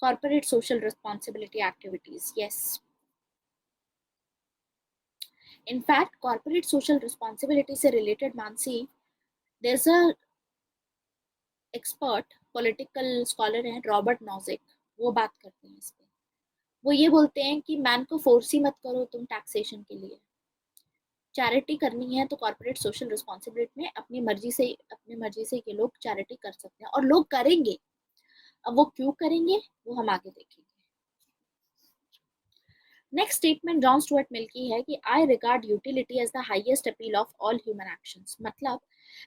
Corporate social responsibility activities, yes. In fact corporate social responsibility से related, Mansi, there is a expert political scholar है रॉबर्ट नॉजिक, वो बात करते हैं इस पे। वो ये बोलते हैं कि मैन को फोर्स ही मत करो तुम टैक्सेशन के लिए। चैरिटी करनी है तो कॉर्पोरेट सोशल रिस्पॉन्सिबिलिटी में अपनी मर्जी से ये लोग चैरिटी कर सकते हैं और लोग करेंगे। अब वो क्यों करेंगे वो हम आगे देखेंगे। Next statement John Stuart Mill की है कि I regard utility as the highest appeal of all human actions. मतलब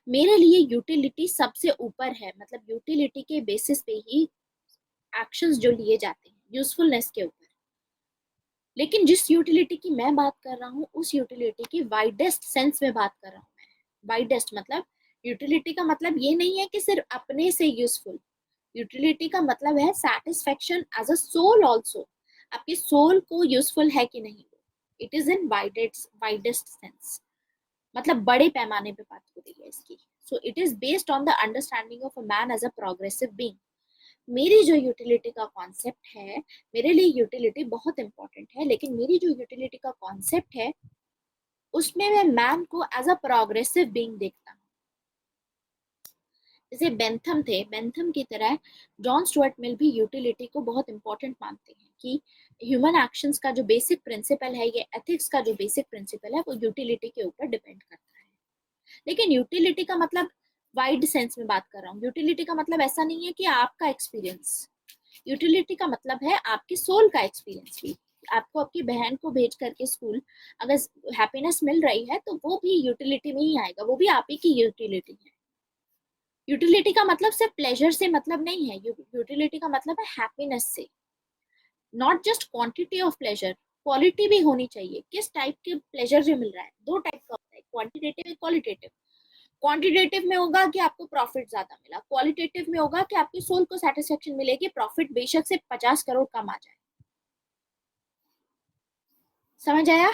मेरे लिए यूटिलिटी सबसे ऊपर है, मतलब यूटिलिटी के बेसिस पे ही एक्शंस जो लिए जाते हैं, यूजफुलनेस के ऊपर। लेकिन जिस यूटिलिटी की मैं बात कर रहा हूँ उस यूटिलिटी की वाइडेस्ट सेंस में बात कर रहा हूँ मैं। वाइडेस्ट मतलब यूटिलिटी का मतलब ये नहीं है कि सिर्फ अपने से यूजफुल, यूटिलिटी का मतलब है satisfaction as a soul also, आपकी सोल को यूजफुल है कि नहीं। It is in widest sense, मतलब बड़े पैमाने पे बात हो रही है इसकी। So it is based on the understanding of a man as a progressive being. मेरी जो यूटिलिटी का कॉन्सेप्ट है, मेरे लिए यूटिलिटी बहुत इंपॉर्टेंट है, लेकिन मेरी जो यूटिलिटी का कॉन्सेप्ट है उसमें मैं मैन को एज अ प्रोग्रेसिव बीइंग देखता हूँ। जैसे बेंथम थे, बेंथम की तरह जॉन स्टुअर्ट मिल भी यूटिलिटी को बहुत इंपॉर्टेंट मानते हैं कि ह्यूमन एक्शंस का जो बेसिक प्रिंसिपल है, ये एथिक्स का जो बेसिक प्रिंसिपल है, वो यूटिलिटी के ऊपर डिपेंड करता है। लेकिन यूटिलिटी का मतलब वाइड सेंस में बात कर रहा हूँ। यूटिलिटी का मतलब ऐसा नहीं है कि आपका एक्सपीरियंस, यूटिलिटी का मतलब है आपकी सोल का एक्सपीरियंस भी। आपको आपकी बहन को भेज करके स्कूल अगर हैप्पीनेस मिल रही है तो वो भी यूटिलिटी में ही आएगा, वो भी आप ही की यूटिलिटी है। यूटिलिटी का मतलब सिर्फ प्लेजर से मतलब नहीं है, यूटिलिटी का मतलब है हैप्पीनेस से। Not just quantity of pleasure, quality भी होनी चाहिए। किस टाइप के प्लेजर जो मिल रहा है, दो टाइप का होता है, क्वांटिटेटिव क्वालिटेटिव। क्वांटिटेटिव में होगा कि आपको प्रॉफिट ज्यादा मिला, क्वालिटेटिव में होगा कि आपकी सोल को सेटिस्फेक्शन मिलेगी, प्रॉफिट बेशक से 50 करोड़ कम आ जाए। समझ आया?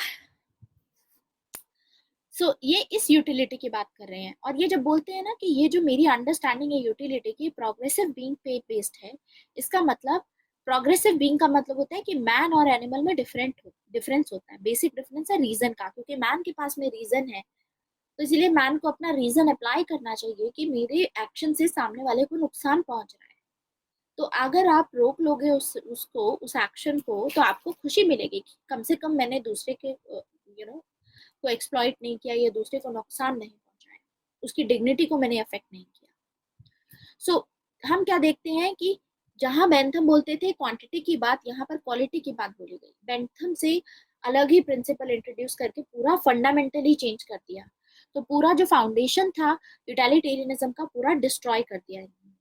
ये इस यूटिलिटी की बात कर रहे हैं। और ये जब बोलते हैं ना कि ये जो मेरी अंडरस्टैंडिंग है यूटिलिटी की प्रोग्रेसिव बीइंग पे बेस्ड है, इसका मतलब प्रोग्रेसिव बीइंग का मतलब होता है कि मैन और एनिमल में डिफरेंस होता है। बेसिक डिफरेंस है रीजन का, क्योंकि मैन के पास में रीजन है, तो इसलिए मैन को अपना रीजन अप्लाई करना चाहिए कि मेरे एक्शन से सामने वाले को नुकसान पहुंच रहा है। तो अगर आप रोक लोगे उस एक्शन को, तो आपको खुशी मिलेगी कि कम से कम मैंने दूसरे के को एक्सप्लॉइट नहीं किया या दूसरे को नुकसान नहीं पहुंचाया, उसकी डिग्निटी को मैंने अफेक्ट नहीं किया। हम क्या देखते हैं कि जहां बेंथम बोलते थे क्वांटिटी की बात, यहाँ पर क्वालिटी की बात बोली गई। बेंथम से अलग ही प्रिंसिपल इंट्रोड्यूस करके पूरा फंडामेंटली चेंज कर दिया। तो पूरा जो फाउंडेशन था यूटिलिटेरियनिज्म का, पूरा डिस्ट्रॉय कर दिया इन्होंने।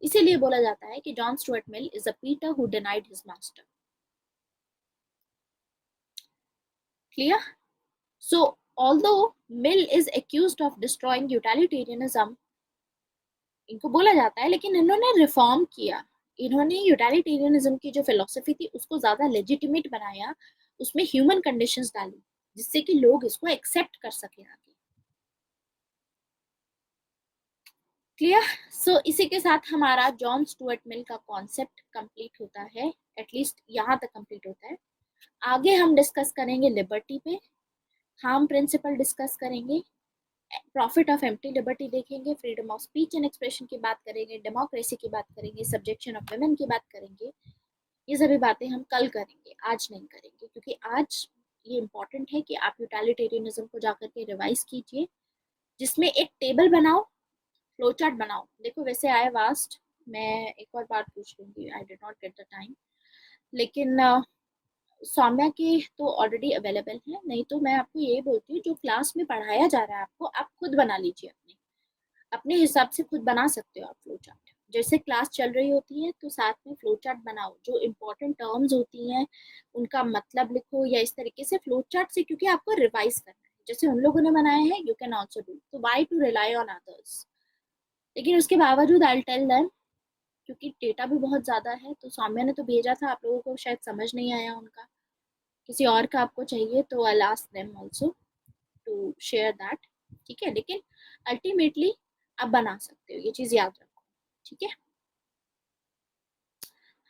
इसीलिए बोला जाता है कि John Stuart mill is a Peter who denied his master. Clear? So, although Mill is accused of destroying utilitarianism, इनको बोला जाता है, लेकिन इन्होंने रिफॉर्म किया। इन्होंने यूटिलिटेरियनिज्म की जो फिलोसफी थी उसको ज्यादा लेजिटिमेट बनाया, उसमें ह्यूमन कंडीशंस डाली, जिससे कि लोग इसको एक्सेप्ट कर सके आगे। क्लियर? इसी के साथ हमारा जॉन स्टुअर्ट मिल का कॉन्सेप्ट कंप्लीट होता है, एटलीस्ट यहाँ तक कंप्लीट होता है। आगे हम डिस्कस करेंगे लिबर्टी पे, हार्म प्रिंसिपल डिस्कस करेंगे, प्रॉफिट ऑफ एम्प्टी लिबर्टी देखेंगे, freedom of speech and expression की बात करेंगे, डेमोक्रेसी की बात करेंगे, सब्जेक्शन ऑफ वुमेन की बात करेंगे। ये सभी बातें हम कल करेंगे, आज नहीं करेंगे, क्योंकि आज ये इंपॉर्टेंट है कि आप यूटिलिटेरियनिज्म को जाकर के रिवाइज कीजिए, जिसमें एक टेबल बनाओ, फ्लो चार्ट बनाओ। देखो वैसे आए वास्ट, मैं एक और बात पूछ लूंगी, I did not get the time, लेकिन सौम्या के तो ऑलरेडी अवेलेबल है, नहीं तो मैं आपको ये बोलती हूँ जो क्लास में पढ़ाया जा रहा है आपको, आप खुद बना लीजिए, अपने अपने हिसाब से खुद बना सकते हो आप फ्लो चार्ट। जैसे क्लास चल रही होती है तो साथ में फ्लो चार्ट बनाओ, जो इम्पोर्टेंट टर्म्स होती हैं उनका मतलब लिखो, या इस तरीके से फ्लो चार्ट से, क्योंकि आपको रिवाइज करना है जैसे उन लोगों ने बनाया है, यू कैन ऑल्सो डू। तो why to rely on others? लेकिन उसके बावजूद आई टेल देम, क्योंकि डेटा भी बहुत ज्यादा है, तो सौम्या ने तो भेजा था, आप लोगों को शायद समझ नहीं आया उनका, किसी और का आपको चाहिए तो I ask them also to share that. ठीक है, लेकिन अल्टीमेटली आप बना सकते हो, ये चीज याद रखो। ठीक है?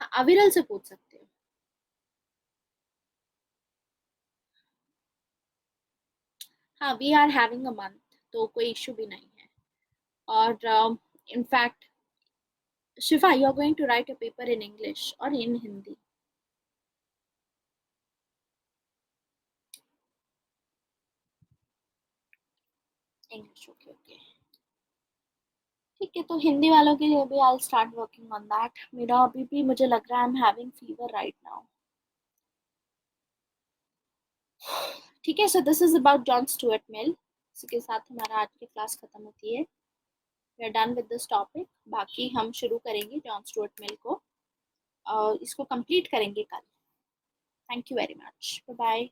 हाँ, अविरल से पूछ सकते हो। हाँ, we are having a month, तो कोई इशू भी नहीं है। और in fact Shifa, you are going to write a paper in English और in Hindi? English, okay okay. ठीक है, तो हिंदी वालों के लिए भी I start working on that. मेरा अभी भी मुझे लग रहा है I am having fever right now. ठीक है, so this is about John Stuart Mill. इसी के साथ हमारा आज की क्लास खत्म होती है। We are done with this topic. बाकी हम शुरू करेंगे जॉन स्टुअर्ट मिल को, इसको कंप्लीट करेंगे कल। Thank you very much, bye bye.